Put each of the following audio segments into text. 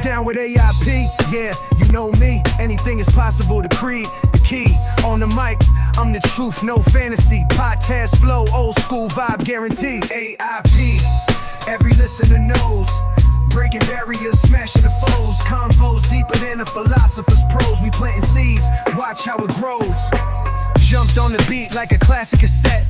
down with A.I.P? Yeah, you know me. Anything is possible to create. The key on the mic, I'm the truth, no fantasy. Podcast flow, old school vibe guaranteed. A.I.P, every listener knows. Breaking barriers, smashing the foes. Convos deeper than a philosopher's prose. We planting seeds, watch how it grows. Jumped on the beat like a classic cassette.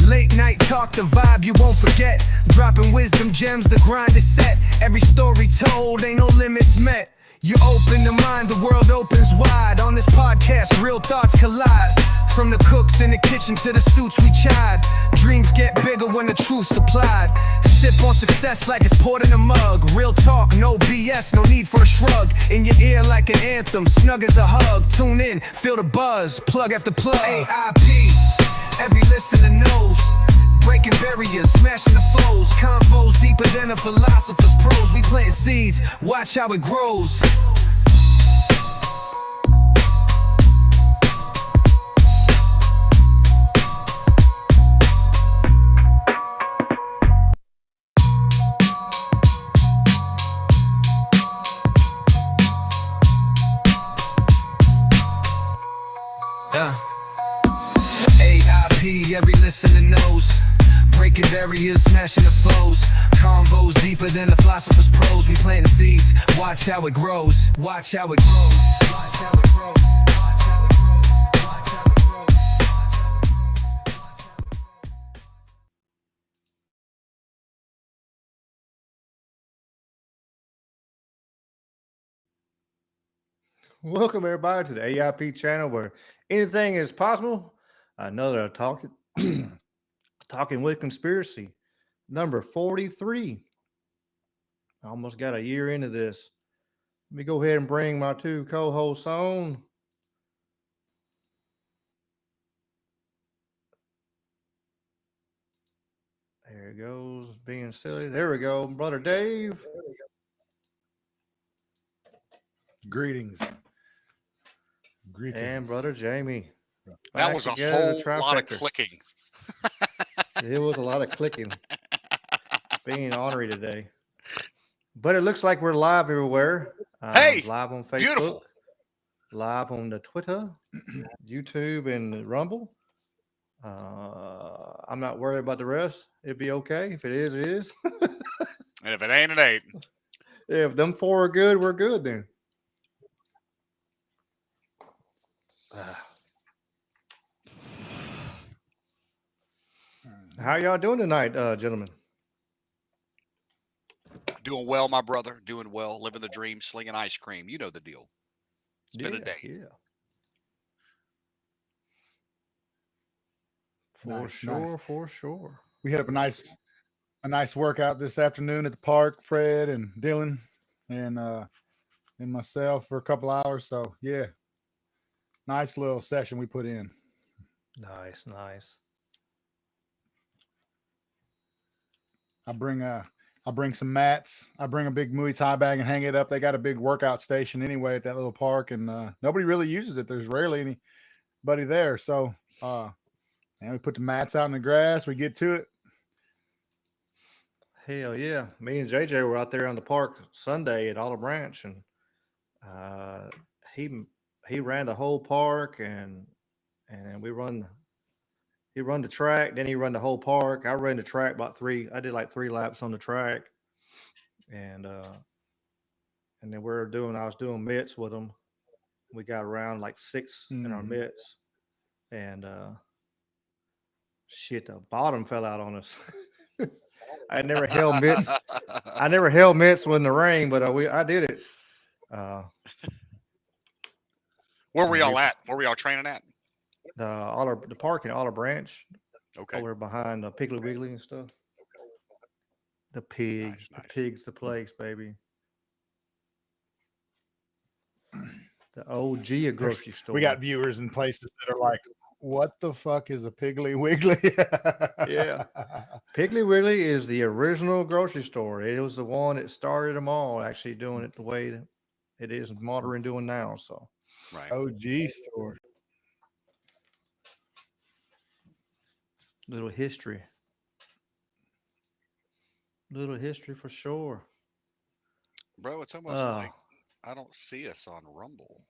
Late night talk, the vibe you won't forget. Dropping wisdom gems, the grind is set. Every story told, ain't no limits met. You open the mind, the world opens wide. On this podcast, real thoughts collide. From the cooks in the kitchen to the suits we chide. Dreams get bigger when the truth's supplied. Sip on success like it's poured in a mug. Real talk, no BS, no need for a shrug. In your ear like an anthem, snug as a hug. Tune in, feel the buzz, plug after plug. A.I.P, every listener knows. Breaking barriers, smashing the foes. Convos deeper than a philosopher's prose. We planting seeds, watch how it grows. A.I.P, every listener knows. Breaking barriers, smashing the foes. Convos deeper than a philosopher's prose. We planting seeds, watch how it grows. Watch how it grows. Watch how it grows. Watch how it grows. Watch how it grows. Welcome everybody to the A.I.P channel where anything is possible. Another talking with conspiracy number 43. I almost got a year into this. Let me go ahead and bring my two co-hosts on. There it goes, being silly. There we go, brother Dave. Greetings. And brother Jamie. That was a whole lot of clicking. It was a lot of clicking. Being ornery today. But it looks like we're live everywhere. Hey, live on Facebook. Beautiful. Live on the Twitter, YouTube, and Rumble. I'm not worried about the rest. It'd be okay. If it is, it is. And if it ain't, it ain't. If them four are good, we're good then. How y'all doing tonight, gentlemen? Doing well, my brother. Doing well. Living the dream, slinging ice cream. You know the deal. It's been a day. Yeah. For sure. We had a nice workout this afternoon at the park. Fred and Dylan and myself for a couple hours. So yeah, nice little session we put in. Nice. I bring some mats. I bring a big Muay Thai bag and hang it up. They got a big workout station anyway at that little park, and nobody really uses it. There's rarely anybody there. So, and we put the mats out in the grass. We get to it. Hell yeah. Me and JJ were out there on the park Sunday at Olive Branch, and he ran the whole park, and he run the track, then he run the whole park. I ran the track I did like 3 laps on the track. And then I was doing mitts with him. We got around like 6 in our mitts. And the bottom fell out on us. I never held mitts. I never held mitts in the rain, but I did it. Where were y'all at? Where were y'all training at? The park in Olive Branch. Okay. Over behind the Piggly Wiggly and stuff. The pigs. Nice. The pig's the place, baby. The OG of grocery store. We got viewers in places that are like, what the fuck is a Piggly Wiggly? Yeah. Piggly Wiggly is the original grocery store. It was the one that started them all, actually doing it the way that it is modern doing now. So, Right. OG store. Little history for sure. Bro, it's almost like I don't see us on Rumble.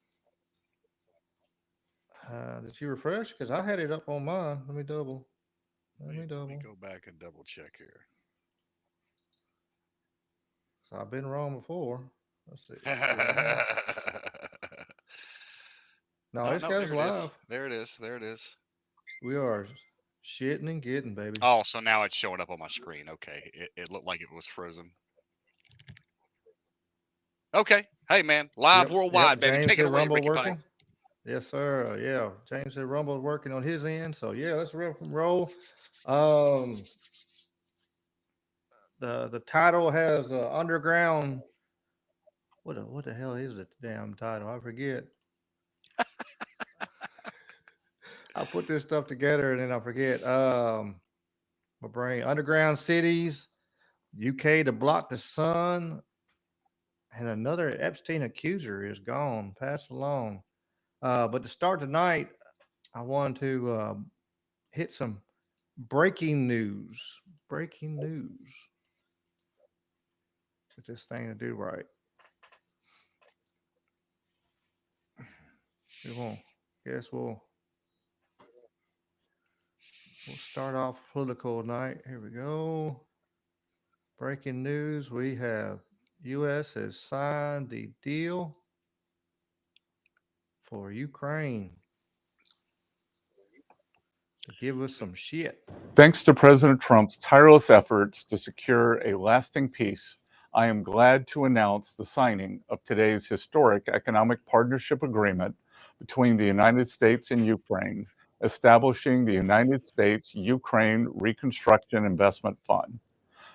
Did you refresh? Because I had it up on mine. Let me double. Let me Let me double. go back and double check here. So I've been wrong before. Let's see. Yeah. No, Oh it's no, got us there it is. live. There it is. There it is. We are shitting and getting, baby. Oh, so now it's showing up on my screen. Okay, it looked like it was frozen. Okay, hey man, live Yep, yep. worldwide, baby. James Take it said away, Rumble Ricky Pipe. working. Yes, sir. Yeah, James said Rumble working on his end. So yeah, let's roll. Um, the title has underground. What the hell is the damn title? I forget. I put this stuff together and then I forget. My brain. Underground cities, UK to block the sun, and another Epstein accuser is gone, passed along. But to start tonight, I wanted to hit some breaking news. Breaking news. Get this thing to do right. We won't. Guess we'll start off political night. Here we go. Breaking news. We have U.S. has signed the deal for Ukraine to give us some shit. Thanks to President Trump's tireless efforts to secure a lasting peace, I am glad to announce the signing of today's historic economic partnership agreement between the United States and Ukraine, establishing the United States Ukraine Reconstruction Investment Fund.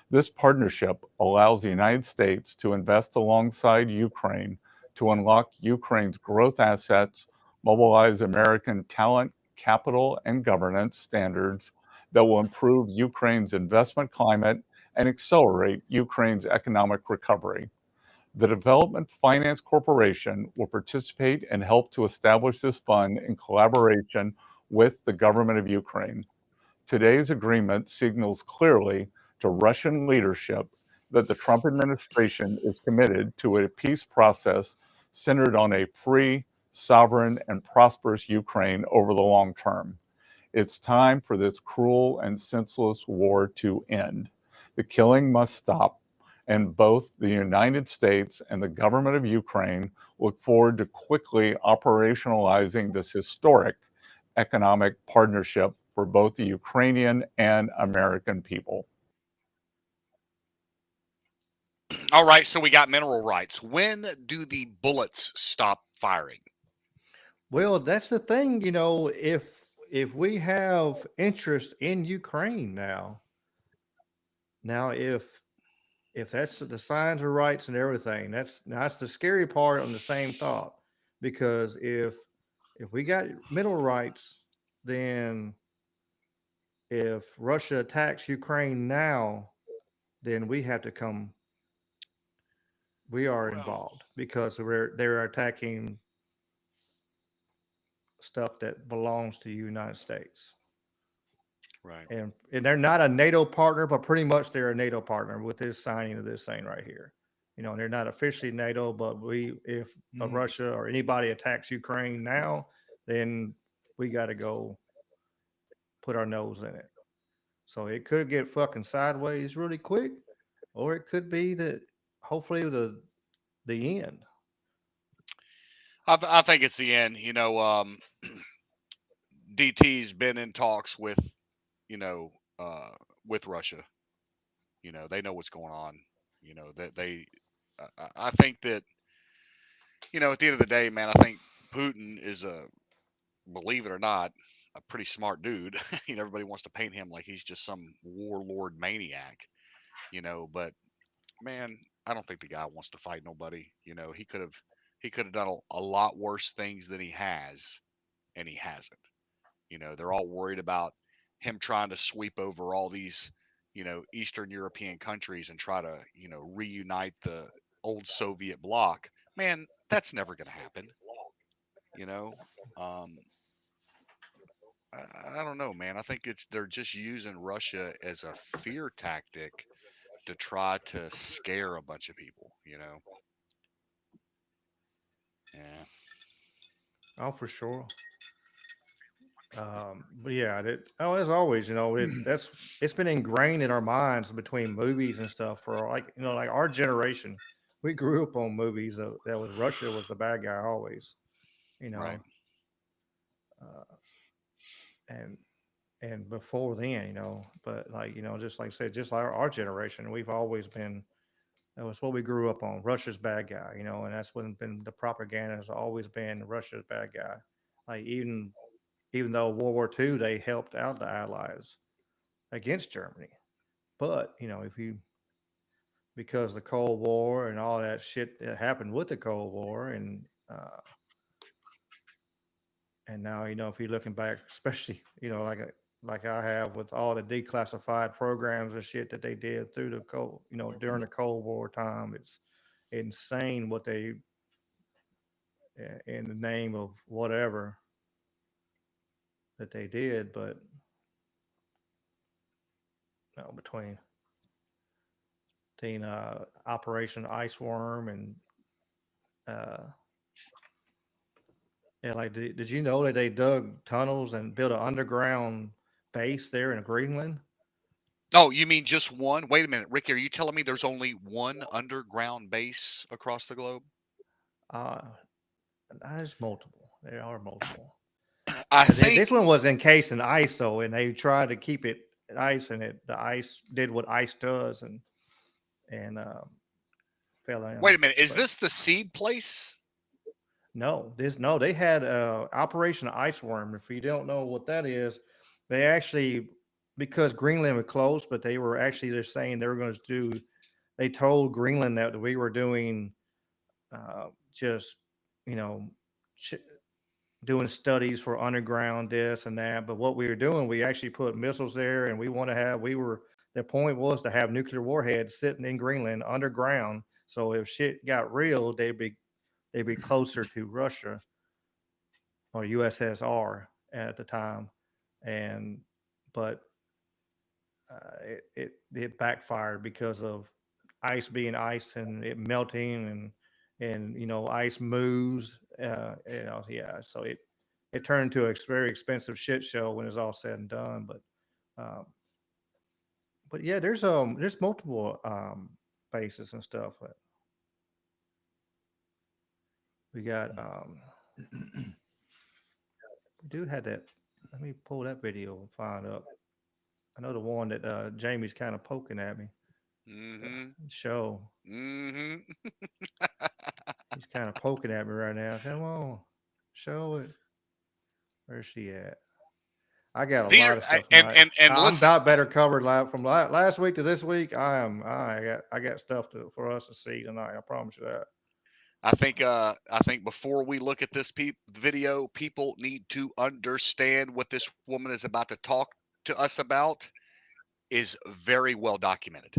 This partnership allows the United States to invest alongside Ukraine to unlock Ukraine's growth assets, mobilize American talent, capital, and governance standards that will improve Ukraine's investment climate and accelerate Ukraine's economic recovery. The Development Finance Corporation will participate and help to establish this fund in collaboration with the government of Ukraine. Today's agreement signals clearly to Russian leadership that the Trump administration is committed to a peace process centered on a free, sovereign, and prosperous Ukraine over the long term. It's time for this cruel and senseless war to end. The killing must stop, and both the United States and the government of Ukraine look forward to quickly operationalizing this historic economic partnership for both the Ukrainian and American people. All right, so we got mineral rights. When do the bullets stop firing? Well, that's the thing, if we have interest in Ukraine now if that's the signs of rights and everything, that's the scary part on the same thought. Because if we got mineral rights, then if Russia attacks Ukraine now, then we are Well, involved because they're attacking stuff that belongs to the United States. right, And they're not a NATO partner, but pretty much they're a NATO partner with this signing of this thing right here. They're not officially NATO, but if Russia or anybody attacks Ukraine now, then we got to go put our nose in it. So it could get fucking sideways really quick, or it could be that hopefully the end. I think it's the end. DT's been in talks you know, uh, with Russia. They know what's going on. That they, I think that, at the end of the day, man, I think Putin is believe it or not, a pretty smart dude. Everybody wants to paint him like he's just some warlord maniac, but man, I don't think the guy wants to fight nobody. He could have done a lot worse things than he has, and he hasn't. They're all worried about him trying to sweep over all these, Eastern European countries and try to, reunite the old Soviet bloc. Man, that's never going to happen. You know, um, I don't know, man. I think they're just using Russia as a fear tactic to try to scare a bunch of people. Yeah. Oh, for sure. But yeah, as always, it's been ingrained in our minds between movies and stuff for like our generation. We grew up on movies that was Russia was the bad guy always, you Right. know, uh, and before then, but just like I said, just like our generation, we've always been. That was what we grew up on. Russia's bad guy, and that's what been the propaganda has always been Russia's bad guy. Like even though World War II, they helped out the Allies against Germany. But if you because the Cold War and all that shit that happened with the Cold War, and now if you're looking back, especially like I have with all the declassified programs and shit that they did through the cold, during the Cold War time, it's insane what they in the name of whatever that they did, but between Operation Iceworm and uh, yeah, like did you know that they dug tunnels and built an underground base there in Greenland? Oh, you mean just one? Wait a minute, Ricky. Are you telling me there's only one underground base across the globe? Uh, there's multiple. There are multiple. I This think. one was encased in ice, though, and they tried to keep it ice, and the ice did what ice does, and fell in. Wait a minute. Is But this the seed place? no, they had Operation Iceworm. If you don't know what that is, they actually because Greenland was closed, but they were actually just saying they were going to do. They told Greenland that we were doing just you know ch- doing studies for underground this and that. But what we were doing, we actually put missiles there, and we want to have. We were the point was to have nuclear warheads sitting in Greenland underground. So if shit got real, they'd be closer to Russia or USSR at the time, and but it backfired because of ice being ice and it melting and ice moves. Yeah, so it turned into a very expensive shit show when it's all said and done. Um, but yeah, there's multiple bases and stuff. We got we do have that. Let me pull that video and find up. I know the one that Jamie's kind of poking at me. Mm-hmm. Show. Mm-hmm. He's kind of poking at me right now. Come on, show it. Where's she at? I got a There lot of stuff and tonight. and I'm listen, about better covered from last week to this week. I got stuff for us to see tonight. I promise you that. I think before we look at this video, people need to understand what this woman is about to talk to us about is very well documented.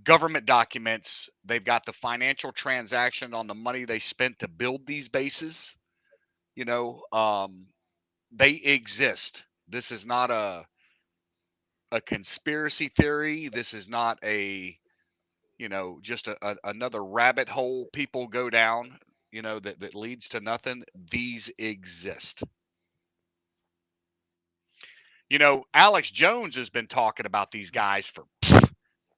Government documents, they've got the financial transaction on the money they spent to build these bases. You know, they exist. This is not a conspiracy theory. This is not just another rabbit hole people go down, that leads to nothing. These exist. Alex Jones has been talking about these guys for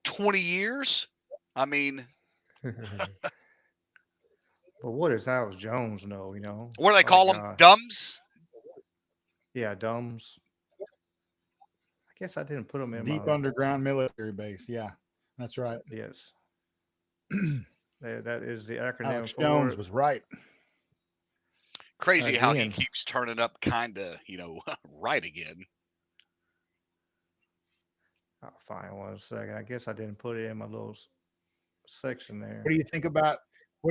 20 years. I mean, But what does Alex Jones know? what do they My call them? God. Dumbs? Yeah, dumbs. I guess I didn't put them in Deep my. underground military base. Yeah, that's right. Yes, that is the acronym Alex for Jones it. was right. Crazy how he Again, keeps turning up kind of, right again. I'll find one second. I guess I didn't put it in my little section What there. do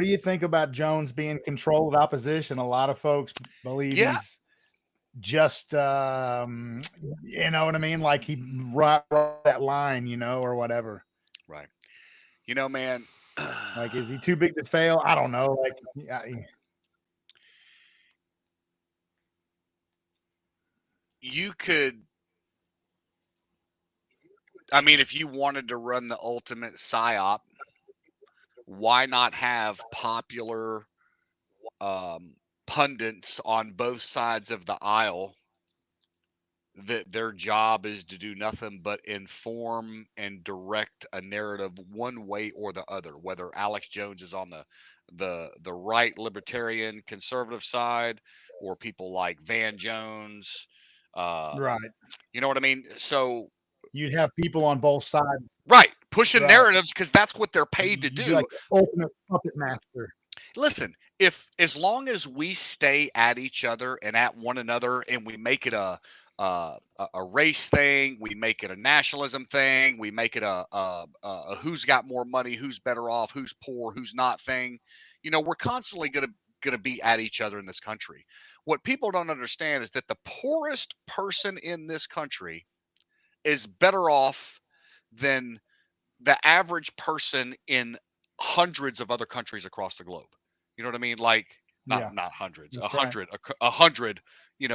you think about Jones being controlled opposition? A lot of folks believe Yeah. he's just you know what I mean, like he right that line, or whatever. Right. Man. Like, is he too big to fail? I don't know. Like, yeah, You could, I mean, if you wanted to run the ultimate psyop, why not have popular pundits on both sides of the aisle that their job is to do nothing but inform and direct a narrative one way or the other, whether Alex Jones is on the right libertarian conservative side, or people like Van Jones, Right. you know what I mean? So You'd have people on both sides. right, pushing Right. narratives because that's what they're paid to You'd be do. like the ultimate puppet master. Listen, if as long as we stay at each other and at one another, and we make it a race thing, we make it a nationalism thing, we make it a who's got more money, who's better off, who's poor, who's not thing, we're constantly gonna be at each other in this country. What people don't understand is that the poorest person in this country is better off than the average person in hundreds of other countries across the globe. You know what I mean? Like Yeah. not hundreds, That's right. a hundred,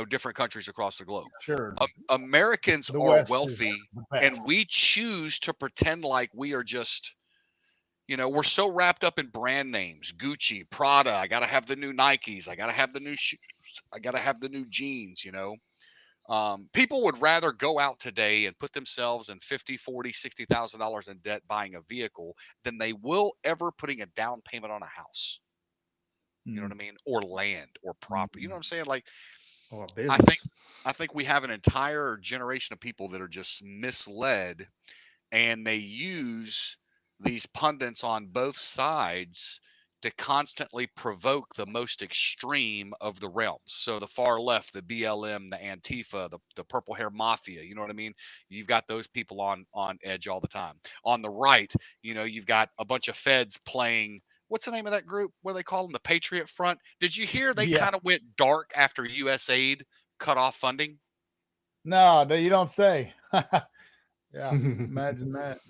different countries across the globe. Sure. Americans The are West is wealthy, the and best. we choose to pretend like we are just, we're so wrapped up in brand names, Gucci, Prada. I got to have the new Nikes. I got to have the new shoes. I got to have the new jeans. People would rather go out today and put themselves in $50, $40, $60,000 in debt buying a vehicle than they will ever putting a down payment on a house. You know what I mean? Or land or property. You know what I'm saying? Like, Or I think business. I think we have an entire generation of people that are just misled, and they use these pundits on both sides to constantly provoke the most extreme of the realms. So the far left, the BLM, the Antifa, the purple hair mafia, you know what I mean? You've got those people on edge all the time. On the right, you've got a bunch of feds playing, what's the name of that group? What do they call them? The Patriot Front. Did you hear they Yeah. kind of went dark after USAID cut off funding? No, you don't say. Yeah. Imagine that.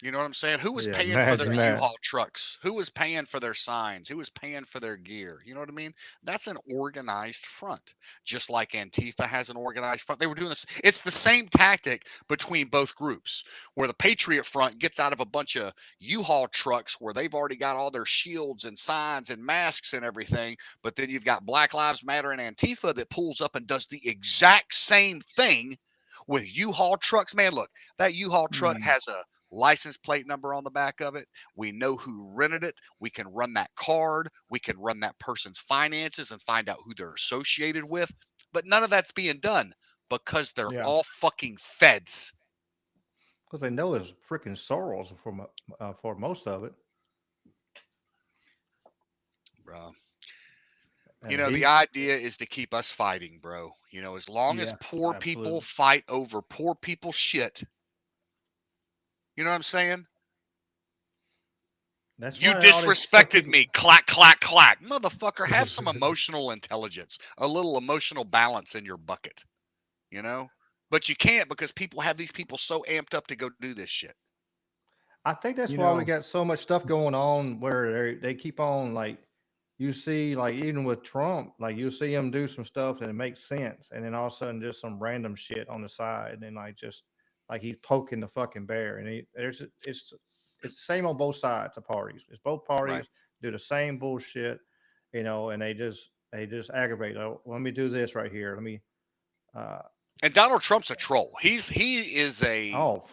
You know what I'm saying? Who was Yeah, paying for their imagine that. U-Haul trucks? Who was paying for their signs? Who was paying for their gear? You know what I mean? That's an organized front. Just like Antifa has an organized front. They were doing this. It's the same tactic between both groups, where the Patriot Front gets out of a bunch of U-Haul trucks where they've already got all their shields and signs and masks and everything. But then you've got Black Lives Matter and Antifa that pulls up and does the exact same thing with U-Haul trucks. Man, look, that U-Haul truck has a license plate number on the back of it. We know who rented it. We can run that card. We can run that person's finances and find out who they're associated with. But none of that's being done because they're Yeah. all fucking feds. Because they know it's freaking Soros for most of it. Bro. And The idea is to keep us fighting, bro. As long as Yeah, poor people absolutely. fight over poor people's shit. You know what I'm saying? That's You why all this stuff disrespected keep. me. Clack, clack, clack. Motherfucker, have some emotional intelligence, a little emotional balance in your bucket, you know? But you can't because people have these people so amped up to go do this shit. I think that's You why we know, got so much stuff going on where they keep on like you see like even with Trump, like you see him do some stuff and it makes sense, and then all of a sudden just some random shit on the side, and then like just like he's poking the fucking bear, and it's the same on both sides of parties. It's both Right. parties do the same bullshit, and they just aggravate. Oh, let me do this right here. Let me uh And Donald Trump's a troll. He is oh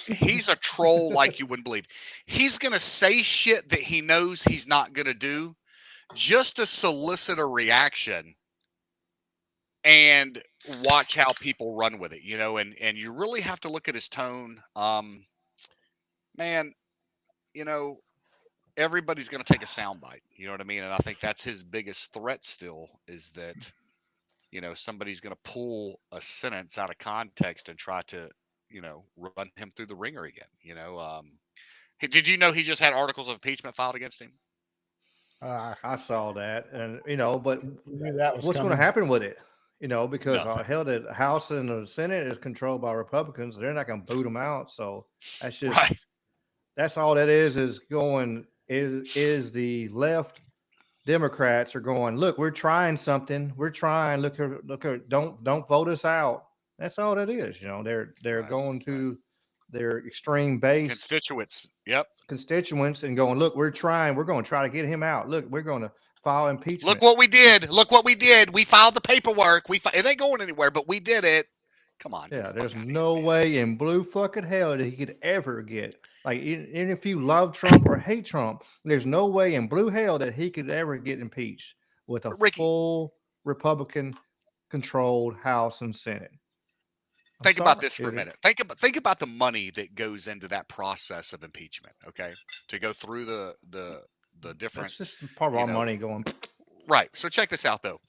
he's a troll like you wouldn't believe. He's going to say shit that he knows he's not going to do just to solicit a reaction and watch how people run with it, and you really have to look at his tone. Man, you know, everybody's going to take a soundbite. You know what I mean? And I think that's his biggest threat still is that, somebody's going to pull a sentence out of context and try to, run him through the ringer again. Did you know he just had articles of impeachment filed against him? I saw that, and but you knew that was what's going to coming. happen with it? Because Nothing. hell, the House and the Senate is controlled by Republicans. They're not going to boot them out. So that's just Right. that's all that is going is the left Democrats are going. Look, we're trying something. We're trying. Look. Don't vote us out. That's all that is. They're Right. going Right. to their extreme base Constituents. Yep. constituents and going, look, we're trying. We're going to try to get him out. Look, we're going to file impeachment. Look what we did. Look what we did. We filed the paperwork. It ain't going anywhere, but we did it. Come on. Yeah, there's no way in blue fucking hell that he could ever get, like, even if you love Trump or hate Trump, there's no way in blue hell that he could ever get impeached with a Ricky, full Republican controlled House and Senate. Think about this for a minute. Think about the money that goes into that process of impeachment. Okay, to go through the different. That's just part of our money going. Right. So check this out though.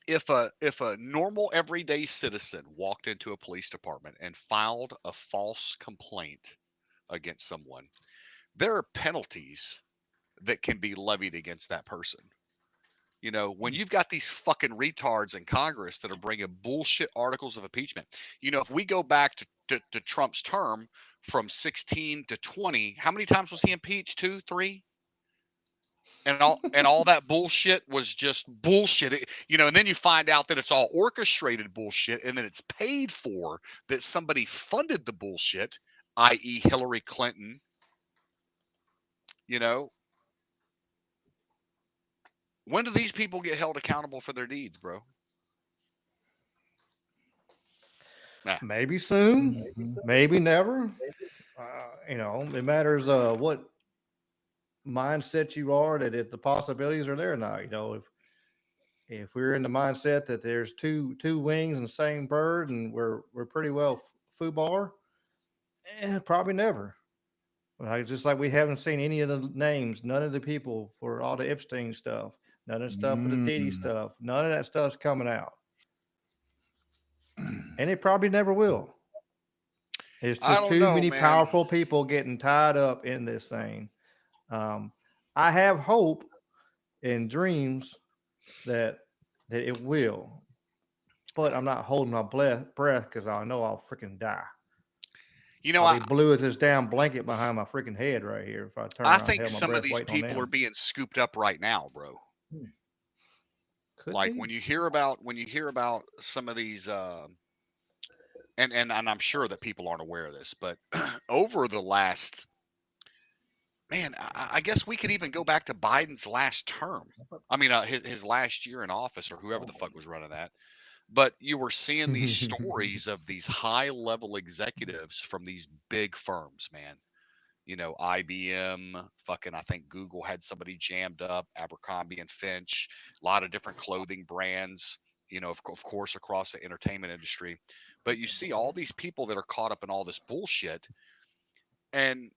If a normal everyday citizen walked into a police department and filed a false complaint against someone, there are penalties that can be levied against that person. You know, when you've got these fucking retards in Congress that are bringing bullshit articles of impeachment, you know, if we go back to Trump's term from 16 to 20, how many times was he impeached? 2, 3? And all that bullshit was just bullshit. You know, and then you find out that it's all orchestrated bullshit, and then it's paid for, that somebody funded the bullshit, i.e. Hillary Clinton. You know, when do these people get held accountable for their deeds, bro? Nah. Maybe soon, maybe never. You know, it matters what mindset you are, that if the possibilities are there or not. You know, if we're in the mindset that there's two wings and the same bird, and we're pretty well foobar, probably never. Just like we haven't seen any of the names, none of the people for all the Epstein stuff, none of the stuff for the Diddy stuff, none of that stuff's coming out, and it probably never will. It's just too many powerful people getting tied up in this thing. I have hope and dreams that it will, but I'm not holding my breath because I know I'll freaking die. You know, I'll be blue as this damn blanket behind my freaking head right here. If I turn around, I think some of these people are being scooped up right now, bro. Like when you hear about some of these, and I'm sure that people aren't aware of this, but over the last, man, I guess we could even go back to Biden's last term. I mean, his last year in office, or whoever the fuck was running that. But you were seeing these stories of these high-level executives from these big firms, man. You know, IBM, fucking, I think Google had somebody jammed up, Abercrombie and Finch, a lot of different clothing brands, you know, of course, across the entertainment industry. But you see all these people that are caught up in all this bullshit, and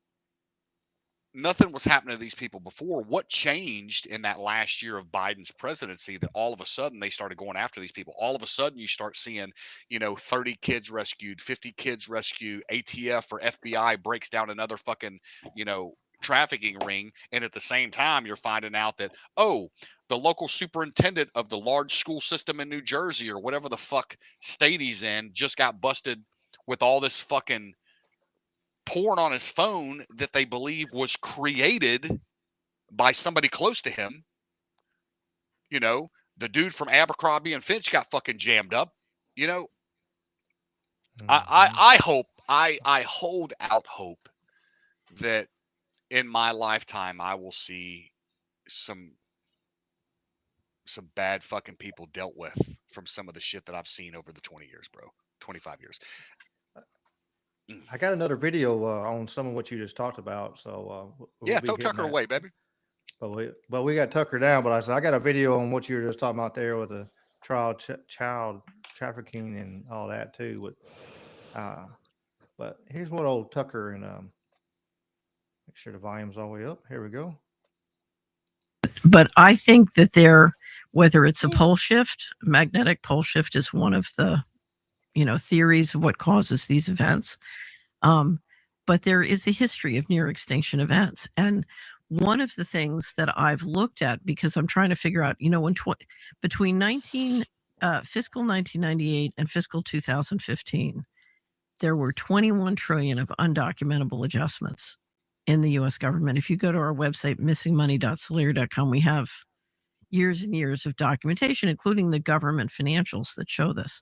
nothing was happening to these people before. What changed in that last year of Biden's presidency that all of a sudden they started going after these people? All of a sudden you start seeing, you know, 30 kids rescued, 50 kids rescued, ATF or FBI breaks down another fucking, you know, trafficking ring. And at the same time, you're finding out that, oh, the local superintendent of the large school system in New Jersey or whatever the fuck state he's in just got busted with all this fucking porn on his phone that they believe was created by somebody close to him. You know, the dude from Abercrombie and Finch got fucking jammed up. You know, I hope, I hold out hope that in my lifetime I will see some bad fucking people dealt with from some of the shit that I've seen over the 20 years, bro. 25 years. I got another video on some of what you just talked about. So yeah, throw Tucker away, baby. But we got Tucker down. But I got a video on what you were just talking about there with the child trafficking and all that too. But here's what old Tucker and make sure the volume's all the way up. Here we go. But I think that whether it's a pole shift, magnetic pole shift is one of the, you know, theories of what causes these events. But there is a history of near extinction events. And one of the things that I've looked at, because I'm trying to figure out, you know, between fiscal 1998 and fiscal 2015, there were 21 trillion of undocumentable adjustments in the U.S. government. If you go to our website, missingmoney.solera.com, we have years and years of documentation, including the government financials that show this.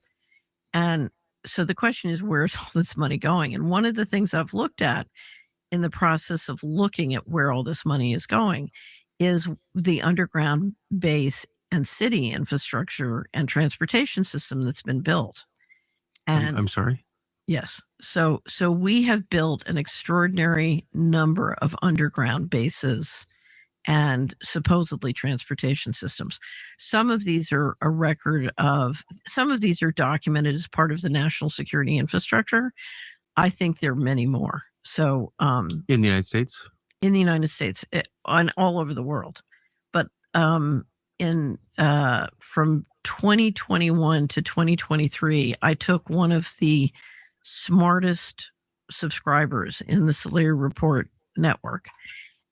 And so the question is, where's all this money going? And one of the things I've looked at in the process of looking at where all this money is going is the underground base and city infrastructure and transportation system that's been built. And I'm sorry. yes, so we have built an extraordinary number of underground bases and supposedly transportation systems. Some of these are a record of, some of these are documented as part of the national security infrastructure. I think there are many more. So In the United States? In the United States, on all over the world. But in from 2021 to 2023, I took one of the smartest subscribers in the Solari Report network,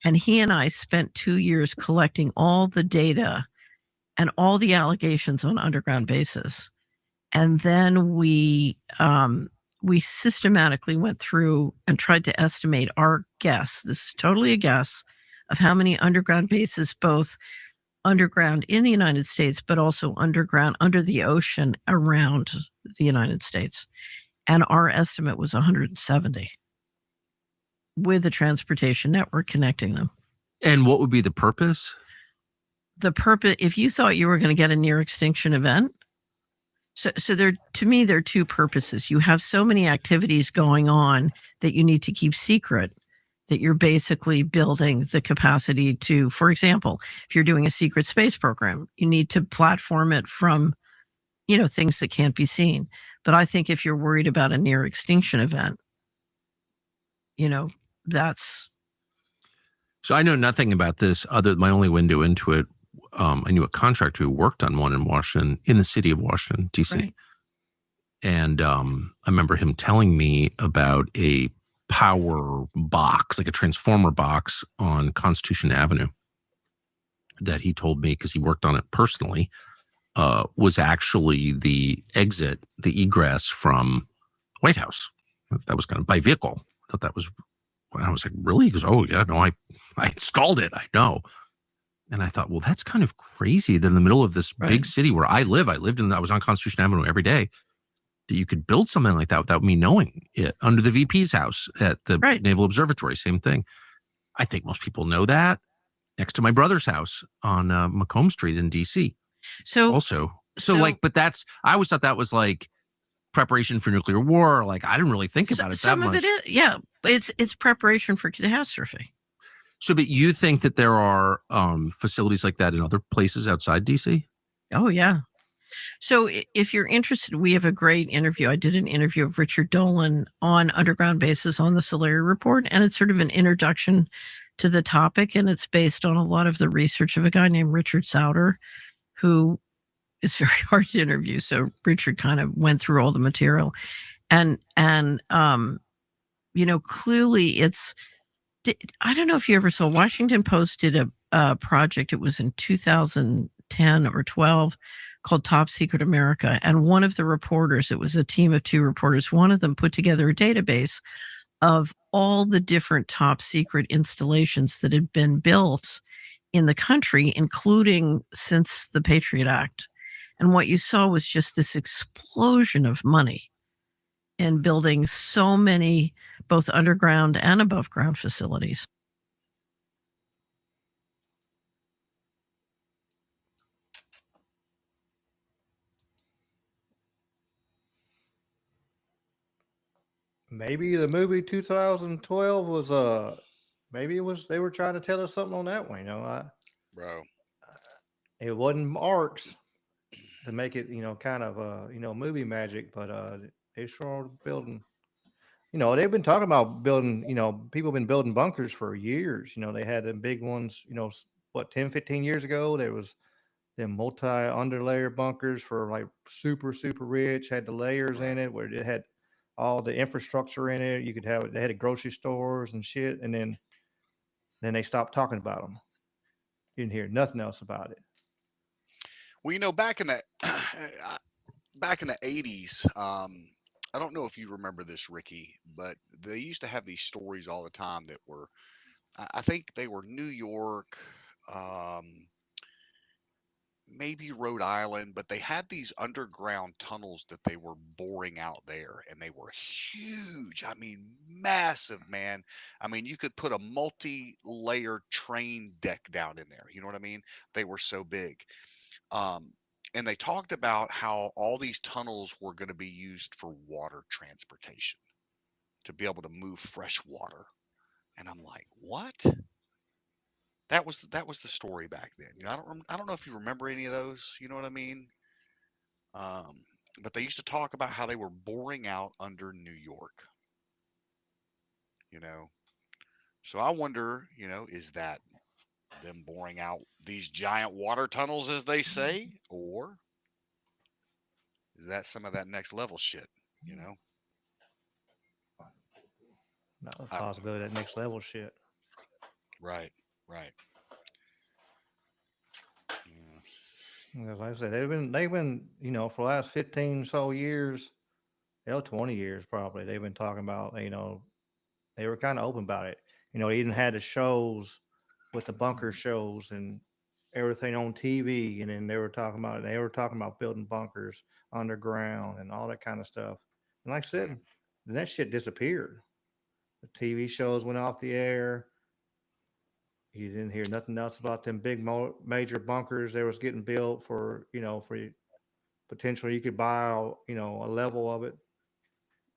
and he and I spent 2 years collecting all the data and all the allegations on underground bases. And then we systematically went through and tried to estimate our guess. This is totally a guess of how many underground bases, both underground in the United States, but also underground under the ocean around the United States. And our estimate was 170 with a transportation network connecting them. And what would be the purpose? The purpose, if you thought you were going to get a near extinction event, so there, to me, there are two purposes. You have so many activities going on that you need to keep secret, that you're basically building the capacity to, for example, if you're doing a secret space program, you need to platform it from, things that can't be seen. But I think if you're worried about a near extinction event, that's. So I know nothing about this other than my only window into it. I knew a contractor who worked on one in Washington, in the city of Washington, D.C. Right. And I remember him telling me about a power box, like a transformer box on Constitution Avenue, that he told me, because he worked on it personally, was actually the exit, the egress from White House. That was kind of by vehicle. I thought that was, and I was like, really? He goes, oh yeah, no, I installed it. I know. And I thought, well, that's kind of crazy that in the middle of this big city where I lived I was on Constitution Avenue every day, that you could build something like that without me knowing it. Under the VP's house at the Naval Observatory, same thing. I think most people know that. Next to my brother's house on Macomb Street in DC. But that's, I always thought that was like preparation for nuclear war. Like, I didn't really think about it that much. Some of it is, it's preparation for catastrophe. So, but you think that there are facilities like that in other places outside DC? Oh, yeah. So if you're interested, we have a great interview. I did an interview of Richard Dolan on underground bases on the Solari Report, and it's sort of an introduction to the topic, and it's based on a lot of the research of a guy named Richard Sauter, who is very hard to interview. So Richard kind of went through all the material, and clearly it's, I don't know if you ever saw, Washington Post did a project. It was in 2010 or 12 called Top Secret America. And one of the reporters, it was a team of 2 reporters, one of them put together a database of all the different top secret installations that had been built in the country, including since the Patriot Act. And what you saw was just this explosion of money in building so many, both underground and above ground facilities. Maybe the movie 2012 was maybe it was, they were trying to tell us something on that one, bro. It wasn't Marx to make it, kind of movie magic, but they sure are building. They've been talking about building, people have been building bunkers for years. They had them big ones, 10, 15 years ago, there was them multi underlayer bunkers for like super, super rich, had the layers in it where it had all the infrastructure in it. You could have it, they had grocery stores and shit. And then they stopped talking about them. You didn't hear nothing else about it. Well, back in the back in the 80s, I don't know if you remember this, Ricky, but they used to have these stories all the time that were, I think they were New York, maybe Rhode Island, but they had these underground tunnels that they were boring out there, and they were huge. I mean, massive, man. I mean, you could put a multi-layer train deck down in there. You know what I mean? They were so big. Um, and they talked about how all these tunnels were going to be used for water transportation to be able to move fresh water. And I'm like, what? That was the story back then. You know, I don't know if you remember any of those. You know what I mean? Um, but they used to talk about how they were boring out under New York. You know, so I wonder, is that them boring out these giant water tunnels, as they say, or is that some of that next level shit? You know, Not a I don't know. possibility that next level shit. Right, right. Yeah. Because like I said, they've been, for the last 15 so years, 20 years probably, they've been talking about, they were kind of open about it. They even had the shows with the bunker shows and everything on TV, and then they were talking about building bunkers underground and all that kind of stuff. And like I said, Right. then that shit disappeared. The TV shows went off the air. You didn't hear nothing else about them big major bunkers that was getting built for potentially you could buy a level of it.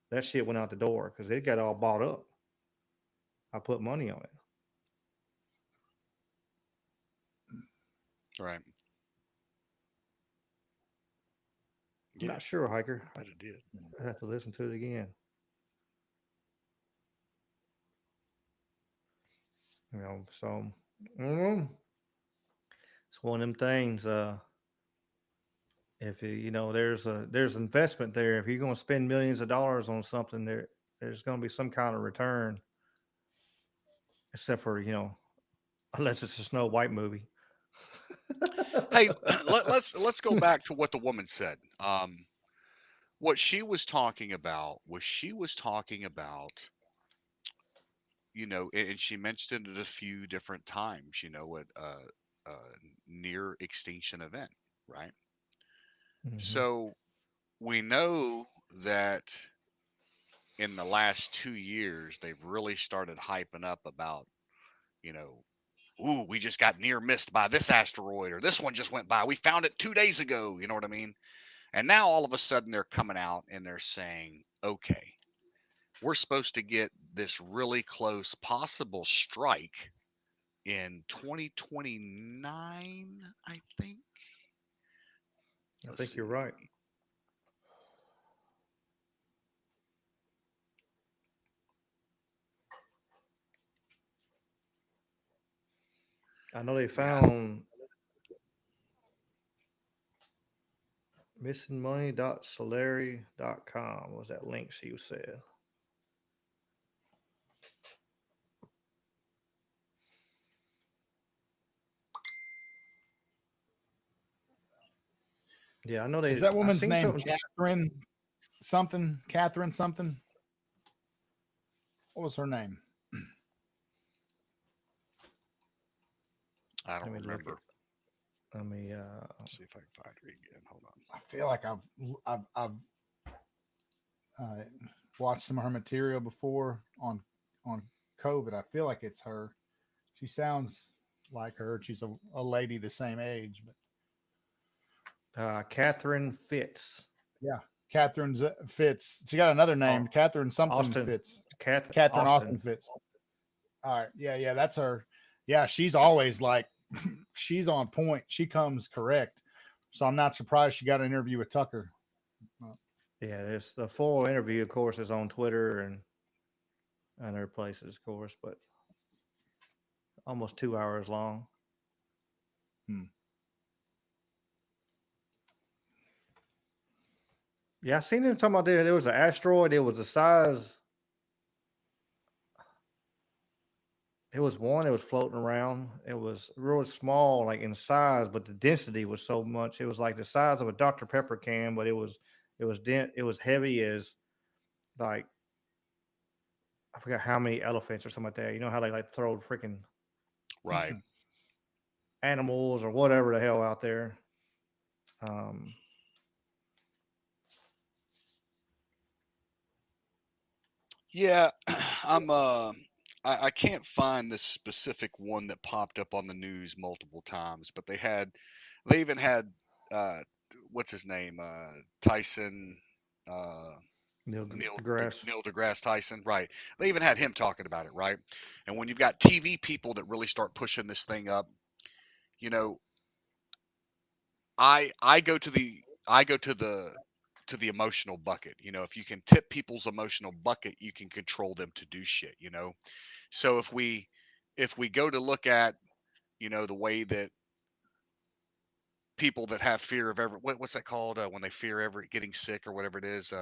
That shit went out the door because it got all bought up. I put money on it. Right. I'm Yeah, not sure, hiker. I bet it did. I'd have to listen to it again. So mm, it's one of them things. If there's investment there. If you're going to spend millions of dollars on something, there's going to be some kind of return. Except for unless it's a Snow White movie. Hey, let's go back to what the woman said. What she was talking about was and she mentioned it a few different times. At a near extinction event, right? Hmm. So we know that in the last 2 years they've really started hyping up about you know ooh, we just got near missed by this asteroid, or this one just went by. We found it 2 days ago. You know what I mean? And now all of a sudden they're coming out and they're saying, okay, we're supposed to get this really close possible strike in 2029, I think. I Let's think you're see. right. I know they Yeah. found missingmoney.solari.com was that link she said. Yeah, I know Is they. that I woman's seen name something. Catherine something? Catherine something? What was her name? I Let don't me look at. remember. Let me. Let's see if I can find her again. Hold on. I feel like I've uh, watched some of her material before on COVID. I feel like it's her. She sounds like her. She's a lady the same age, but Catherine Fitz. yeah, Catherine Fitz. She got another name, Au- Catherine something Austin. Fitz. Catherine Austin Austin. Fitz. All right, yeah, that's her. Yeah, she's always like, she's on point. She comes correct. So I'm not surprised she got an interview with Tucker. Yeah, there's the full interview, of course, is on Twitter and other places, of course, but almost 2 hours long. Hmm. Yeah, I seen them talking about there was an asteroid. It was the size. It was one. It was floating around. It was real small, like in size, but the density was so much. It was like the size of a Dr Pepper can, but it was heavy as like I forgot how many elephants or something like that. You know how they like throw freaking Right. animals or whatever the hell out there. Yeah, I can't find this specific one that popped up on the news multiple times, but they even had uh what's his name? Tyson uh Neil deGrasse. Neil deGrasse Tyson, right? They even had him talking about it, right? And when you've got TV people that really start pushing this thing up, you know, I go to the emotional bucket. You know, if you can tip people's emotional bucket, you can control them to do shit, you know. So if we go to look at, the way that people that have fear of what's that called, when they fear ever getting sick or whatever it is,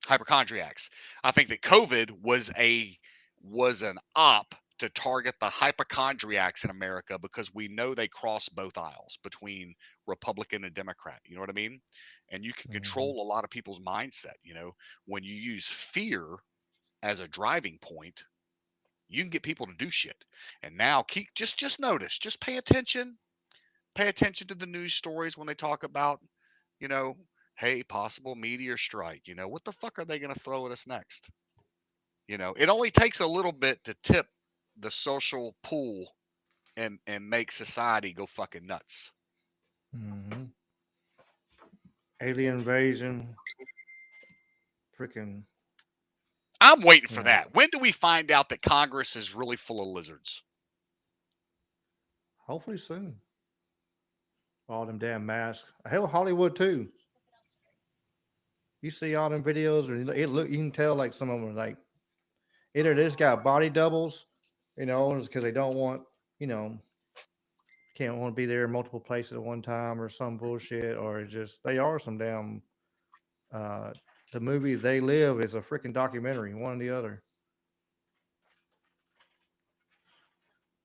hypochondriacs. I think that COVID was an op to target the hypochondriacs in America, because we know they cross both aisles between Republican and Democrat. You know what I mean? And you can control a lot of people's mindset. When you use fear as a driving point, you can get people to do shit. And now keep just notice, just pay attention to the news stories when they talk about, you know, hey, possible meteor strike. What the fuck are they going to throw at us next? It only takes a little bit to tip the social pool and make society go fucking nuts. Alien invasion. Freaking. I'm waiting for that. When do we find out that Congress is really full of lizards? Hopefully soon. All them damn masks. Hell, Hollywood too. You see all them videos, or you can tell like some of them are like either they just got body doubles, because they don't want, can't want to be there in multiple places at one time or some bullshit, or it's just they are some damn. Uh, the movie They Live is a freaking documentary, one or the other.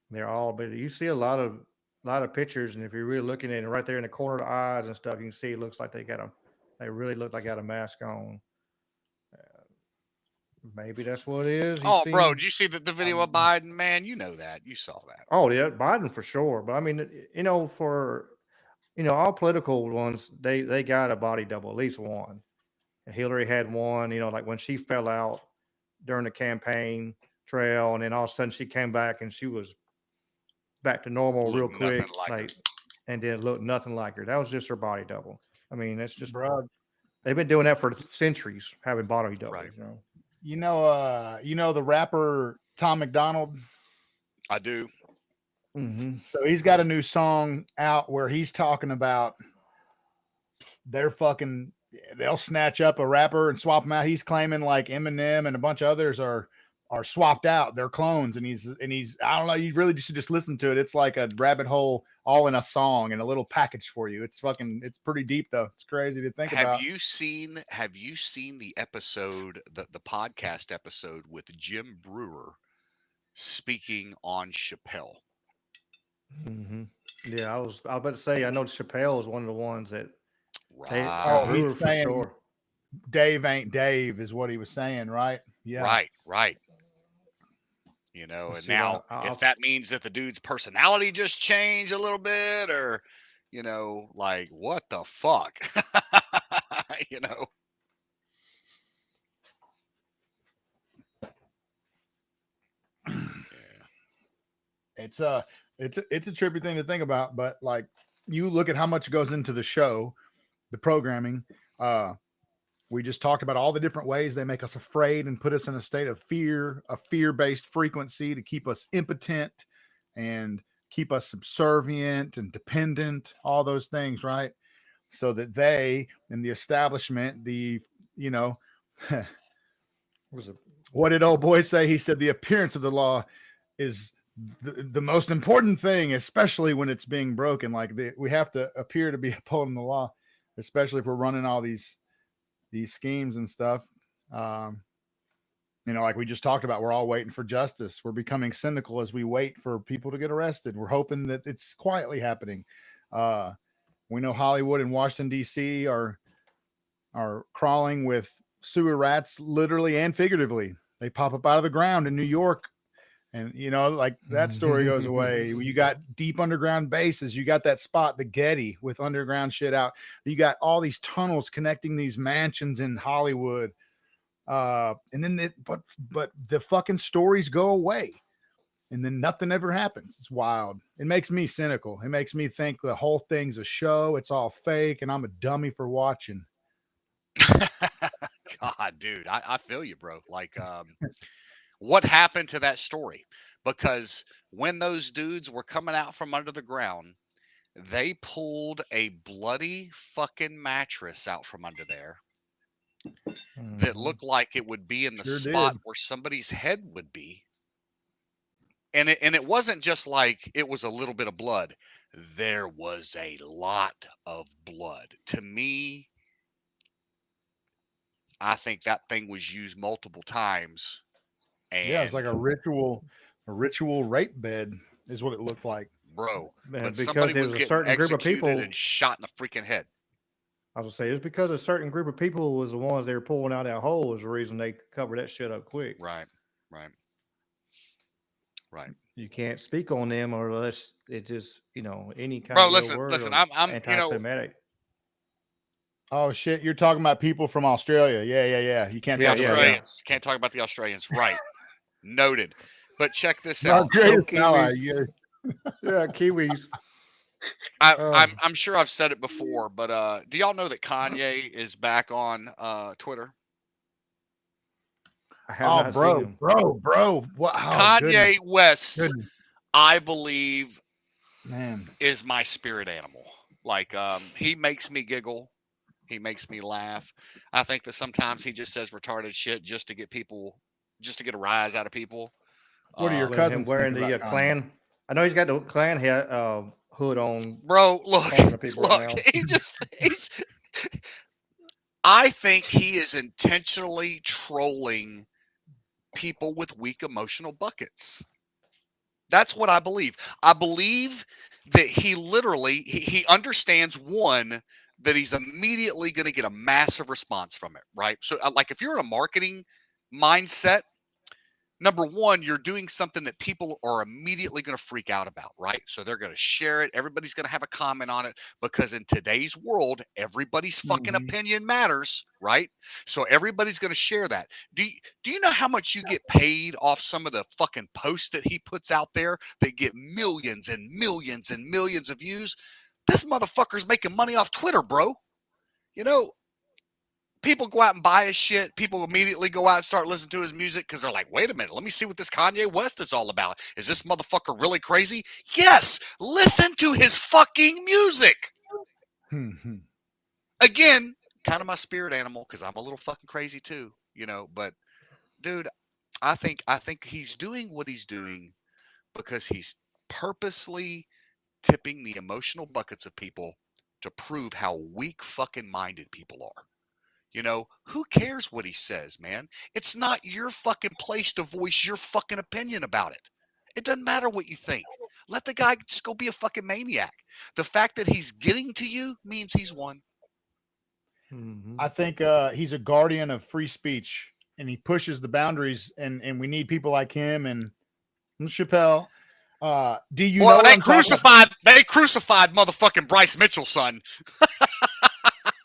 They're all, but you see a lot of pictures, and if you're really looking at it right there in the corner of the eyes and stuff, you can see it looks like they really look like they got a mask on. Maybe that's what it is. You Oh, bro, see, did you see the video of Biden? Man, you know that. You saw that. oh yeah, Biden for sure. But I mean, for all political ones, they got a body double, at least one. Hillary had one. Like when she fell out during the campaign trail, and then all of a sudden she came back and she was back to normal real Looked nothing quick, like her. like, and then looked nothing like her. That was just her body double. I mean, that's just Bro, they've been doing that for centuries, having body doubles. Right. The rapper Tom McDonald. I do. So he's got a new song out where he's talking about they'll snatch up a rapper and swap him out. He's claiming like Eminem and a bunch of others are swapped out. They're clones. And he's I don't know. You really just listen to it. It's like a rabbit hole all in a song and a little package for you. It's pretty deep though. It's crazy to think about. Have you seen the episode, the podcast episode with Jim Brewer speaking on Chappelle? Yeah, I was about to say, I know Chappelle is one of the ones that Right. Brewer he's for saying sure. Dave ain't Dave is what he was saying, right? Yeah. Right. And now if that means that the dude's personality just changed a little bit, or, like, what the fuck? It's a trippy thing to think about, but like you look at how much goes into the show, the programming. We just talked about all the different ways they make us afraid and put us in a state of fear, a fear-based frequency to keep us impotent and keep us subservient and dependent, all those things, right? So that they and the establishment, what did old boy say? He said the appearance of the law is the most important thing, especially when it's being broken. Like we have to appear to be upholding the law, especially if we're running all these schemes and stuff. Like we just talked about, we're all waiting for justice. We're becoming cynical as we wait for people to get arrested. We're hoping that it's quietly happening. We know Hollywood and Washington, D.C. are crawling with sewer rats, literally and figuratively. They pop up out of the ground in New York And like that story goes away. You got deep underground bases. You got that spot, the Getty, with underground shit out. You got all these tunnels connecting these mansions in Hollywood. And then but the fucking stories go away. And then nothing ever happens. It's wild. It makes me cynical. It makes me think the whole thing's a show. It's all fake, and I'm a dummy for watching. God, dude, I feel you, bro. Like, what happened to that story? Because when those dudes were coming out from under the ground, they pulled a bloody fucking mattress out from under there that looked like it would be in the Sure spot did. where somebody's head would be. And it wasn't just like it was a little bit of blood. There was a lot of blood. To me, I think that thing was used multiple times. And Yeah, it's like a ritual rape bed is what it looked like. bro, but because somebody there was was a getting certain group of executed people. and shot in the freaking head. I was gonna say it's because a certain group of people was the ones they were pulling out that hole was the reason they covered that shit up quick. Right, right, right. You can't speak on them unless it just any kind Bro, of ill listen, word listen. or I'm, anti-Semitic. Oh shit, you're talking about people from Australia. Yeah. You can't the talk about that. Australians. Can't talk about the Australians. Right. Noted. But check this Our out. greatest ally. Kiwis. Yeah, Kiwis. I'm sure I've said it before, but do y'all know that Kanye is back on Twitter? I have not seen him. bro. What? Oh, Kanye West, goodness, I believe, man. is my spirit animal. Like, he makes me giggle. He makes me laugh. I think that sometimes he just says retarded shit just to get a rise out of people. What are your With him cousins wearing think the about Kanye? clan. I know he's got the clan hood on. Bro, look, talking to people right look. now. He's. I think he is intentionally trolling people with weak emotional buckets. That's what I believe. I believe that he literally he understands, one, that he's immediately going to get a massive response from it, right? So like if you're in a marketing mindset, number one, you're doing something that people are immediately going to freak out about, right? So they're going to share it. Everybody's going to have a comment on it because in today's world, everybody's fucking opinion matters, right? So everybody's going to share that. Do you know how much you get paid off some of the fucking posts that he puts out there that get millions and millions and millions of views? This motherfucker's making money off Twitter, bro. People go out and buy his shit. People immediately go out and start listening to his music because they're like, wait a minute, let me see what this Kanye West is all about. Is this motherfucker really crazy? Yes, listen to his fucking music. Again, kind of my spirit animal because I'm a little fucking crazy too, but dude, I think he's doing what he's doing because he's purposely tipping the emotional buckets of people to prove how weak fucking minded people are. Who cares what he says, man? It's not your fucking place to voice your fucking opinion about it. It doesn't matter what you think. Let the guy just go be a fucking maniac. The fact that he's getting to you means he's won. I think he's a guardian of free speech, and he pushes the boundaries, and we need people like him and Chappelle. Do you know they crucified motherfucking Bryce Mitchell, son.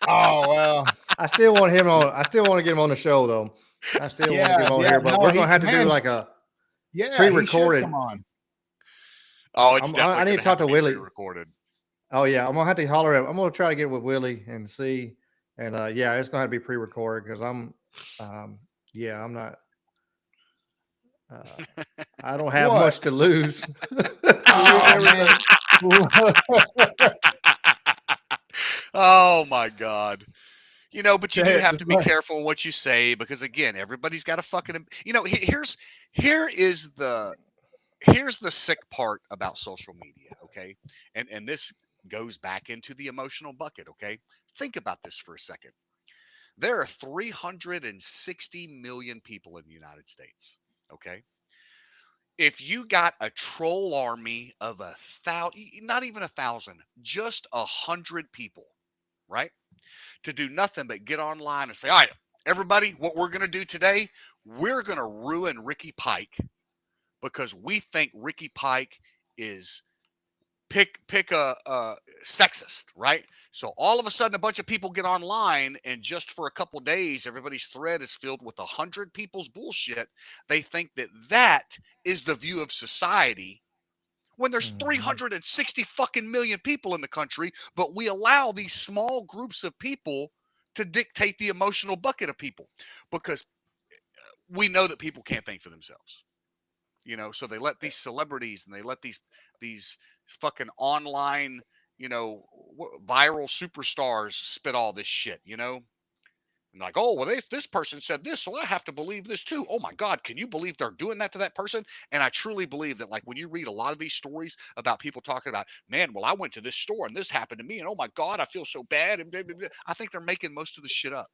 Oh well. I still want him on. I still want to get him on the show though. I still want to get him on here, but we're gonna have to do like a pre-recorded. Come on. Oh, it's definitely. I need to talk to Willie. Recorded. Oh yeah, I'm gonna have to holler at him. I'm gonna try to get with Willie and see. And yeah, it's gonna have to be pre-recorded because I'm not. I don't have much to lose. Oh my God. But you do have to be careful what you say because again, everybody's got a fucking, here is the sick part about social media. Okay. And this goes back into the emotional bucket. Okay. Think about this for a second. There are 360 million people in the United States. Okay. If you got a troll army of 1,000, not even 1,000, just 100 people, right? To do nothing but get online and say, all right, everybody, what we're going to do today, we're going to ruin Ricky Pike because we think Ricky Pike is pick a sexist, right? So all of a sudden, a bunch of people get online, and just for a couple days, everybody's thread is filled with 100 people's bullshit. They think that that is the view of society, when there's 360 fucking million people in the country, but we allow these small groups of people to dictate the emotional bucket of people, because we know that people can't think for themselves. You know, so they let these celebrities and they let these fucking online, you know, viral superstars spit all this shit, you know. And like, oh, well, this person said this, so I have to believe this too. Oh my God, can you believe they're doing that to that person? And I truly believe that, like, when you read a lot of these stories about people talking about, man, well, I went to this store and this happened to me, and oh my God, I feel so bad. And blah, blah, blah. I think they're making most of the shit up.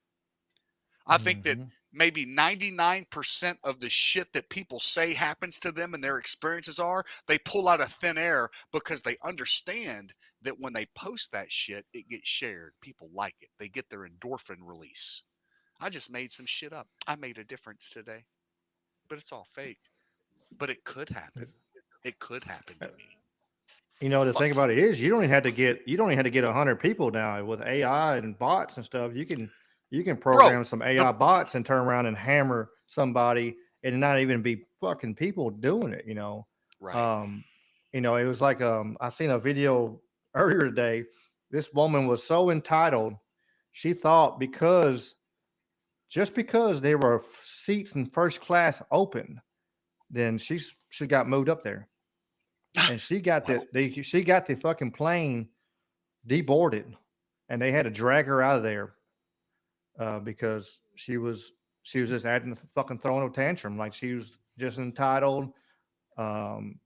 I think that maybe 99% of the shit that people say happens to them and their experiences are, they pull out of thin air because they understand that when they post that shit, it gets shared. People like it. They get their endorphin release. I just made some shit up. I made a difference today, but it's all fake. But it could happen. It could happen to me. You know, the Fuck thing about it you. is you don't even have to get 100 people now with AI and bots and stuff. You can Bro, program some AI bots and turn around and hammer somebody and not even be fucking people doing it, you know. right. You know, it was like I seen a video earlier today. This woman was so entitled, she thought just because there were seats in first class open, then she got moved up there. And she got Well, she got the fucking plane deboarded, and they had to drag her out of there because she was just acting fucking throwing a tantrum like she was just entitled, um,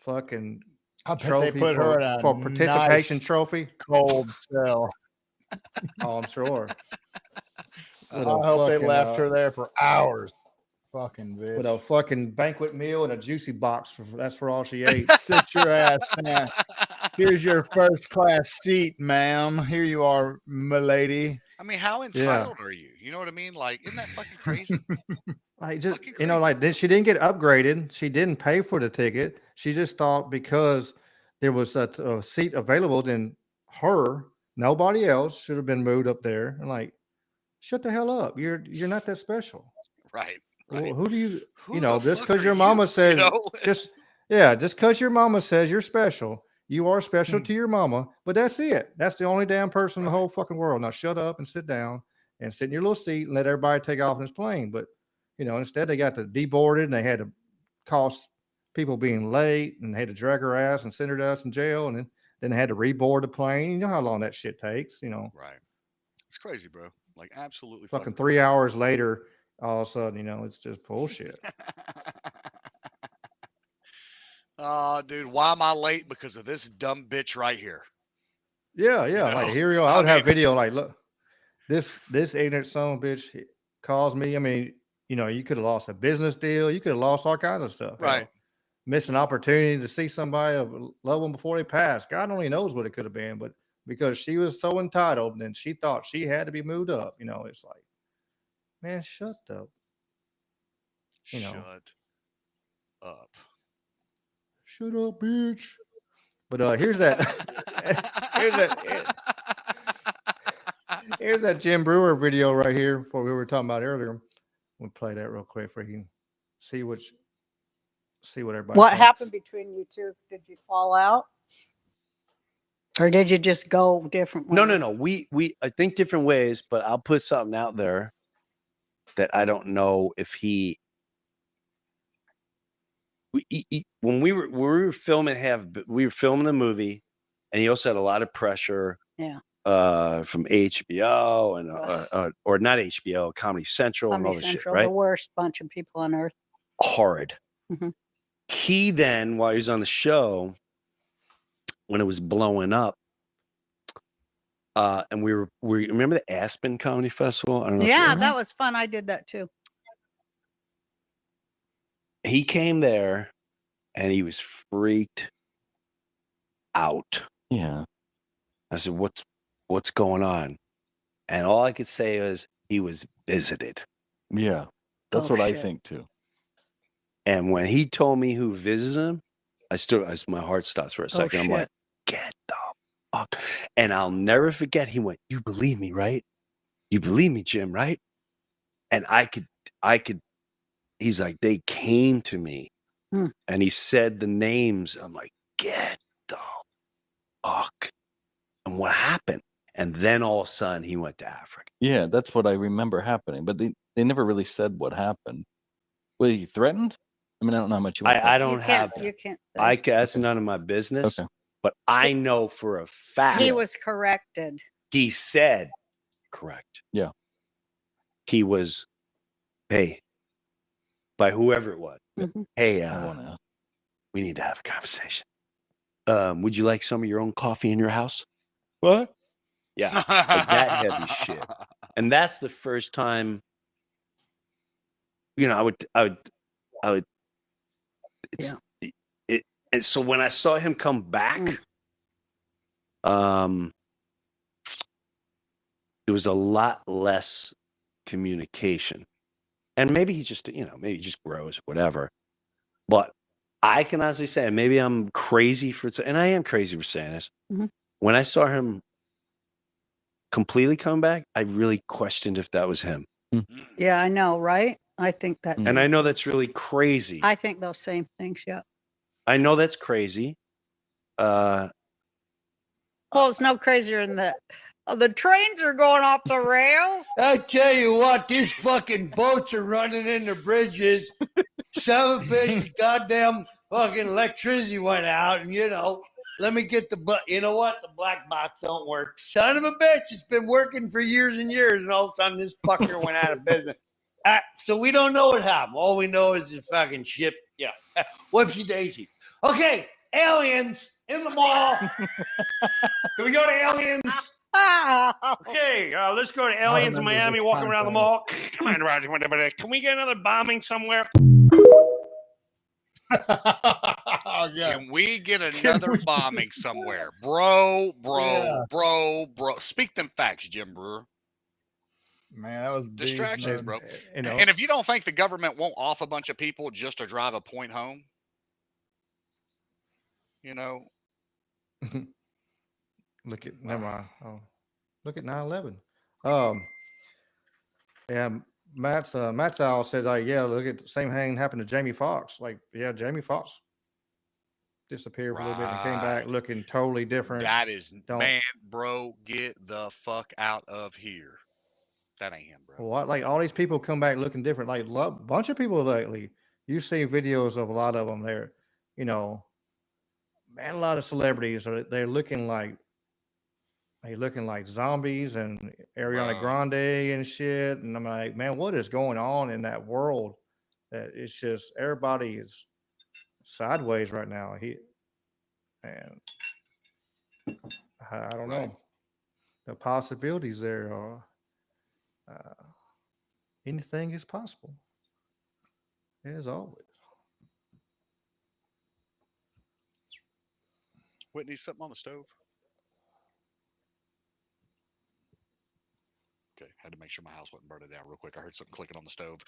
fucking I bet they trophy put her in for a participation nice trophy. cold cell. Oh, I'm sure. With I a hope they fucking left her there for hours. Fucking bitch. with a fucking banquet meal and a juicy box. That's for all she ate. Sit your ass down. Here's your first class seat, ma'am. Here you are, milady. I mean, how entitled are you? You know what I mean? Like, isn't that fucking crazy? Like, just Fucking you know, crazy. like then she didn't get upgraded. She didn't pay for the ticket. She just thought because there was a seat available, then her, nobody else should have been moved up there. And like, shut the hell up. You're not that special. Right. Well, Right. who do you Who know? the Just fuck because are your mama you? You says know? just yeah, just because your mama says you're special, you are special to your mama. But that's it. That's the only damn person in the Right. whole fucking world. Now shut up and sit down and sit in your little seat and let everybody take off in this plane. But you know, instead they got to deboarded and they had to cost people being late and they had to drag her ass and send her to us in jail and then they had to reboard the plane. You know how long that shit takes. You know, Right. It's crazy, bro. Like, absolutely fucking fucking 3 hours later, all of a sudden, you know, it's just bullshit. Oh, dude, why am I late? Because of this dumb bitch right here. Yeah, You yeah. Like know? here you go. I I would have mean, video like, look, this ignorant son of a bitch calls me. I mean, you know, you could have lost a business deal. You could have lost all kinds of stuff. right. Hell, missed an opportunity to see somebody, a loved one before they passed. God only knows what it could have been. But because she was so entitled and she thought she had to be moved up, you know, it's like, man, shut the, you know, Shut up. shut up, bitch. But here's that, here's that, here's that Jim Brewer video right here for we were talking about earlier. We'll play that real quick for you can see what everybody What thinks. happened between you two? Did you fall out? Or did you just go different ways? No. We I think different ways, but I'll put something out there that I don't know if when we were filming we were filming a movie, and he also had a lot of pressure. Yeah. From HBO and or not HBO, Comedy Central and all Comedy this Central, shit, right? the worst bunch of people on earth. Horrid. Mhm. He then, while he was on the show, when it was blowing up, and we remember the Aspen Comedy Festival? I don't know. Yeah, that was fun. I did that too. He came there and he was freaked out. Yeah. I said, what's going on? And all I could say is he was visited. Yeah. That's Oh, what I shit. think too. And when he told me who visited him, my heart stops for a second. I'm shit. like, get the fuck. And I'll never forget. He went, "You believe me, right? You believe me, Jim, right?" And I could. He's like, they came to me, and he said the names. I'm like, get the fuck. And what happened? And then all of a sudden, he went to Africa. Yeah, that's what I remember happening. But they never really said what happened. Was he threatened? I mean, I don't know how much you want. I don't have. You can't. That's none of my business. Okay. But I know for a fact He was corrected. he said, correct. Yeah. He was, hey, by whoever it was. Mhm. Hey, I want to. we need to have a conversation. Would you like some of your own coffee in your house? What? Yeah, like that heavy shit. And that's the first time, I would. It's it. And so when I saw him come back, there was a lot less communication, and maybe he just, maybe he just grows, whatever. But I can honestly say, and maybe I'm crazy and I am crazy for saying this. When I saw him completely come back, I really questioned if that was him. Yeah, I know, right? I think that's. And I know that's really crazy. I think those same things. Yeah. I know that's crazy. Well, it's no crazier than that. Oh, the trains are going off the rails. I tell you what, these fucking boats are running into bridges. Some of bitch, goddamn fucking electricity went out, and let me get you know what? The black box don't work. Son of a bitch, it's been working for years and years, and all of a sudden this fucker went out of business. So we don't know what happened. All we know is the fucking ship. Yeah. Whoopsie daisy. Okay, aliens in the mall. Can we go to aliens? Okay, let's go to aliens in Miami, walking around the mall. Come on, Roger. Can we get another bombing somewhere? Can we get another bombing somewhere? Bro. Speak them facts, Jim Brewer. Man, that was distractions, beast, bro. You know, And if you don't think the government won't off a bunch of people just to drive a point home, look at never mind. Oh, look at 9/11. Yeah, Matt's owl said like, yeah, look at the same thing happened to Jamie Foxx. Like, yeah, Jamie Foxx disappeared for a little bit and came back looking totally different. that is, man, bro, get the fuck out of here. That ain't him, bro. Well, like all these people come back looking different. Like a bunch of people lately. You see videos of a lot of them. They're, man, a lot of celebrities they're looking like zombies and Ariana Grande and shit. And I'm like, man, what is going on in that world? That it's just everybody is sideways right now. And I don't know. The possibilities there are. Anything is possible, as always. Whitney, something on the stove? Okay, had to make sure my house wasn't burning down real quick. I heard something clicking on the stove.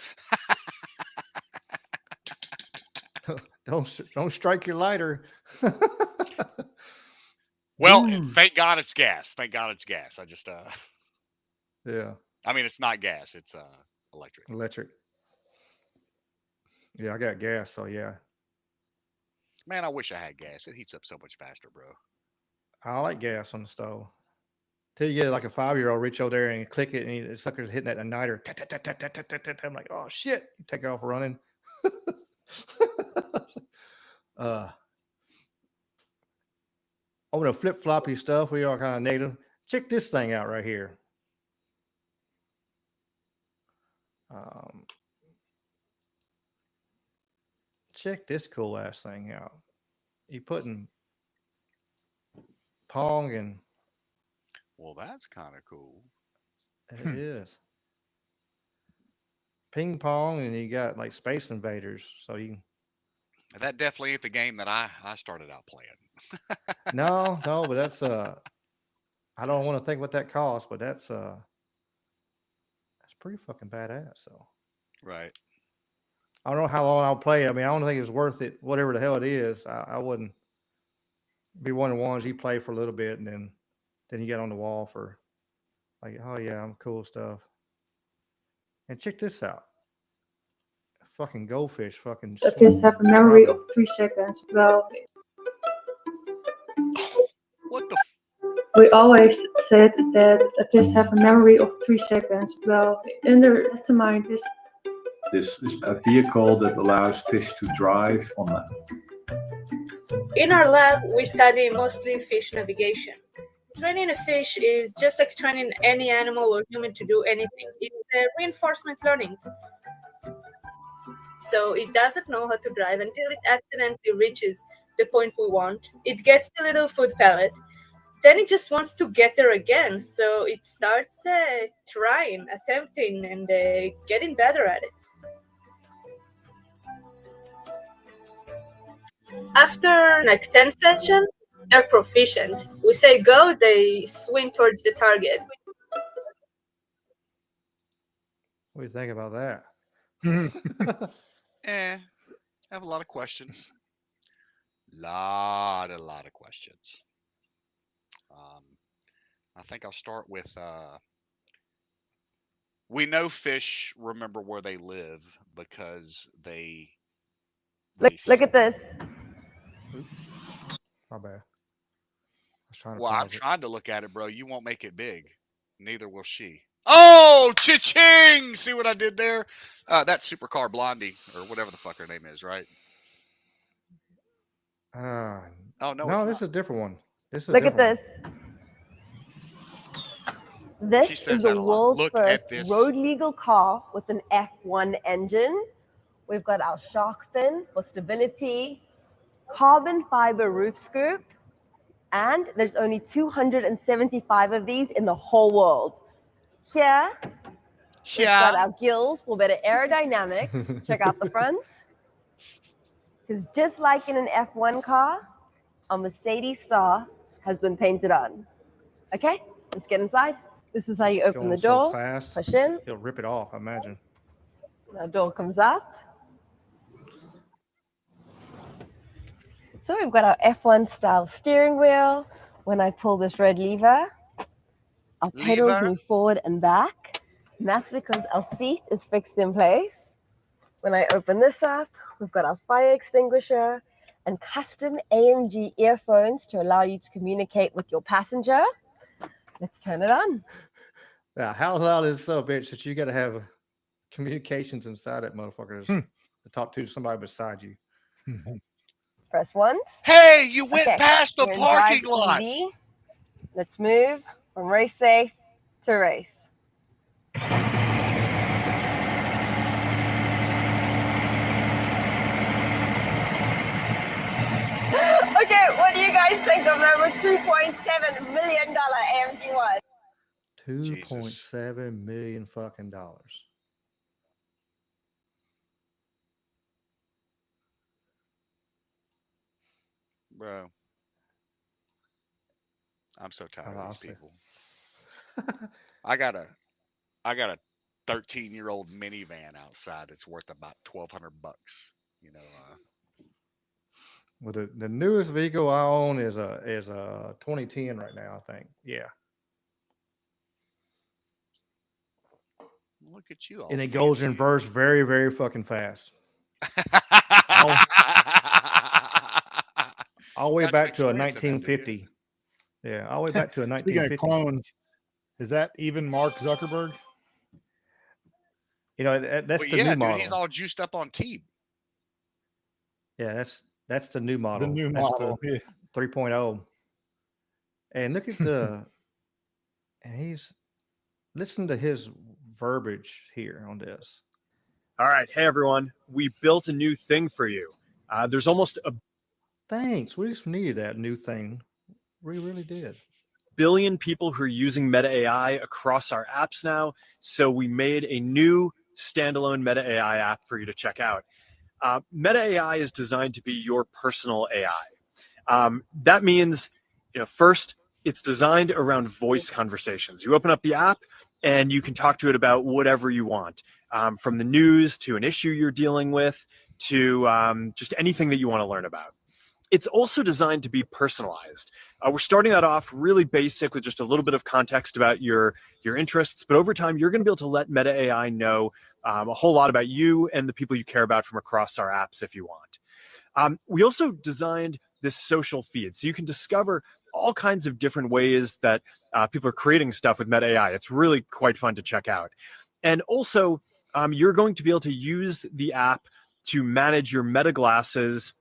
Don't strike your lighter. Well, thank God it's gas. Thank God it's gas. I just yeah. I mean, it's not gas. It's electric. Electric. Yeah, I got gas, so yeah. Man, I wish I had gas. It heats up so much faster, bro. I like gas on the stove. Till you get like a 5-year-old reach over there and click it, and the sucker's hitting that igniter. I'm like, oh shit! You take off running. Over the flip floppy stuff, we are kind of native. Check this thing out right here. Check this cool ass thing out. You putting Pong and. Well, that's kind of cool. It is. Ping pong, and you got like Space Invaders, so you. That definitely ain't the game that I started out playing. No, but that's I don't want to think what that costs, but that's pretty fucking badass. So. Right. I don't know how long I'll play it. I mean, I don't think it's worth it. Whatever the hell it is, I wouldn't be one of the ones you play for a little bit and then you get on the wall for like, oh yeah, I'm cool stuff. And check this out. Fucking goldfish, fucking. Appears have a memory of 3 seconds. Well, What the? we always said that appears have a memory of 3 seconds. Well, underestimate this. This is a vehicle that allows fish to drive on land. In our lab, we study mostly fish navigation. Training a fish is just like training any animal or human to do anything. It's a reinforcement learning. So it doesn't know how to drive until it accidentally reaches the point we want. It gets the little food pellet. Then it just wants to get there again. So it starts trying, attempting, and getting better at it. After like 10 sessions, they're proficient. We say go, they swim towards the target. What do you think about that? I have a lot of questions. Lot of questions. I think I'll start with we know fish remember where they live because they look at this. My bad. Well, I'm trying to look at it, bro. You won't make it big. Neither will she. Oh, cha-ching! See what I did there? That's Supercar Blondie, or whatever the fuck her name is, right? Oh, no, no, this is a different one. This is look at this. This is the world's first road legal car with an F1 engine. We've got our shark fin for stability, carbon fiber roof scoop, and there's only 275 of these in the whole world. Here, we've got our gills for better aerodynamics. Check out the front. Because just like in an F1 car, a Mercedes star has been painted on. Okay, let's get inside. This is how you open the door. So fast, push in. He'll rip it off, I imagine. The door comes up. So we've got our F1 style steering wheel. When I pull this red lever, our pedals move forward and back. And that's because our seat is fixed in place. When I open this up, we've got our fire extinguisher and custom AMG earphones to allow you to communicate with your passenger. Let's turn it on. Now, how loud is so, bitch, that you got to have communications inside that motherfucker to talk to somebody beside you? Press once. Hey, you went past the parking lot. EV. Let's move from race safe to race. Okay, what do you guys think of number $2.7 million AMG one? $2.7 million fucking dollars. Bro, I'm so tired of these people. I got a 13-year-old minivan outside that's worth about $1,200. You know. Well, the newest vehicle I own is a 2010 right now, I think. Yeah. Look at you all. And it goes in reverse very, very fucking fast. All the way back to a 1950. Yeah, all the way back to a 1950. Speaking of clones, is that even Mark Zuckerberg? You know, that's the new model. Dude, he's all juiced up on tea. Yeah, that's the new model. The new that's model, the 3.0. And look at and listen to his verbiage here on this. All right. Hey, everyone. We built a new thing for you. There's almost a Thanks. We just needed that new thing. We really did. billion people who are using Meta AI across our apps now. So we made a new standalone Meta AI app for you to check out. Meta AI is designed to be your personal AI. That means, first, it's designed around voice conversations. You open up the app and you can talk to it about whatever you want. from the news to an issue you're dealing with to just anything that you want to learn about. It's also designed to be personalized. We're starting that off really basic with just a little bit of context about your interests, but over time, you're going to be able to let Meta AI know a whole lot about you and the people you care about from across our apps if you want. We also designed this social feed, so you can discover all kinds of different ways that people are creating stuff with Meta AI. It's really quite fun to check out. And also, you're going to be able to use the app to manage your Meta glasses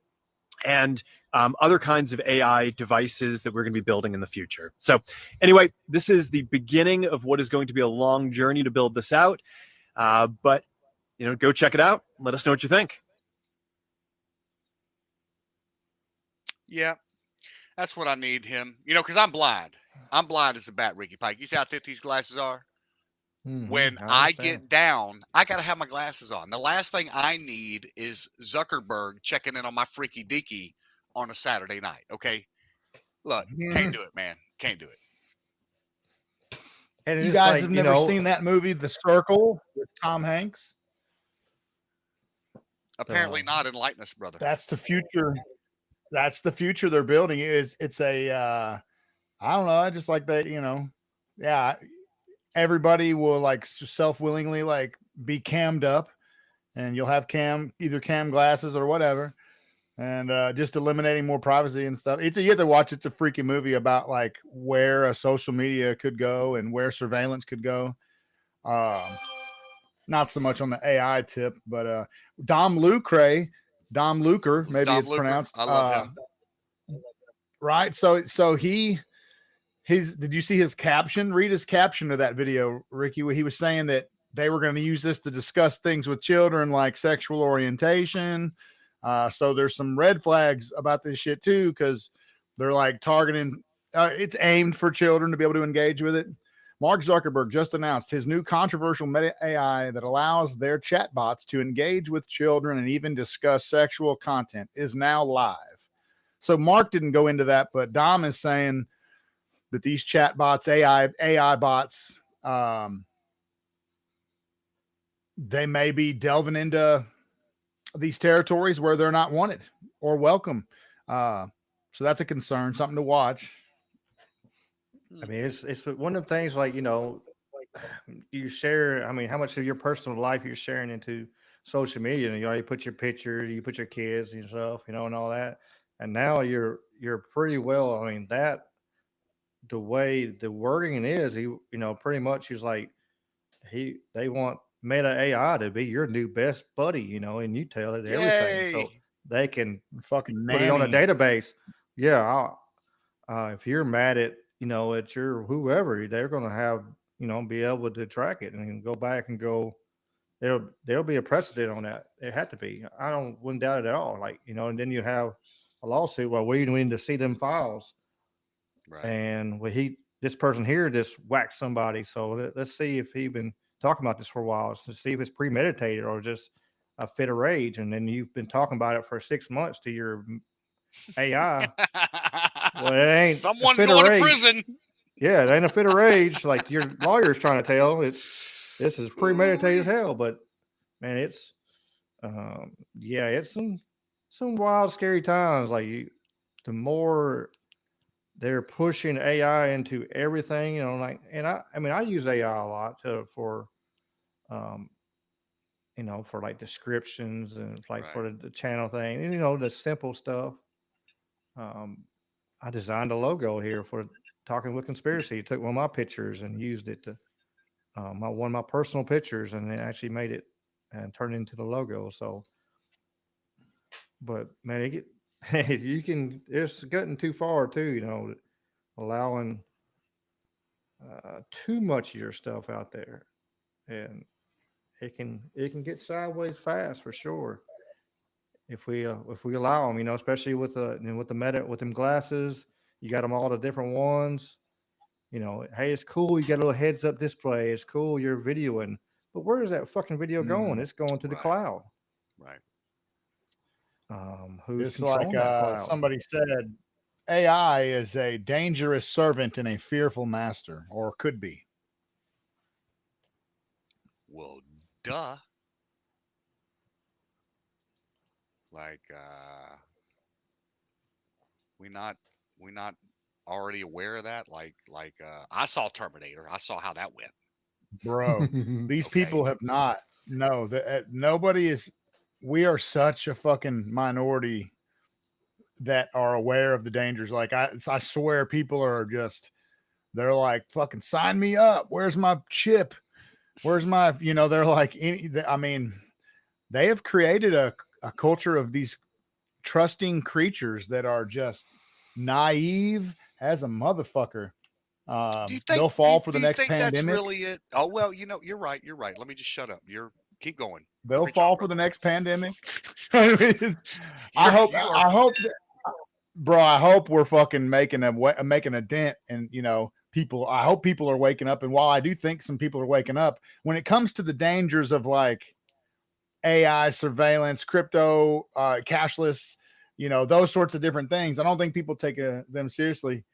and other kinds of AI devices that we're going to be building in the future. So anyway, this is the beginning of what is going to be a long journey to build this out. But, go check it out. Let us know what you think. Yeah, that's what I need him. Because I'm blind. I'm blind as a bat, Ricky Pike. You see how thick these glasses are? When I get down, I got to have my glasses on. The last thing I need is Zuckerberg checking in on my freaky deaky on a Saturday night. Okay. Look, can't do it, man. Can't do it. And you guys have never seen that movie, The Circle, with Tom Hanks? Apparently not. Enlighten us, brother. That's the future. That's the future they're building. It's a I don't know, just like that, yeah, everybody will like self-willingly like be cammed up, and you'll have either cam glasses or whatever, and just eliminating more privacy and stuff. You have to watch. It's a freaking movie about like where a social media could go and where surveillance could go. Not so much on the AI tip, but Dom Lucre, maybe Dom it's Lucre. pronounced. I love him. Right. So did you see his caption? Read his caption of that video, Ricky. He was saying that they were going to use this to discuss things with children like sexual orientation. So there's some red flags about this shit too, because they're like targeting. It's aimed for children to be able to engage with it. Mark Zuckerberg just announced his new controversial Meta AI that allows their chatbots to engage with children and even discuss sexual content is now live. So Mark didn't go into that, but Dom is saying that these chatbots, AI bots, they may be delving into these territories where they're not wanted or welcome. So that's a concern, something to watch. I mean, it's one of the things like, you share, I mean, how much of your personal life you're sharing into social media, you put your pictures, you put your kids and stuff, and all that. And now you're pretty well, I mean, the way the wording is, pretty much he's like, they want Meta AI to be your new best buddy, and you tell it everything. So they can fucking put it on a database. Yeah. If you're mad at, at your whoever, they're going to have, be able to track it and go back and go, there'll be a precedent on that. It had to be. Wouldn't doubt it at all. Like, and then you have a lawsuit. Well, we need to see them files. Right. And this person here just whacked somebody. So let's see if he's been talking about this for a while, to see if it's premeditated or just a fit of rage. And then you've been talking about it for 6 months to your AI. Well, it ain't Someone's a fit going of to rage. prison. Yeah, it ain't a fit of rage like your lawyer's trying to tell. This is premeditated as hell. But man, it's it's some wild, scary times. Like the more they're pushing AI into everything, and I use AI a lot for for like descriptions and like for the channel thing, and the simple stuff. I designed a logo here for Talking with Conspiracy. Took one of my pictures and used it to one of my personal pictures, and it actually made it and turned into the logo. So, but man, it's getting too far too, allowing too much of your stuff out there, and it can get sideways fast for sure if we allow them, especially with the Meta, with them glasses. You got them all the different ones. Hey, it's cool. You got a little heads up display. It's cool. You're videoing, but where is that fucking video going? It's going to the cloud. Right. Who's It's controlling like that cloud? somebody said, AI is a dangerous servant and a fearful master, or could be. Well, duh. Like, we not already aware of that? Like, I saw Terminator. I saw how that went. Bro, these people have not. No, nobody is. We are such a fucking minority that are aware of the dangers. Like I swear, people are just. They're like, fucking sign me up. Where's my chip? Where's my? You know, they're like. I mean, they have created a culture of these trusting creatures that are just naive as a motherfucker. Do you think They'll fall for do the you next think that's pandemic. really it? Oh well, you're right. You're right. Let me just shut up. Keep going. They'll Preach on, fall for brother. the next pandemic. I hope. You are. I hope, bro. I hope we're fucking making a dent, and you know, people. I hope people are waking up. And while I do think some people are waking up, when it comes to the dangers of like AI surveillance, crypto, cashless, you know, those sorts of different things, I don't think people take them seriously.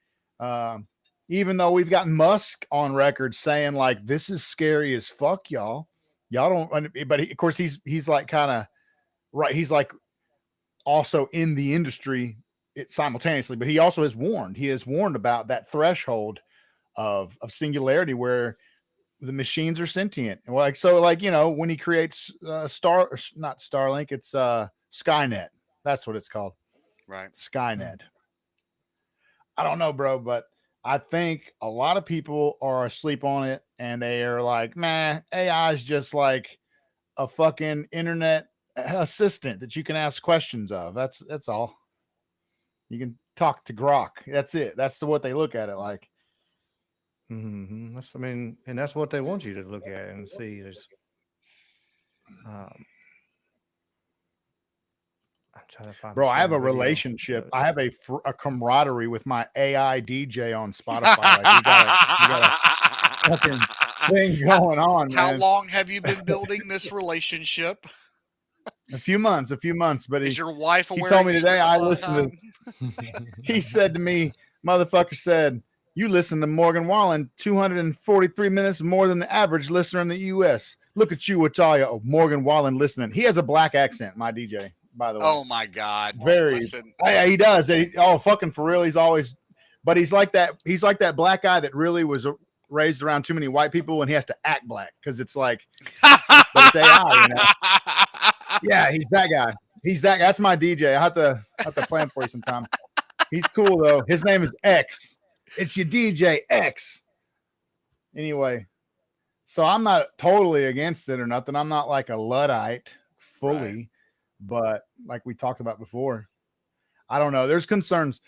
Even though we've got Musk on record saying like this is scary as fuck, y'all don't. But of course, he's like kind of right. He's like also in the industry simultaneously, but he also has warned. He has warned about that threshold of singularity where the machines are sentient. And like, so like, you know, when he creates not Starlink, it's Skynet. That's what it's called. Right. Skynet. I don't know, bro, but I think a lot of people are asleep on it and they are like, man, AI is just like a fucking internet assistant that you can ask questions of. That's all. You can talk to Grok. That's it. That's what they look at it like. Mm-hmm. I mean, and that's what they want you to look at and see. Is, I'm trying to find. Bro, I have a relationship. I have a camaraderie with my AI DJ on Spotify. Like we got a fucking thing going on. How man. long have you been building this relationship? A few months. But is your wife aware? He told me you today. spent I a lot of listened time? He said to me, "Motherfucker said you listen to Morgan Wallen 243 minutes more than the average listener in the U.S. Look at you with all your Morgan Wallen listening. He has a black accent, my DJ, by the way. Oh my God! Very. Listen. Yeah, he does. Fucking for real. He's always, but he's like that. He's like that black guy that really was raised around too many white people, and he has to act black because it's like, but it's AI. You know? Yeah, he's that guy. That's my DJ. I have to play him for you sometime. He's cool though. His name is X. It's your DJ X. Anyway, so I'm not totally against it or nothing. I'm not like a Luddite fully, right. But like we talked about before, I don't know. There's concerns.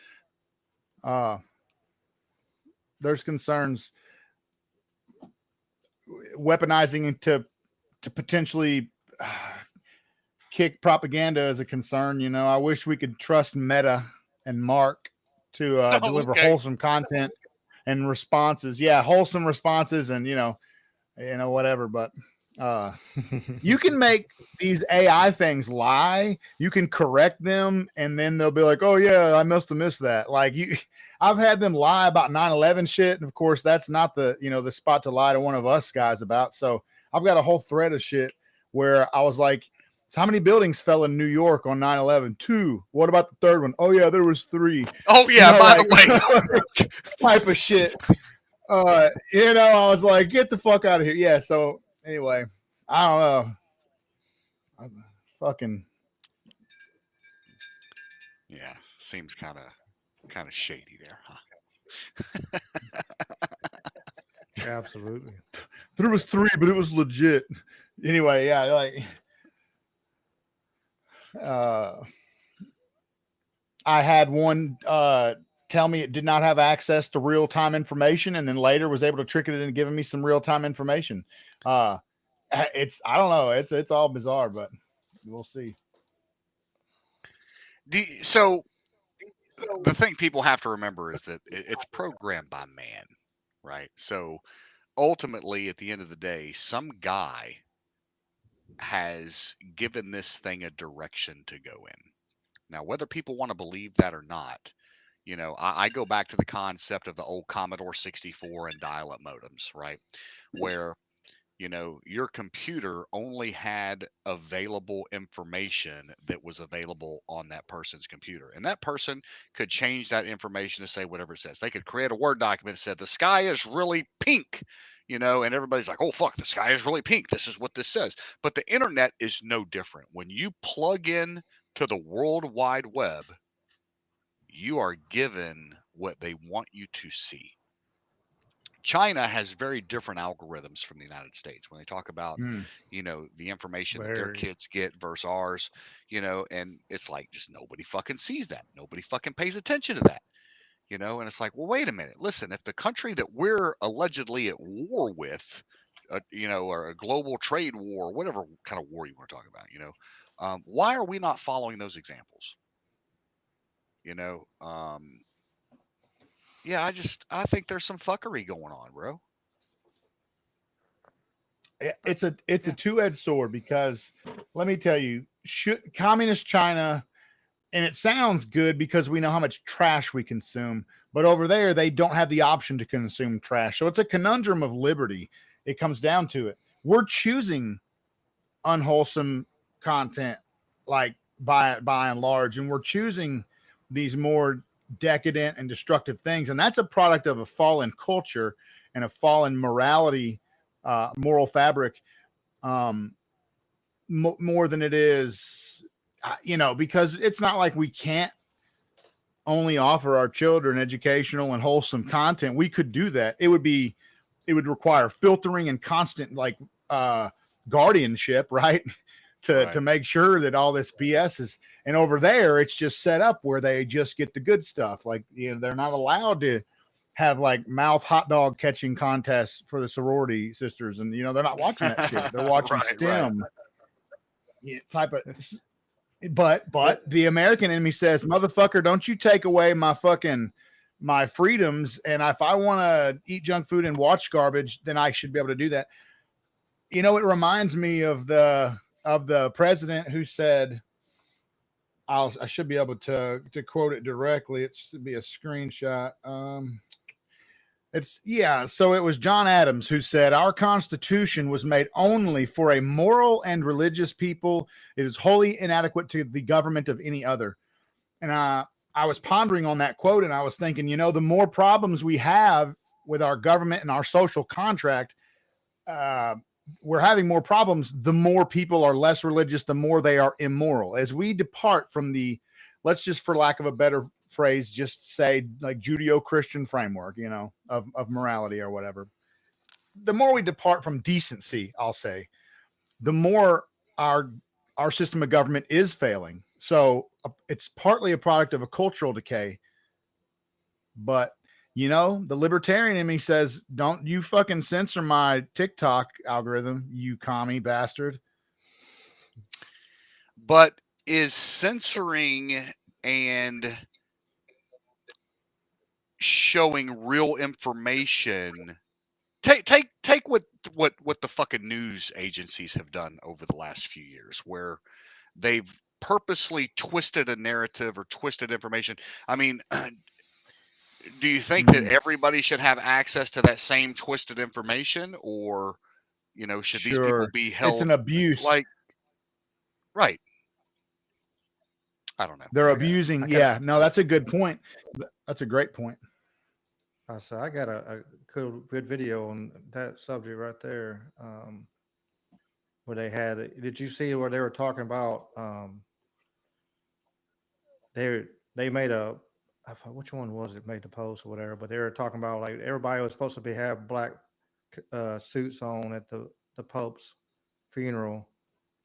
Weaponizing to potentially kick propaganda is a concern. You know, I wish we could trust Meta and Mark to deliver wholesome content and responses. Yeah, wholesome responses and you know whatever. But you can make these AI things lie. You can correct them, and then they'll be like, "Oh yeah, I must have missed that." Like I've had them lie about 9/11 shit, and of course that's not the the spot to lie to one of us guys about. So I've got a whole thread of shit where I was like, so how many buildings fell in New York on 9/11? 2. What about the third one? Oh yeah, there was 3. Oh yeah, by the way, type of shit. I was like, get the fuck out of here. Yeah. So anyway, I don't know. Fucking. Yeah, seems kind of shady there, huh? Absolutely. There was 3, but it was legit. Anyway, yeah, like. I had one tell me it did not have access to real-time information, and then later was able to trick it into giving me some real-time information. I don't know. It's all bizarre, but we'll see. So the thing people have to remember is that it's programmed by man, right? So ultimately, at the end of the day, some guy has given this thing a direction to go in. Now, whether people want to believe that or not, I go back to the concept of the old Commodore 64 and dial-up modems, right? Where, You know, your computer only had available information that was available on that person's computer. And that person could change that information to say whatever it says. They could create a Word document that said, the sky is really pink, you know, and everybody's like, oh, fuck, the sky is really pink. This is what this says. But the internet is no different. When you plug in to the World Wide Web, you are given what they want you to see. China has very different algorithms from the United States when they talk about, you know, the information that their Very. kids get versus ours, you know, and it's like just nobody fucking sees that. Nobody fucking pays attention to that, you know, and it's like, well, wait a minute. Listen, if the country that we're allegedly at war with, you know, or a global trade war, whatever kind of war you want to talk about, you know, why are we not following those examples? You know, yeah, I think there's some fuckery going on, bro. It's a two-edged sword, because let me tell you, communist China, and it sounds good because we know how much trash we consume, but over there they don't have the option to consume trash. So it's a conundrum of liberty. It comes down to it. We're choosing unwholesome content, like by and large, and we're choosing these more decadent and destructive things, and that's a product of a fallen culture and a fallen morality, moral fabric, more than it is, you know, because it's not like we can't only offer our children educational and wholesome content. We could do that. It would require filtering and constant, like, guardianship, right? To make sure that all this BS is, and over there it's just set up where they just get the good stuff. Like, you know, they're not allowed to have like mouth hot dog catching contests for the sorority sisters, and you know, they're not watching that shit. They're watching STEM type of. But the American enemy says, motherfucker, don't you take away my freedoms, and if I want to eat junk food and watch garbage, then I should be able to do that. You know, it reminds me of the president who said, I should be able to quote it directly. It should be a screenshot. So it was John Adams who said, our Constitution was made only for a moral and religious people. It is wholly inadequate to the government of any other. And I was pondering on that quote, and I was thinking, you know, the more problems we have with our government and our social contract, we're having more problems. The more people are less religious, the more they are immoral. As we depart from the, let's just, for lack of a better phrase, just say like Judeo-Christian framework, you know, of morality or whatever. The more we depart from decency, I'll say, the more our system of government is failing. So it's partly a product of a cultural decay. But, you know, the libertarian in me says, don't you fucking censor my TikTok algorithm, you commie bastard. But is censoring and showing real information, take what the fucking news agencies have done over the last few years, where they've purposely twisted a narrative or twisted information. I mean, do you think that everybody should have access to that same twisted information, or, you know, should these people be held? It's an abuse. Like, right. I don't know. They're abusing. No, that's a good point. That's a great point. So I got a good video on that subject right there. Where they had, did you see where they were talking about, they made a, which one was it, made the post or whatever, but they were talking about like everybody was supposed to have black suits on at the Pope's funeral.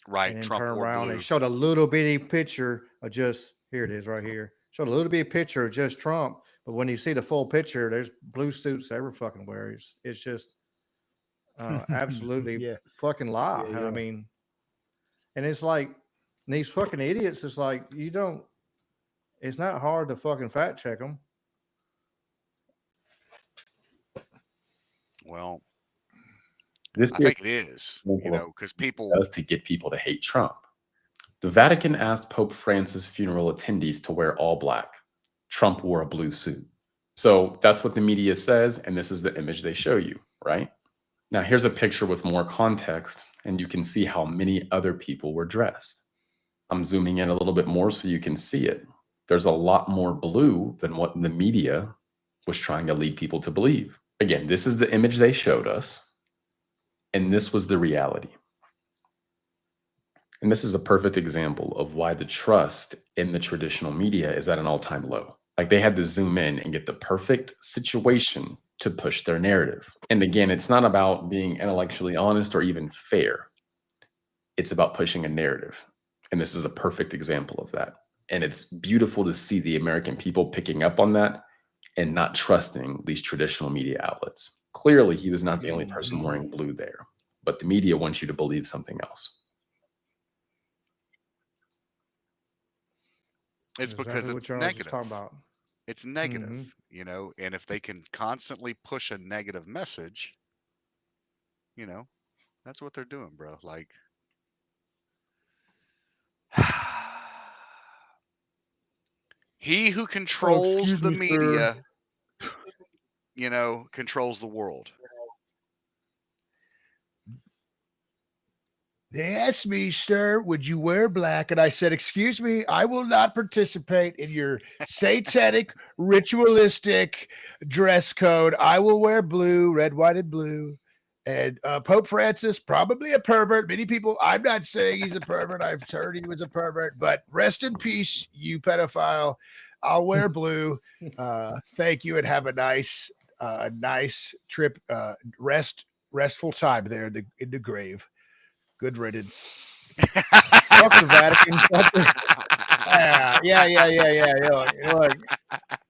Right. And then Trump turn wore around blue. and showed a little bitty picture of just, here it is right here. Showed a little bitty picture of just Trump. But when you see the full picture, there's blue suits every fucking where. It's just absolutely fucking lie. I mean, and it's like these fucking idiots. It's like it's not hard to fucking fact check them. Well, I think it is, you know, because people does to get people to hate Trump. The Vatican asked Pope Francis' funeral attendees to wear all black. Trump wore a blue suit. So that's what the media says, and this is the image they show you, right? Now, here's a picture with more context, and you can see how many other people were dressed. I'm zooming in a little bit more so you can see it. There's a lot more blue than what the media was trying to lead people to believe. Again, this is the image they showed us, and this was the reality. And this is a perfect example of why the trust in the traditional media is at an all-time low. Like, they had to zoom in and get the perfect situation to push their narrative. And again, it's not about being intellectually honest or even fair. It's about pushing a narrative. And this is a perfect example of that. And it's beautiful to see the American people picking up on that and not trusting these traditional media outlets. Clearly, he was not the only person wearing blue there, but the media wants you to believe something else. That's It's because exactly it's what y'all was just negative. talking about. It's negative, you know, and if they can constantly push a negative message, you know, that's what they're doing, bro. Like, he who controls excuse the me, sir. media, you know, controls the world. They asked me, sir, would you wear black? And I said, excuse me, I will not participate in your satanic, ritualistic dress code. I will wear blue, red, white, and blue. And Pope Francis, probably a pervert. Many people, I'm not saying he's a pervert. I've heard he was a pervert, but rest in peace, you pedophile. I'll wear blue. Thank you, and have a nice trip, restful time there in the grave. Good riddance. Fuck the Vatican. Fuck the, yeah. Look,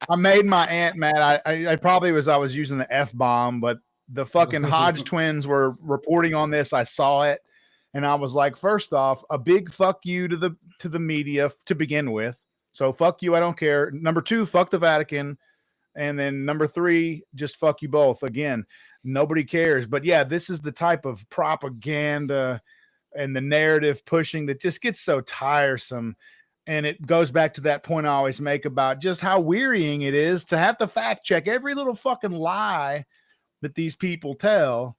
I made my aunt mad. I probably I was using the F-bomb, but the fucking Hodge twins were reporting on this. I saw it, and I was like, first off, a big fuck you to the media to begin with. So fuck you, I don't care. Number two, fuck the Vatican. And then number three, just fuck you both. Again, nobody cares. But yeah, this is the type of propaganda and the narrative pushing that just gets so tiresome. And it goes back to that point I always make about just how wearying it is to have to fact check every little fucking lie that these people tell,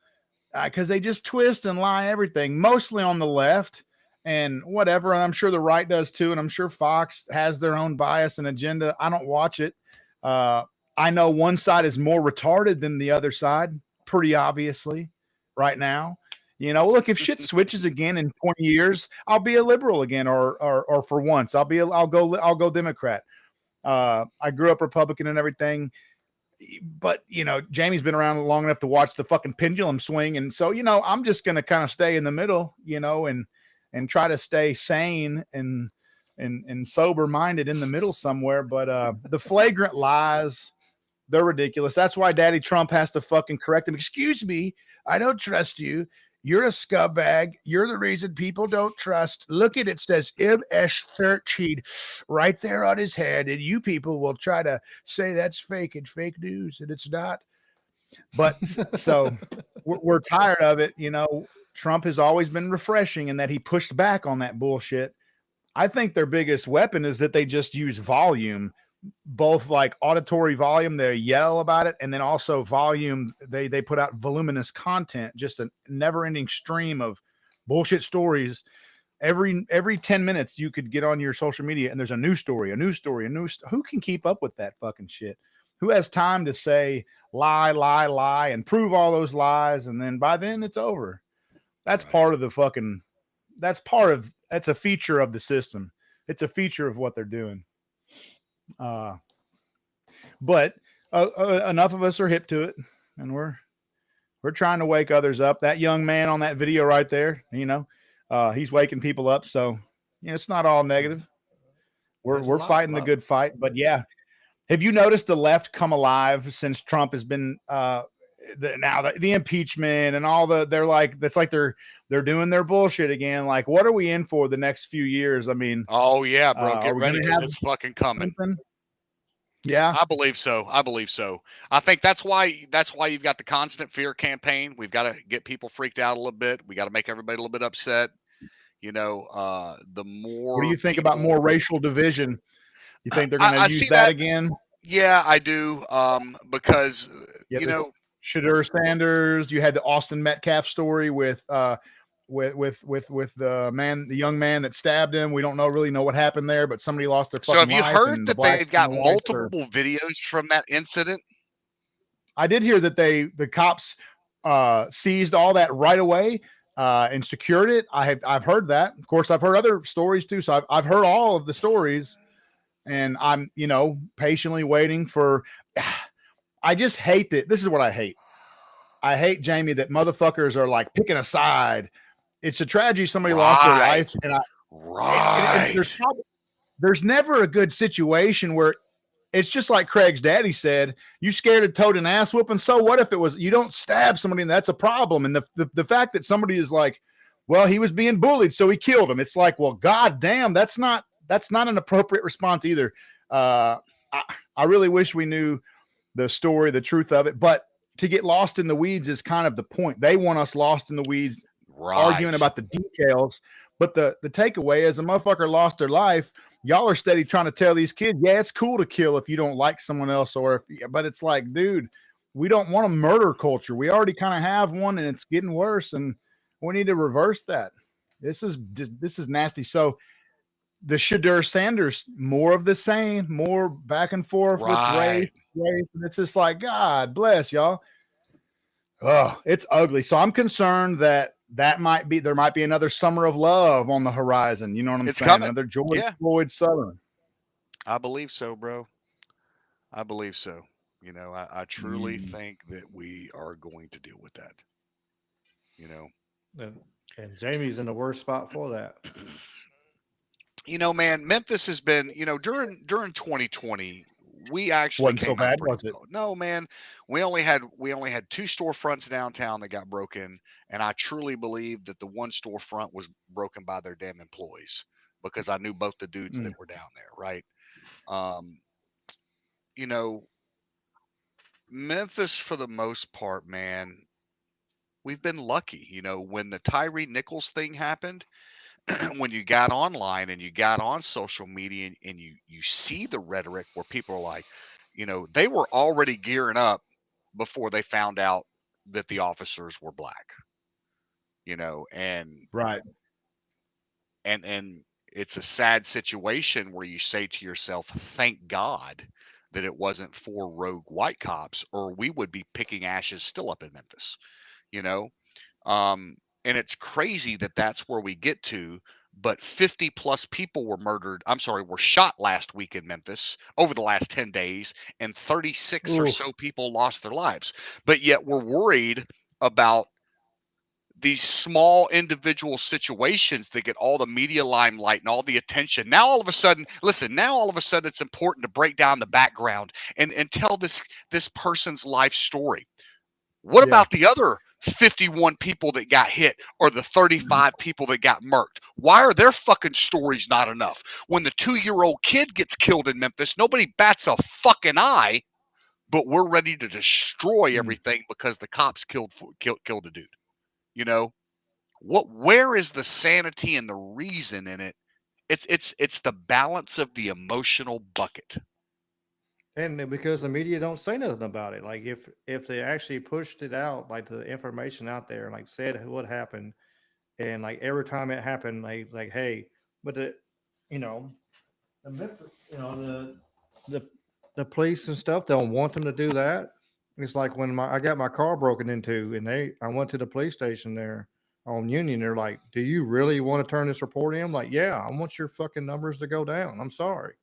because they just twist and lie everything, mostly on the left and whatever. And I'm sure the right does too. And I'm sure Fox has their own bias and agenda. I don't watch it. I know one side is more retarded than the other side, pretty obviously right now. You know, look, if shit switches again in 20 years, I'll be a liberal again, or for once, I'll go Democrat. I grew up Republican and everything, but you know, Jamie's been around long enough to watch the fucking pendulum swing, and so you know, I'm just gonna kind of stay in the middle, you know, and try to stay sane and sober minded in the middle somewhere. But the flagrant lies, they're ridiculous. That's why Daddy Trump has to fucking correct him. Excuse me, I don't trust you. You're a scumbag. You're the reason people don't trust. Look at it, says MS-13 right there on his head. And you people will try to say that's fake and fake news, and it's not. But so we're tired of it. You know, Trump has always been refreshing in that he pushed back on that bullshit. I think their biggest weapon is that they just use volume, both like auditory volume, they yell about it, and then also volume, they put out voluminous content, just a never-ending stream of bullshit stories. Every 10 minutes you could get on your social media and there's a new story. Who can keep up with that fucking shit? Who has time to say lie and prove all those lies, and then by then it's over? That's part of the fucking, that's a feature of the system. It's a feature of what they're doing. But enough of us are hip to it, and we're trying to wake others up. That young man on that video right there, you know, he's waking people up. So, you know, it's not all negative. We're fighting the good fight. But yeah, have you noticed the left come alive since Trump has been the impeachment and all they're like, that's like they're doing their bullshit again. Like, what are we in for the next few years? I mean, oh yeah, bro, get ready because it's fucking coming. Something? Yeah, I believe so. I think that's why you've got the constant fear campaign. We've got to get people freaked out a little bit. We got to make everybody a little bit upset. You know, the more. What do you think about more racial division? You think they're going to use that again? Yeah, I do. Because you know, Shadur Sanders. You had the Austin Metcalf story with the young man that stabbed him. We don't really know what happened there, but somebody lost their So fucking have you life. heard And the that blacks they've got and the whites are. multiple videos from that incident? I did hear that the cops seized all that right away and secured it. I've heard that. Of course, I've heard other stories too. So I've heard all of the stories, and I'm patiently waiting for. I just hate that. This is what I hate. I hate, Jamie, that motherfuckers are like picking a side. It's a tragedy somebody lost their life, and there's never a good situation where it's just like Craig's daddy said, you scared of toad and ass whooping. So what if it was, you don't stab somebody and that's a problem. And the fact that somebody is like, well, he was being bullied, so he killed him. It's like, well, God damn, that's not an appropriate response either. I really wish we knew the story, the truth of it, but to get lost in the weeds is kind of the point. They want us lost in the weeds, arguing about the details. But the takeaway is a motherfucker lost their life. Y'all are steady trying to tell these kids, yeah, it's cool to kill if you don't like someone else, but it's like, dude, we don't want a murder culture. We already kind of have one, and it's getting worse, and we need to reverse that. This is nasty. So the Shadur Sanders, more of the same, more back and forth with race, and it's just like, God bless y'all. Oh, it's ugly. So I'm concerned that there might be another summer of love on the horizon. You know what I'm saying? Coming. Another George Floyd Southern. I believe so, bro. I believe so. I truly think that we are going to deal with that. And Jamie's in the worst spot for that. Man, Memphis has been, during 2020, we actually wasn't came so bad, out pretty was it? well. No, man, we only had 2 storefronts downtown that got broken, and I truly believe that the one storefront was broken by their damn employees, because I knew both the dudes that were down there, right? Memphis, for the most part, man, we've been lucky. When the Tyree Nichols thing happened, when you got online and you got on social media and you see the rhetoric where people are like, they were already gearing up before they found out that the officers were black, and right. And it's a sad situation where you say to yourself, thank God that it wasn't 4 rogue white cops, or we would be picking ashes still up in Memphis, and it's crazy that that's where we get to. But 50 plus people were shot last week in Memphis over the last 10 days, and 36 or so people lost their lives. But yet we're worried about these small individual situations that get all the media limelight and all the attention. Now all of a sudden it's important to break down the background and tell this person's life story. What about the other 51 people that got hit, or the 35 people that got murked? Why are their fucking stories not enough? When the 2-year-old kid gets killed in Memphis, nobody bats a fucking eye, but we're ready to destroy everything because the cops killed a dude. Where is the sanity and the reason in it? It's the balance of the emotional bucket. And because the media don't say nothing about it. Like if they actually pushed it out, like the information out there, and like said what happened, and like every time it happened, like hey, but the the police and stuff don't want them to do that. It's like when I got my car broken into, and I went to the police station there on Union. They're like, "Do you really want to turn this report in?" I'm like, "Yeah, I want your fucking numbers to go down. I'm sorry.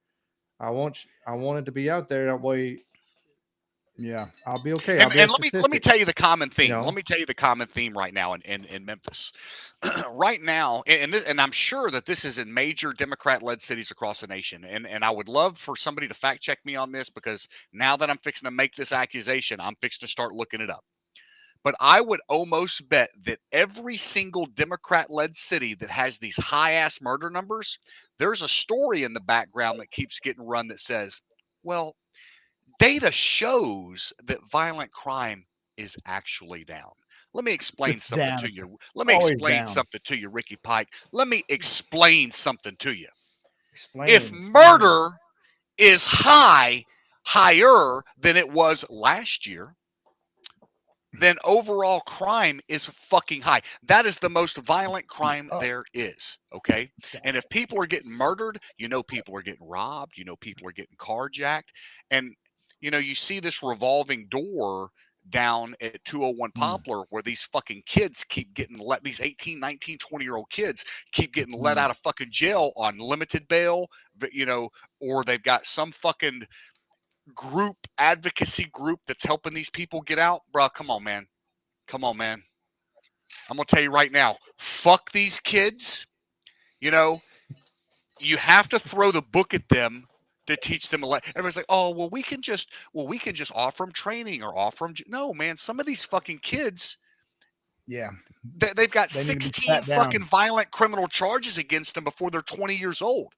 I want it to be out there that way." Yeah, I'll be okay. And let me tell you the common theme. You know? Let me tell you the common theme right now in Memphis. Right now, and I'm sure that this is in major Democrat-led cities across the nation. And I would love for somebody to fact check me on this, because now that I'm fixing to make this accusation, I'm fixing to start looking it up. But I would almost bet that every single Democrat-led city that has these high-ass murder numbers, there's a story in the background that keeps getting run that says, well, data shows that violent crime is actually down. Let me explain something to you. Let me explain something to you, Ricky Pike. Let me explain something to you. If murder is higher than it was last year, then overall crime is fucking high. That is the most violent crime there is. Okay. And if people are getting murdered, people are getting robbed, people are getting carjacked. And, you see this revolving door down at 201 Poplar where these fucking kids keep getting let, these 18, 19, 20-year-old kids keep getting let out of fucking jail on limited bail, or they've got some fucking advocacy group that's helping these people get out. Bro, come on, man. I'm gonna tell you right now, fuck these kids. You have to throw the book at them to teach them. Everybody's like, oh, well, we can just offer them training or offer them. No, man, some of these fucking kids, yeah, they've got they need to be 16 sat down. fucking violent criminal charges against them before they're 20 years old.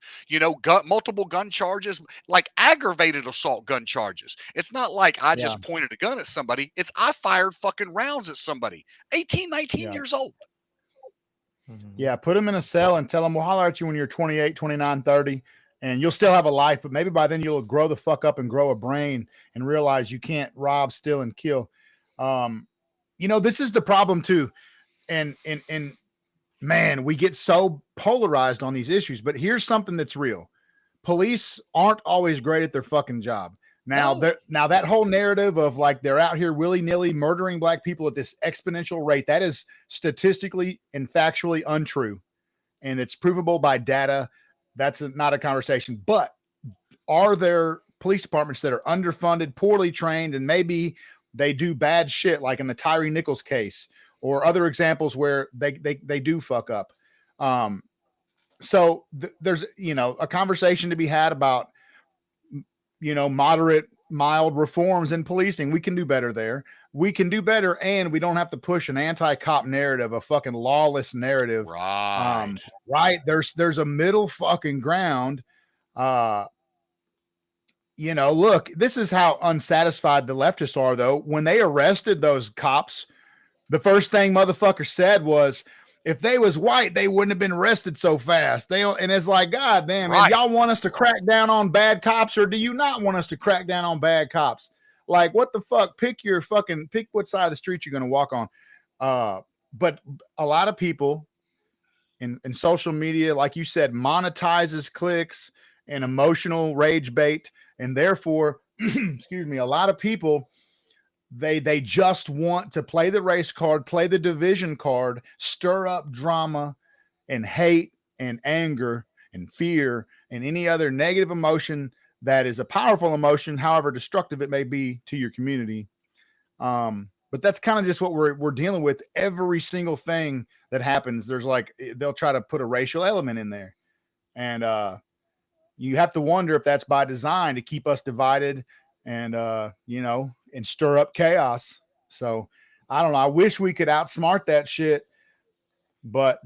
Multiple gun charges, like aggravated assault gun charges. It's not like I just pointed a gun at somebody. It's I fired fucking rounds at somebody. 18, 19 years old. Yeah, put them in a cell and tell them we'll holler at you when you're 28, 29, 30, and you'll still have a life, but maybe by then you'll grow the fuck up and grow a brain and realize you can't rob, steal, and kill. This is the problem too. And man, we get so polarized on these issues, but here's something that's real. Police aren't always great at their fucking job. Now, that whole narrative of like they're out here willy-nilly murdering black people at this exponential rate, that is statistically and factually untrue. And it's provable by data. That's not a conversation. But are there police departments that are underfunded, poorly trained, and maybe they do bad shit like in the Tyree Nichols case or other examples where they do fuck up? So there's, a conversation to be had about, moderate, mild reforms in policing. We can do better there. We can do better, and we don't have to push an anti-cop narrative, a fucking lawless narrative. Right. Right. There's a middle fucking ground. Look, this is how unsatisfied the leftists are, though. When they arrested those cops, the first thing motherfucker said was, if they was white, they wouldn't have been arrested so fast. And it's like, God damn, man, y'all want us to crack down on bad cops, or do you not want us to crack down on bad cops? Like, what the fuck? Pick what side of the street you're going to walk on. But a lot of people in social media, like you said, monetizes clicks and emotional rage bait. And therefore, excuse me, a lot of people, they just want to play the race card, play the division card, stir up drama and hate and anger and fear and any other negative emotion that is a powerful emotion, however destructive it may be to your community. But that's kind of just what we're dealing with. Every single thing that happens, there's like, they'll try to put a racial element in there. And you have to wonder if that's by design to keep us divided and, and stir up chaos. So I don't know. I wish we could outsmart that shit, but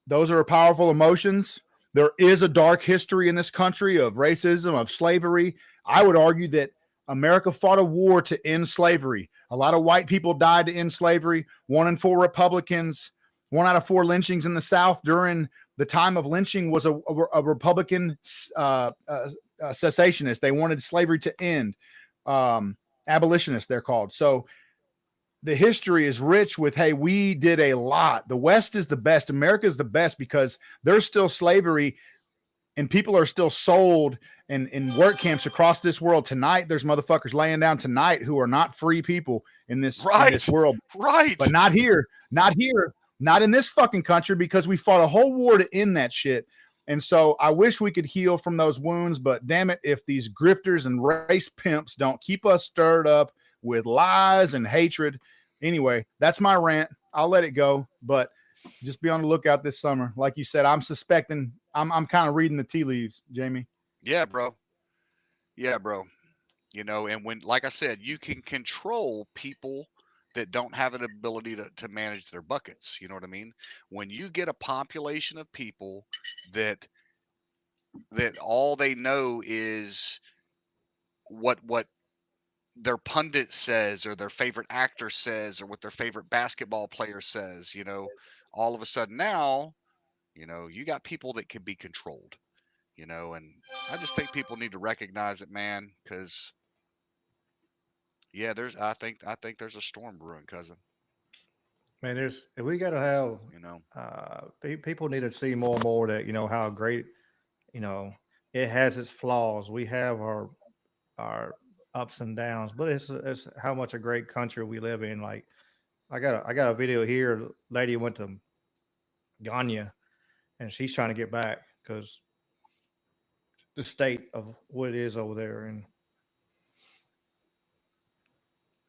those are powerful emotions. There is a dark history in this country of racism, of slavery. I would argue that America fought a war to end slavery. A lot of white people died to end slavery. 1 in 4 Republicans, 1 out of 4 lynchings in the South during the time of lynching was a Republican cessationist. They wanted slavery to end. Abolitionists, they're called. So the history is rich with, hey, we did a lot. The West is the best. America is the best because there's still slavery and people are still sold in work camps across this world. Tonight, there's motherfuckers laying down tonight who are not free people in this world. Right. But not here, not in this fucking country, because we fought a whole war to end that shit. And so I wish we could heal from those wounds, but damn it, if these grifters and race pimps don't keep us stirred up with lies and hatred. Anyway, that's my rant. I'll let it go, but just be on the lookout this summer. Like you said, I'm suspecting, I'm kind of reading the tea leaves, Jamie. Yeah, bro. And when, like I said, you can control people that don't have an ability to manage their buckets. You know what I mean? When you get a population of people that all they know is what their pundit says or their favorite actor says or what their favorite basketball player says, all of a sudden now, you got people that can be controlled, and I just think people need to recognize it, man, because Yeah, I think there's a storm brewing, cousin. Man, we got to have, You know, people need to see more and more that, how great, you know, it has its flaws. We have our ups and downs, but it's how much a great country we live in. Like I got a video here. Lady went to Ghana and she's trying to get back because the state of what it is over there. And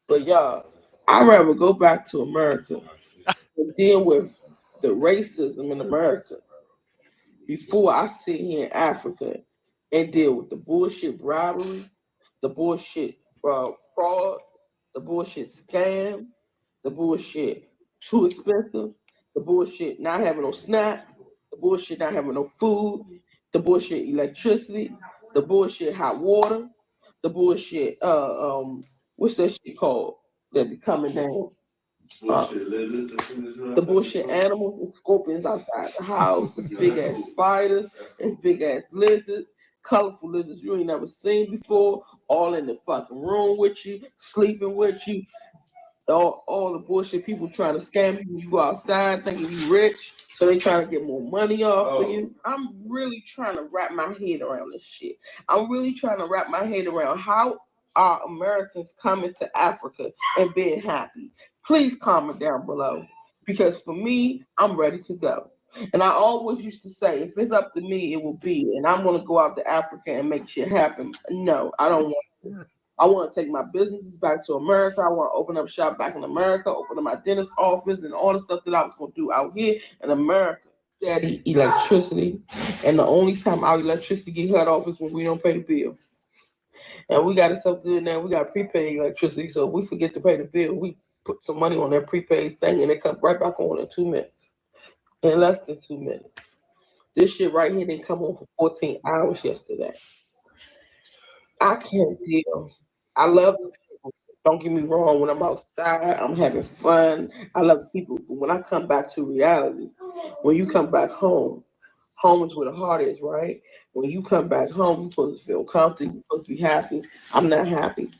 But y'all, I'd rather go back to America and deal with the racism in America before I sit here in Africa and deal with the bullshit bribery, the bullshit fraud, the bullshit scam, the bullshit too expensive, the bullshit not having no snacks, the bullshit not having no food, the bullshit electricity, the bullshit hot water, the bullshit what's that shit called that be coming down? The bullshit animals and scorpions outside the house, there's big ass spiders, there's big ass lizards, colorful lizards you ain't never seen before, all in the fucking room with you, sleeping with you. All the bullshit people trying to scam you when you go outside thinking you rich, so they trying to get more money off of you. I'm really trying to wrap my head around this shit. I'm really trying to wrap my head around how are Americans coming to Africa and being happy. Please comment down below, because for me, I'm ready to go. And I always used to say, if it's up to me, it will be. And I'm going to go out to Africa and make shit happen. No, I don't want to. I want to take my businesses back to America. I want to open up shop back in America, open up my dentist office, and all the stuff that I was going to do out here in America. Steady electricity. And the only time our electricity get cut off is when we don't pay the bill. And we got it so good now, we got prepaid electricity. So if we forget to pay the bill, we put some money on that prepaid thing and it comes right back on in 2 minutes. In less than 2 minutes. This shit right here didn't come on for 14 hours yesterday. I can't deal. I love people. Don't get me wrong. When I'm outside, I'm having fun. I love people. But when I come back to reality, when you come back home, home is where the heart is, right? When you come back home, you're supposed to feel comfortable. You're supposed to be happy. I'm not happy.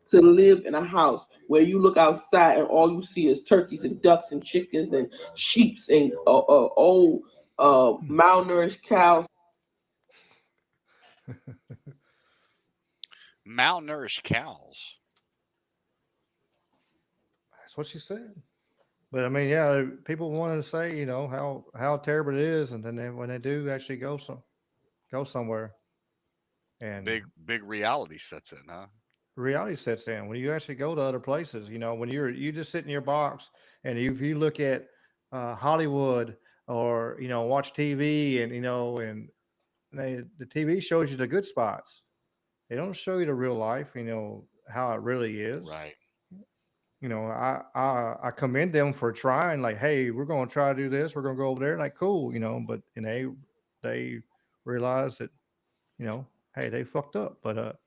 To live in a house where you look outside and all you see is turkeys and ducks and chickens and sheep and old malnourished cows. Malnourished cows. that's what she said. But I mean, yeah, people wanted to say, how terrible it is, and then when they do actually go somewhere, and big reality sets in, huh? Reality sets in when you actually go to other places. When you just sit in your box, and if you look at Hollywood or watch TV, and and the TV shows you the good spots. They don't show you the real life. How it really is. Right. I commend them for trying. Like, hey, we're going to try to do this. We're going to go over there. Like, cool. But they realize that, hey, they fucked up. But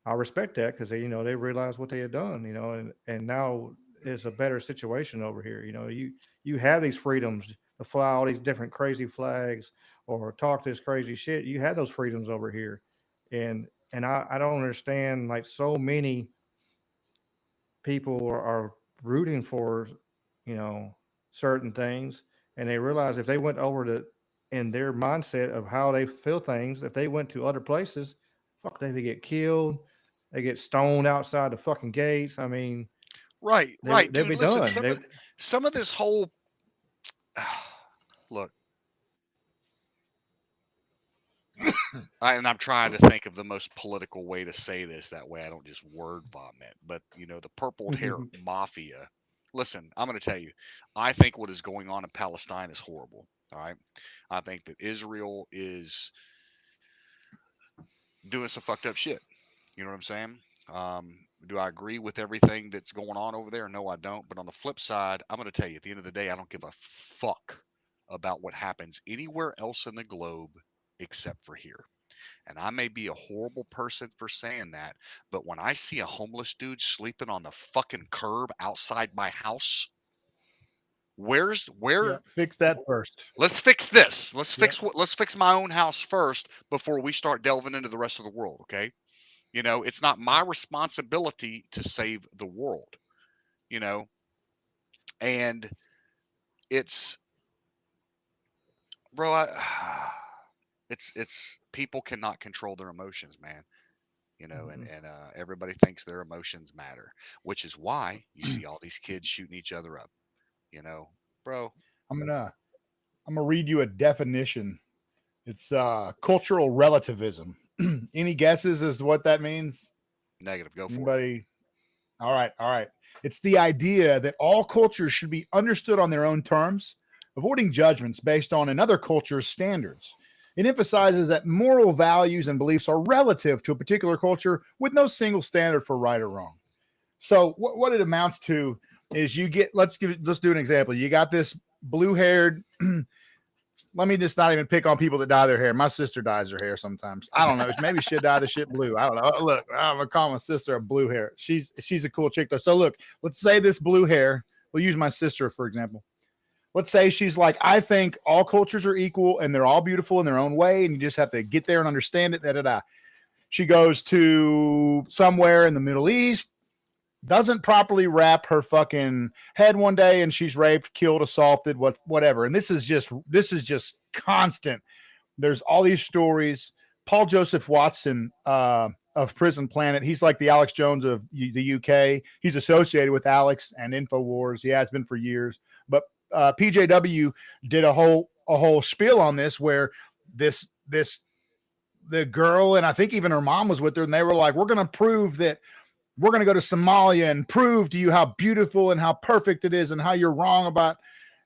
I respect that because they realized what they had done. And now it's a better situation over here. You have these freedoms to fly all these different crazy flags or talk this crazy shit. You have those freedoms over here, and I don't understand, like, so many people are rooting for certain things, and they realize if they went over to in their mindset of how they feel things, if they went to other places, fuck, they get killed, they get stoned outside the fucking gates. I mean, right, they'd dude. be Listen, done. some of this whole look. I'm trying to think of the most political way to say this. That way I don't just word vomit. But, the purple hair mafia. Listen, I'm going to tell you, I think what is going on in Palestine is horrible. All right. I think that Israel is doing some fucked up shit. You know what I'm saying? Do I agree with everything that's going on over there? No, I don't. But on the flip side, I'm going to tell you, at the end of the day, I don't give a fuck about what happens anywhere else in the globe except for here. And I may be a horrible person for saying that, but when I see a homeless dude sleeping on the fucking curb outside my house, where? Yeah, fix that first. Let's fix this. Let's fix my own house first before we start delving into the rest of the world, okay? You know, it's not my responsibility to save the world, you know, and it's, bro, it's people cannot control their emotions, man. You know, and everybody thinks their emotions matter, which is why you see all these kids shooting each other up. You know, bro. I'm gonna read you a definition. It's cultural relativism. Any guesses as to what that means? Negative. Go for it. Anybody? All right. It's the idea that all cultures should be understood on their own terms, avoiding judgments based on another culture's standards. It emphasizes that moral values and beliefs are relative to a particular culture with no single standard for right or wrong. So what it amounts to is you get, let's do an example. You got this blue-haired, let me just not even pick on people that dye their hair. My sister dyes her hair sometimes. I don't know. Maybe she'll dye the shit blue. I don't know. Look, I'm gonna call my sister a blue hair. She's a cool chick though. So look, let's say this blue hair. We'll use my sister for example. Let's say she's like, I think all cultures are equal and they're all beautiful in their own way, and you just have to get there and understand it. She goes to somewhere in the Middle East, doesn't properly wrap her fucking head one day, and she's raped, killed, assaulted, whatever. And this is just constant. There's all these stories. Paul Joseph Watson of Prison Planet, he's like the Alex Jones of the UK. He's associated with Alex and InfoWars. He has been for years. But PJW did a whole spiel on this, where the girl, and I think even her mom was with her, and they were like, we're going to prove that we're going to go to Somalia and prove to you how beautiful and how perfect it is and how you're wrong about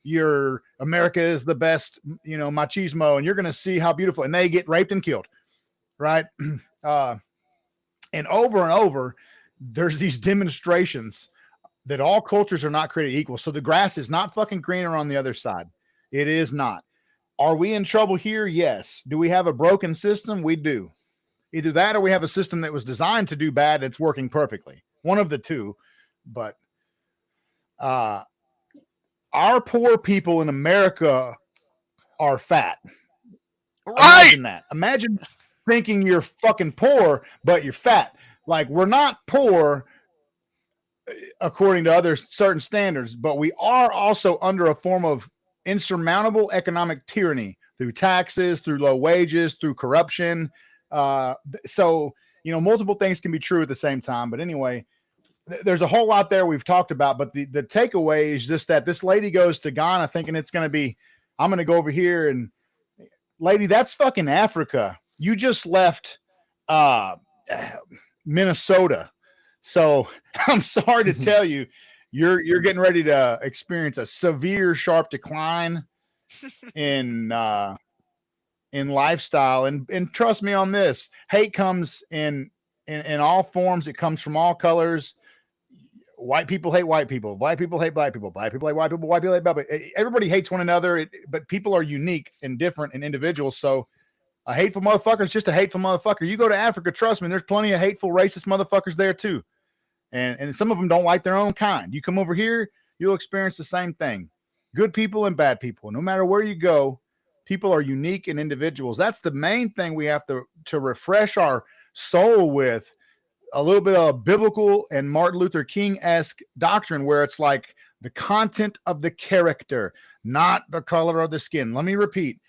your America is the best, you know, machismo, and you're going to see how beautiful, and they get raped and killed. Right. And over, there's these demonstrations that all cultures are not created equal. So the grass is not fucking greener on the other side. It is not. Are we in trouble here? Yes. Do we have a broken system? We do. Either that or we have a system that was designed to do bad. It's working perfectly. One of the two. But our poor people in America are fat. Right. Imagine that. Imagine thinking you're fucking poor, but you're fat. Like, we're not poor according to other certain standards, but we are also under a form of insurmountable economic tyranny through taxes, through low wages, through corruption. So, you know, multiple things can be true at the same time. But anyway, there's a whole lot there we've talked about. But the takeaway is just that this lady goes to Ghana thinking it's going to be, I'm going to go over here, and lady, that's fucking Africa. You just left Minnesota. So I'm sorry to tell you, you're getting ready to experience a severe, sharp decline in lifestyle. And trust me on this, hate comes in all forms. It comes from all colors. White people hate white people. Black people hate black people. Black people hate white people. White people hate black people. Everybody hates one another, but people are unique and different and individuals. So a hateful motherfucker is just a hateful motherfucker. You go to Africa, trust me, there's plenty of hateful, racist motherfuckers there too. And some of them don't like their own kind. You come over here, you'll experience the same thing. Good people and bad people. No matter where you go, people are unique and individuals. That's the main thing we have to refresh our soul with. A little bit of biblical and Martin Luther King-esque doctrine, where it's like the content of the character, not the color of the skin. Let me repeat.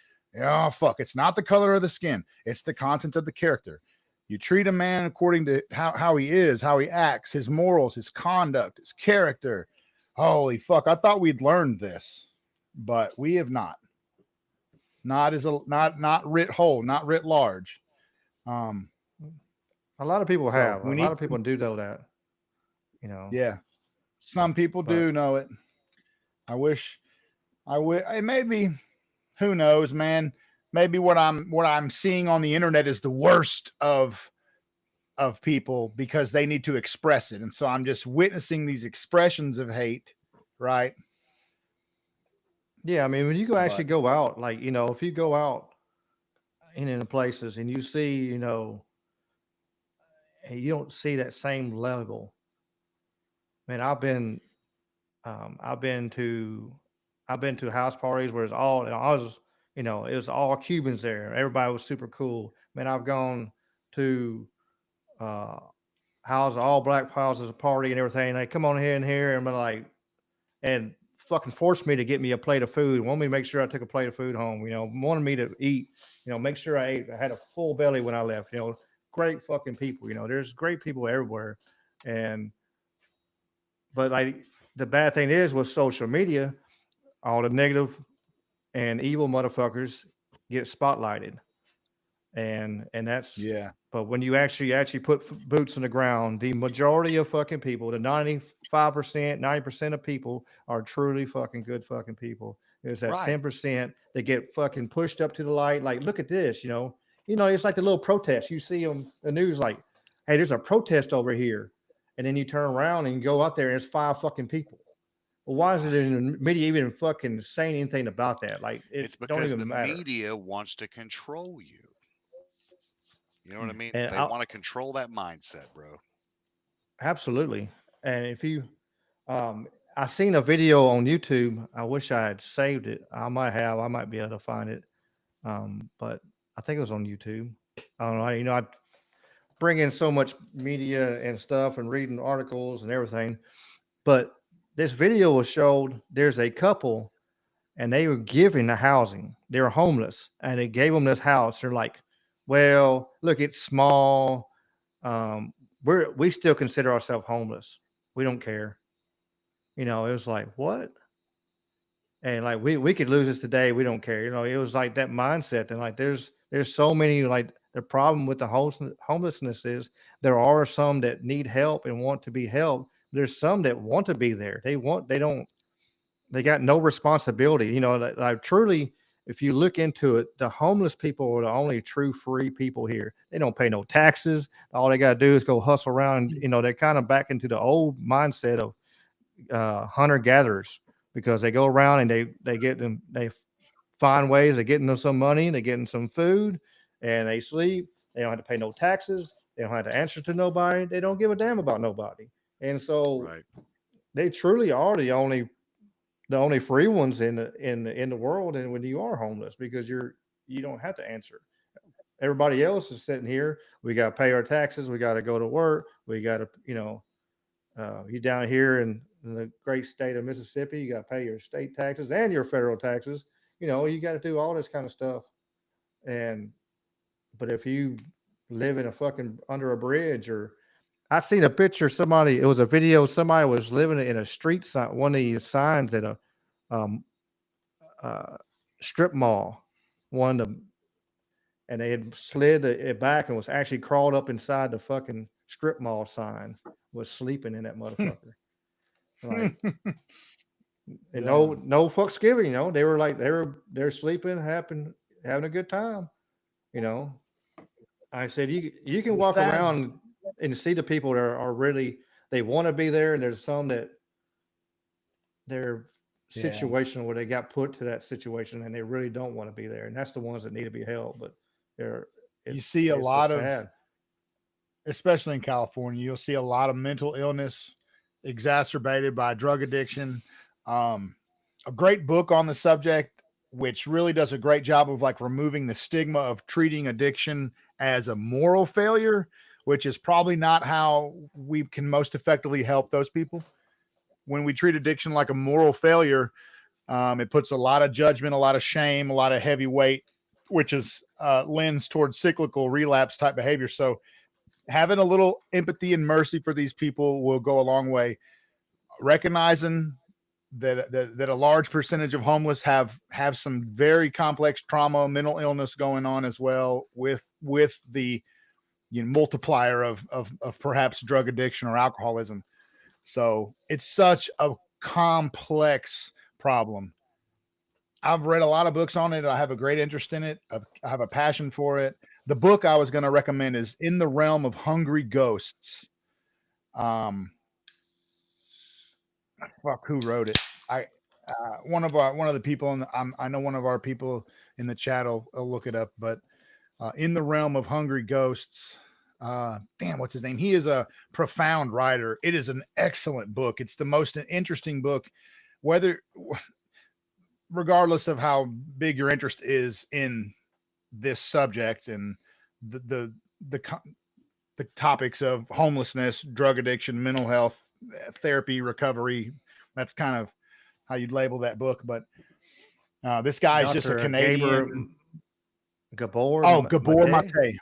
Oh, fuck. It's not the color of the skin. It's the content of the character. You treat a man according to how he is, how he acts, his morals, his conduct, his character. Holy fuck. I thought we'd learned this, but we have not. Not writ whole, not writ large. A lot of people have. A lot of people do know that. You know. Yeah. Some people do know it. I wish. Maybe, who knows, man? Maybe what I'm seeing on the internet is the worst of people, because they need to express it. And so I'm just witnessing these expressions of hate, right? Yeah, I mean, when you actually go out, like, you know, if you go out in the places and you see, you know, and you don't see that same level. Man, I've been to house parties where it was all Cubans there. Everybody was super cool. Man, I've gone to house, all black houses, a party and everything. They come on here and here, and I'm like, and fucking forced me to get me a plate of food. Wanted me to make sure I took a plate of food home. Wanted me to eat. Make sure I ate. I had a full belly when I left. Great fucking people. There's great people everywhere, but like the bad thing is with social media, all the negative and evil motherfuckers get spotlighted, and that's Yeah. But when you actually put boots on the ground, the majority of fucking people, the 95%, 90% of people are truly fucking good fucking people. There's that Right. 10% that get fucking pushed up to the light. Like, look at this, it's like the little protest. You see them, the news, like, hey, there's a protest over here. And then you turn around and you go out there and it's 5 fucking people. Well, why is it in the media even fucking saying anything about that? Like, It's it don't because even the matter. media wants to control you. You know what I mean? And They want to control that mindset, bro. Absolutely. And if you, I seen a video on YouTube. I wish I had saved it. I might have. I might be able to find it. But I think it was on YouTube. I don't know. I bring in so much media and stuff and reading articles and everything. But this video was showed. There's a couple, and they were giving the housing. They were homeless, and they gave them this house. They're like, "Well, look, it's small. Um, we still consider ourselves homeless. We don't care." It was like, what? And like we could lose this today. We don't care. It was like that mindset. And like there's so many, like, the problem with the homelessness is there are some that need help and want to be helped. There's some that want to be there. They got no responsibility. Like truly, if you look into it, the homeless people are the only true free people here. They don't pay no taxes. All they got to do is go hustle around. They're kind of back into the old mindset of hunter gatherers, because they go around and they find ways of getting them some money, they getting some food, and they sleep. They don't have to pay no taxes. They don't have to answer to nobody. They don't give a damn about nobody. And so they truly are the only free ones in the world. And when you are homeless, because you don't have to answer. Everybody else is sitting here. We got to pay our taxes. We got to go to work. We got to, you down here in the great state of Mississippi, you got to pay your state taxes and your federal taxes. You got to do all this kind of stuff. But if you live in a fucking under a bridge, or I seen a picture, it was a video, somebody was living in a street sign, one of these signs at a um, strip mall, one of them, and they had slid it back and was actually crawled up inside the fucking strip mall sign, was sleeping in that motherfucker. Like, and no fucks given. They were like they're sleeping, having a good time. I said you can walk around and see the people that are really, they want to be there, and there's some that they're situational where they got put to that situation and they really don't want to be there, and that's the ones that need to be helped. But you see a lot of, sad. Especially in California, you'll see a lot of mental illness exacerbated by drug addiction. A great book on the subject, which really does a great job of like removing the stigma of treating addiction as a moral failure, which is probably not how we can most effectively help those people. When we treat addiction like a moral failure, it puts a lot of judgment, a lot of shame, a lot of heavy weight, which is lends towards cyclical relapse type behavior. So having a little empathy and mercy for these people will go a long way. Recognizing that a large percentage of homeless have some very complex trauma, mental illness going on as well, with the multiplier of perhaps drug addiction or alcoholism. So it's such a complex problem. I've read a lot of books on it. I have a great interest in it. I have a passion for it. The book I was going to recommend is In the Realm of Hungry Ghosts. Fuck, who wrote it? One of the people, I know one of our people in the chat will look it up, but In the Realm of Hungry Ghosts. Damn, what's his name? He is a profound writer. It is an excellent book. It's the most interesting book, regardless of how big your interest is in this subject and the topics of homelessness, drug addiction, mental health, therapy, recovery. That's kind of how you'd label that book. But this guy is just a Canadian. Gabor. Oh, Gabor Mate. Mate.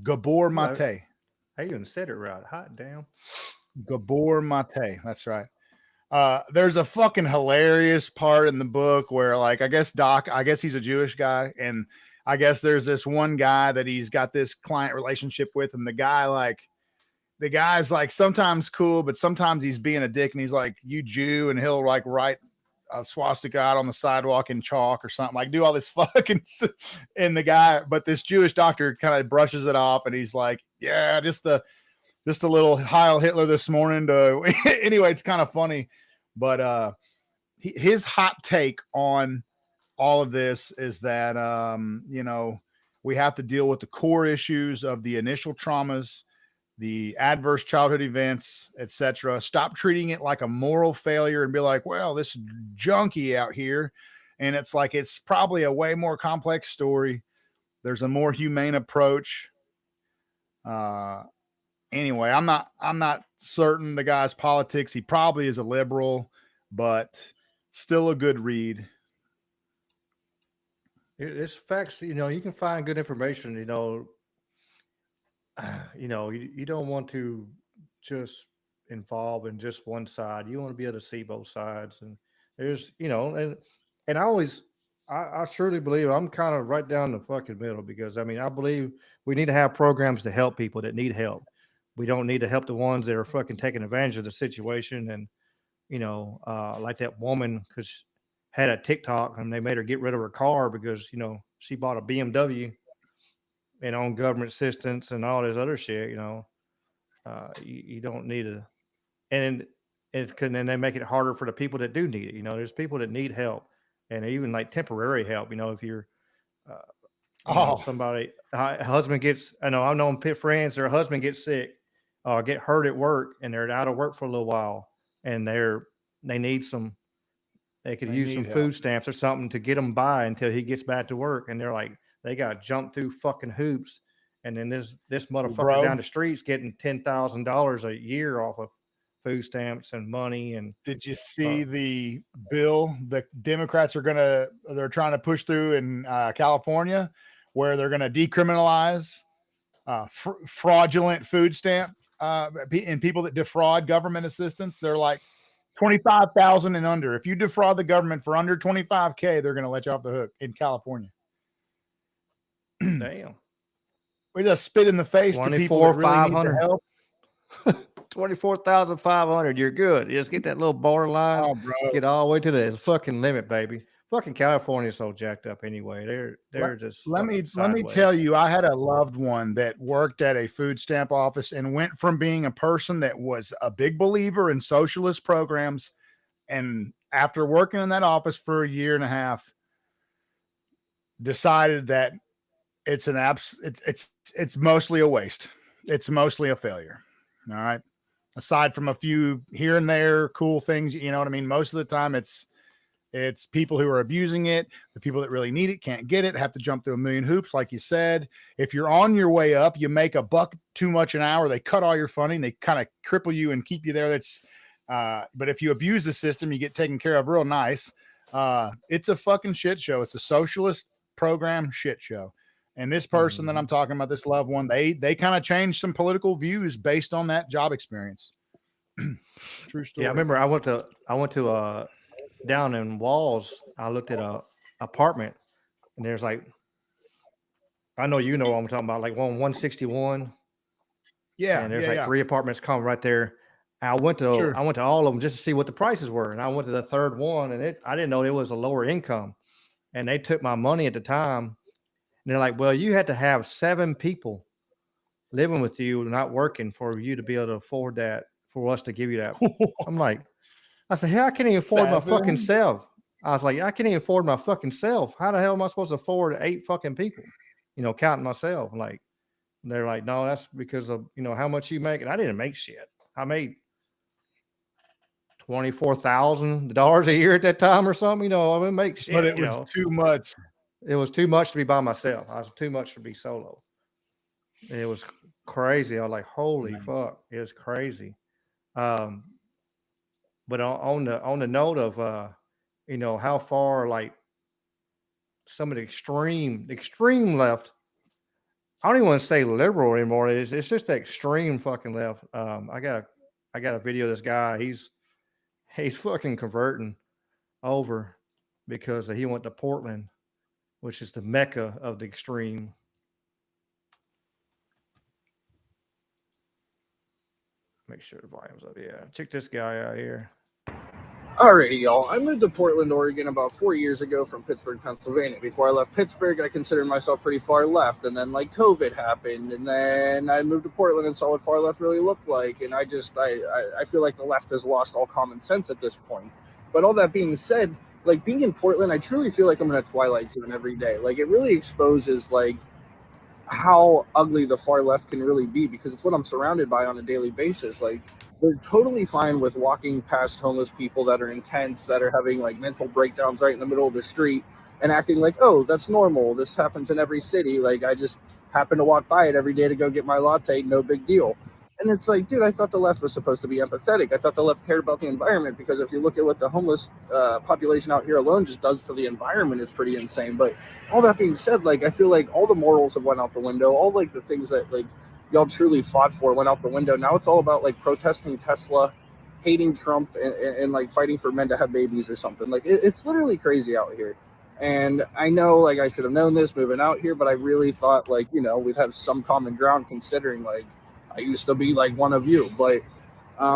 Gabor Mate. I even said it right. Hot damn. Gabor Mate. That's right. There's a fucking hilarious part in the book where, like, I guess he's a Jewish guy, and I guess there's this one guy that he's got this client relationship with, and the guy's like sometimes cool, but sometimes he's being a dick, and he's like, "You Jew," and he'll like write a swastika out on the sidewalk in chalk or something, like do all this fucking and the guy, but this Jewish doctor kind of brushes it off, and he's like, "Yeah, just a little Heil Hitler this morning." Anyway, it's kind of funny, but his hot take on all of this is that we have to deal with the core issues of the initial traumas, the adverse childhood events, etc. Stop treating it like a moral failure and be like, well, this junkie out here. And it's like, it's probably a way more complex story. There's a more humane approach. Anyway, I'm not certain the guy's politics. He probably is a liberal, but still a good read. It's facts. You can find good information. You don't want to just involve in just one side. You want to be able to see both sides. And there's, and I surely believe I'm kind of right down the fucking middle, because I believe we need to have programs to help people that need help. We don't need to help the ones that are fucking taking advantage of the situation. And, like that woman, because had a TikTok and they made her get rid of her car because, she bought a BMW and on government assistance and all this other shit, you don't need to, and then they make it harder for the people that do need it. There's people that need help, and even like temporary help. If you're, somebody, a husband gets, I've known pit friends, their husband gets sick, get hurt at work, and they're out of work for a little while, and they need some. They could use some food stamps or something to get them by until he gets back to work, and they're like, they got to jump through fucking hoops. And then this motherfucker down the street's getting $10,000 a year off of food stamps and money. And did you see the bill the Democrats they're trying to push through in California, where they're going to decriminalize fraudulent food stamp and people that defraud government assistance? They're like 25,000 and under. If you defraud the government for under 25K, they're going to let you off the hook in California. Damn. We just spit in the face to people that really need the help. 24,500. You're good. You just get that little borderline. Get all the way to the fucking limit, baby. Fucking California's so jacked up anyway. They're just. Let me tell you, I had a loved one that worked at a food stamp office and went from being a person that was a big believer in socialist programs, and after working in that office for a year and a half, decided that it's mostly a waste. It's mostly a failure. All right. Aside from a few here and there cool things, you know what I mean? Most of the time it's people who are abusing it. The people that really need it can't get it, have to jump through a million hoops. Like you said, if you're on your way up, you make $1 too much an hour, they cut all your funding, they kind of cripple you and keep you there. But if you abuse the system, you get taken care of real nice. It's a fucking shit show. It's a socialist program shit show. And this person that I'm talking about, this loved one, they kind of changed some political views based on that job experience. True story. Yeah, I remember I went to down in Walls. I looked at a apartment, and there's like, I know what I'm talking about, like 161. Yeah, and there's 3 apartments coming right there. I went to all of them just to see what the prices were, and I went to the third one, and I didn't know it was a lower income, and they took my money at the time. And they're like, well, you had to have 7 people living with you, not working, for you to be able to afford that, for us to give you that. I'm like, I said, hell, I can't even afford my fucking self. I was like, I can't even afford my fucking self. How the hell am I supposed to afford 8 fucking people? Counting myself. Like, they're like, no, that's because of, how much you make. And I didn't make shit. I made $24,000 a year at that time or something. I didn't make shit. But it was too much. It was too much to be by myself. I was too much to be solo. It was crazy. I was like, holy fuck, it was crazy. Um, but on the note of how far like some of the extreme left. I don't even want to say liberal anymore. It's just the extreme fucking left. I got a video of this guy. He's fucking converting over because he went to Portland, which is the mecca of the extreme. Make sure the volume's up. Yeah, check this guy out here. Alrighty, y'all. I moved to Portland, Oregon about 4 years ago from Pittsburgh, Pennsylvania. Before I left Pittsburgh, I considered myself pretty far left, and then like COVID happened, and then I moved to Portland and saw what far left really looked like, and I feel like the left has lost all common sense at this point. But all that being said, like being in Portland, I truly feel like I'm in a twilight zone every day. Like it really exposes like how ugly the far left can really be, because it's what I'm surrounded by on a daily basis. Like they're totally fine with walking past homeless people that are intense, that are having like mental breakdowns right in the middle of the street and acting like, oh, that's normal. This happens in every city. Like I just happen to walk by it every day to go get my latte. No big deal. And it's like, dude, I thought the left was supposed to be empathetic. I thought the left cared about the environment, because if you look at what the homeless population out here alone just does to the environment, it's pretty insane. But all that being said, like, I feel like all the morals have went out the window. All like the things that like y'all truly fought for went out the window. Now it's all about like protesting Tesla, hating Trump, and like fighting for men to have babies or something. Like it's literally crazy out here. And I know like I should have known this moving out here, but I really thought like, we'd have some common ground, considering like I used to be like one of you. But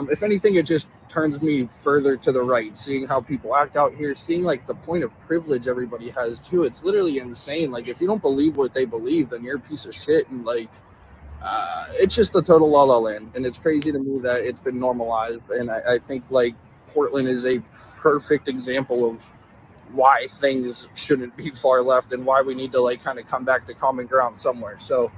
if anything, it just turns me further to the right, seeing how people act out here, seeing like the point of privilege everybody has too. It's literally insane. Like if you don't believe what they believe, then you're a piece of shit. And like it's just a total la la land. And it's crazy to me that it's been normalized. And I think like Portland is a perfect example of why things shouldn't be far left and why we need to like kind of come back to common ground somewhere. So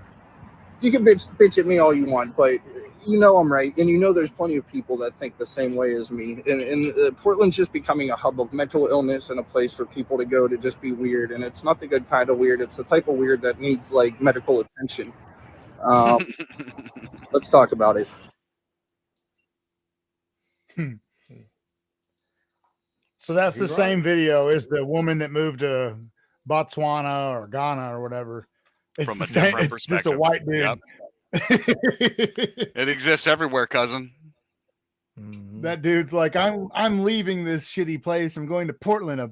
you can bitch at me all you want, but I'm right, and there's plenty of people that think the same way as me. And Portland's just becoming a hub of mental illness and a place for people to go to just be weird. And it's not the good kind of weird; it's the type of weird that needs like medical attention. Let's talk about it. So that's the same video as the woman that moved to Botswana or Ghana or whatever. It's from a same, different it's perspective. just a white dude. Yep. It exists everywhere, cousin. That dude's like, I'm leaving this shitty place. I'm going to Portland, a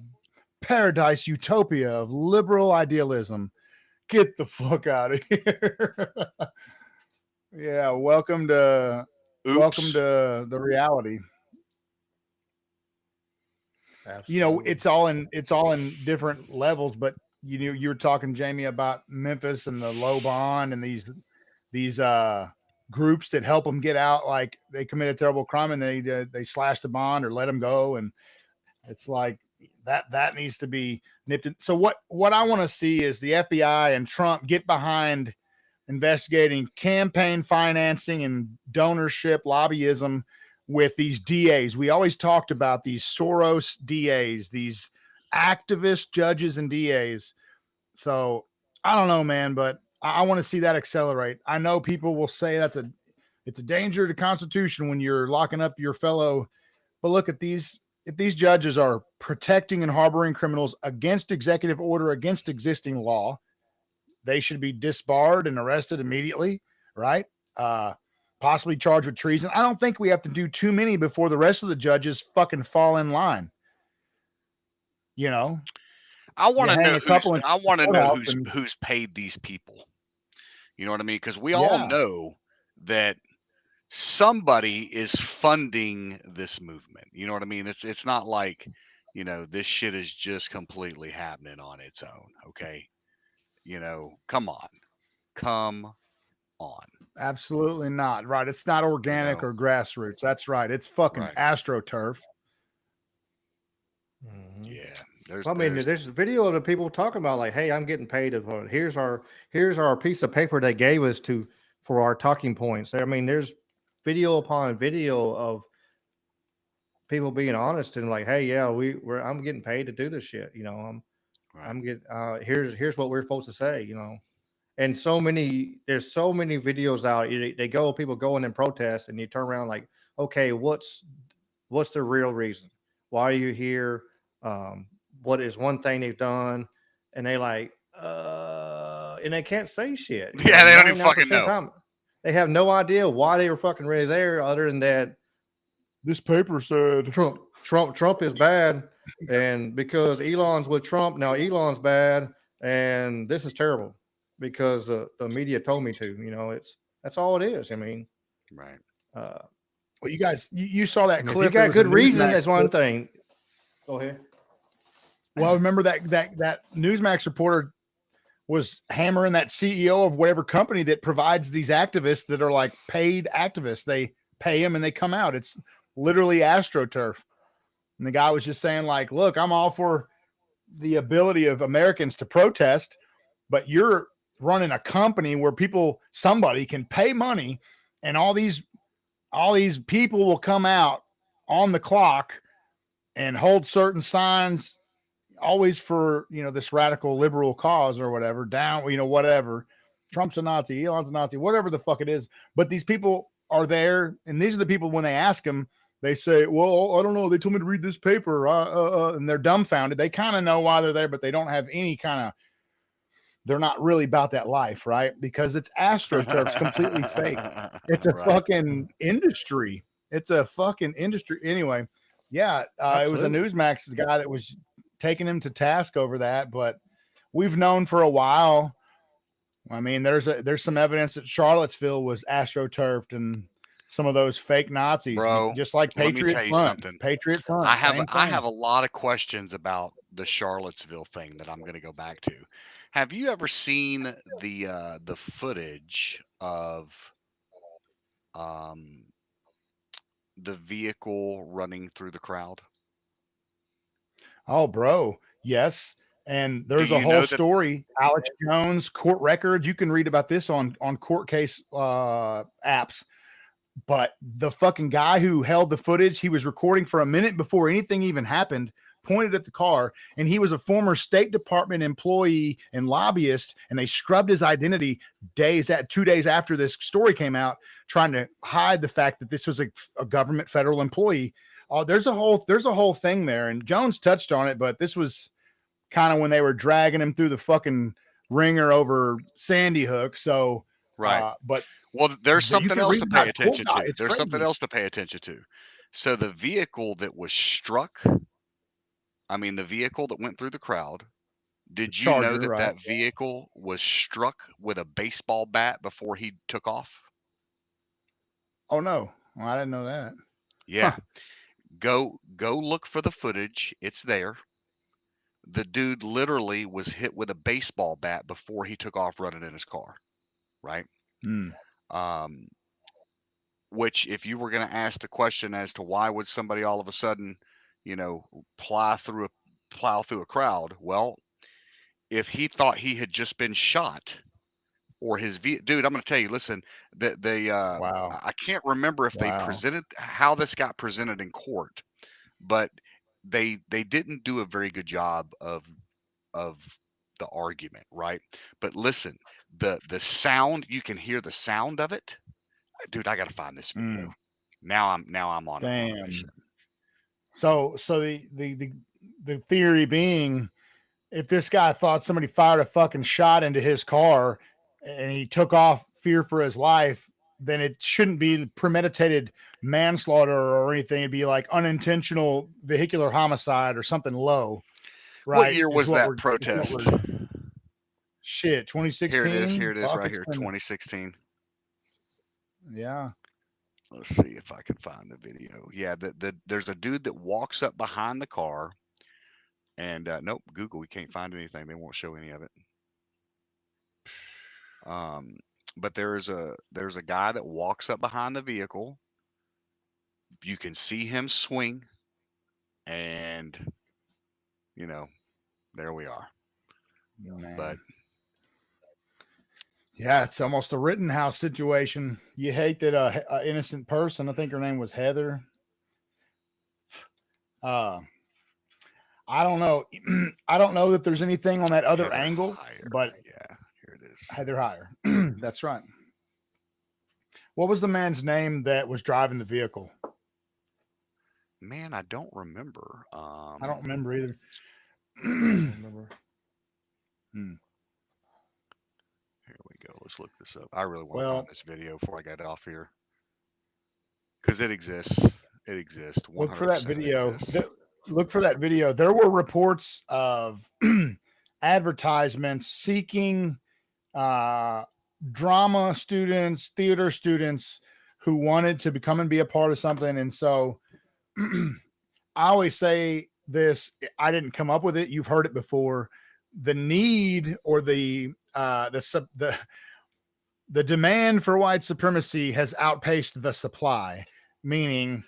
paradise utopia of liberal idealism. Get the fuck out of here. Yeah, welcome to the reality. Absolutely. It's all in different levels, but you were talking, Jamie, about Memphis and the low bond and these groups that help them get out. Like they commit a terrible crime and they slash the bond or let them go, and it's like that needs to be nipped in. So what I want to see is the FBI and Trump get behind investigating campaign financing and donorship lobbyism with these DAs. We always talked about these Soros DAs, these activist judges and DAs. So I don't know, man, but I want to see that accelerate. I know people will say it's a danger to the Constitution when you're locking up your fellow, but look at these. If these judges are protecting and harboring criminals against executive order, against existing law, they should be disbarred and arrested immediately, right? Possibly charged with treason. I don't think we have to do too many before the rest of the judges fucking fall in line. I want to know who's who's paid these people. You know what I mean? Because we all know that somebody is funding this movement. You know what I mean? It's not like, this shit is just completely happening on its own. Okay. Come on. Absolutely not. Right. It's not organic or grassroots. That's right. It's fucking AstroTurf. Yeah. There's a video of the people talking about like, hey, I'm getting paid to vote. Here's our piece of paper they gave us for our talking points. I mean, there's video upon video of people being honest and like, hey, yeah, I'm getting paid to do this shit. I'm getting here's what we're supposed to say. and there's so many videos out. People go in and protest, and you turn around like, okay, what's the real reason? Why are you here? What is one thing they've done? And they like, and they can't say shit. Yeah, they don't even fucking know. Time, they have no idea why they were fucking really there, other than that this paper said Trump is bad, and because Elon's with Trump, now Elon's bad, and this is terrible because the media told me to. That's all it is. I mean, right. Well, you guys, you saw that clip. If you got good reason, that's one thing. Go ahead. Well, remember that Newsmax reporter was hammering that CEO of whatever company that provides these activists that are like paid activists. They pay them and they come out. It's literally AstroTurf. And the guy was just saying like, look, I'm all for the ability of Americans to protest, but you're running a company where somebody can pay money and all these people will come out on the clock and hold certain signs always for, this radical liberal cause or whatever down, whatever. Trump's a Nazi, Elon's a Nazi, whatever the fuck it is. But these people are there. And these are the people, when they ask them, they say, well, I don't know. They told me to read this paper. And they're dumbfounded. They kind of know why they're there, but they don't have any they're not really about that life, right? Because it's AstroTurf. It's completely fake. It's a fucking industry. It's a fucking industry. Anyway, yeah, it was a Newsmax guy that was taking him to task over that, but we've known for a while. I mean, there's some evidence that Charlottesville was AstroTurfed and some of those fake Nazis, bro. Just like Patriot Let me tell you Front. something. Patriot Front. I have a lot of questions about the Charlottesville thing that I'm going to go back to. Have you ever seen the footage of the vehicle running through the crowd? Oh, bro. Yes. And there's a whole story. Alex Jones, court records. You can read about this on court case apps. But the fucking guy who held the footage, he was recording for a minute before anything even happened, pointed at the car, and he was a former State Department employee and lobbyist, and they scrubbed his identity 2 days after this story came out, trying to hide the fact that this was a government federal employee. There's a whole thing there, and Jones touched on it, but this was kind of when they were dragging him through the fucking ringer over Sandy Hook. So, right. But well, there's something else to pay attention to. There's something else to pay attention to. So the vehicle that was struck, the vehicle that went through the crowd, did you know that that vehicle was struck with a baseball bat before he took off? Oh, no. Well, I didn't know that. Yeah. Huh. Go look for the footage. It's there. The dude literally was hit with a baseball bat before he took off running in his car. Right? Which, if you were going to ask the question as to why would somebody all of a sudden, plow through a crowd, well, if he thought he had just been shot, or dude, I'm going to tell you, listen, wow. I can't remember if they presented how this got presented in court, but they didn't do a very good job of the argument, right? But listen, the sound, you can hear the sound of it. Dude, I got to find this video. Now I'm on it. So the theory being, if this guy thought somebody fired a fucking shot into his car and he took off fear for his life, then it shouldn't be premeditated manslaughter or anything. It'd be like unintentional vehicular homicide or something low. Right? What year was that protest? Shit, 2016. Here it is right here, 2016. Yeah. Let's see if I can find the video. Yeah, there's a dude that walks up behind the car, and nope, Google, we can't find anything. They won't show any of it. But there's a guy that walks up behind the vehicle. You can see him swing, and there we are. Man. But yeah, it's almost a Rittenhouse situation. You hate that a innocent person, I think her name was Heather. I don't know. I don't know that there's anything on that other angle, but yeah, here it is. They're higher. That's right. What was the man's name that was driving the vehicle? Man, I don't remember. I don't remember either. I don't remember. Here we go. Let's look this up. I really want to Well- find this video before I get off here because it exists. It exists. 100% Look for that it video. exists. Look for that video. There were reports of advertisements seeking drama students, theater students who wanted to become and be a part of something. And so I always say this, I didn't come up with it. You've heard it before. The need or the demand for white supremacy has outpaced the supply, meaning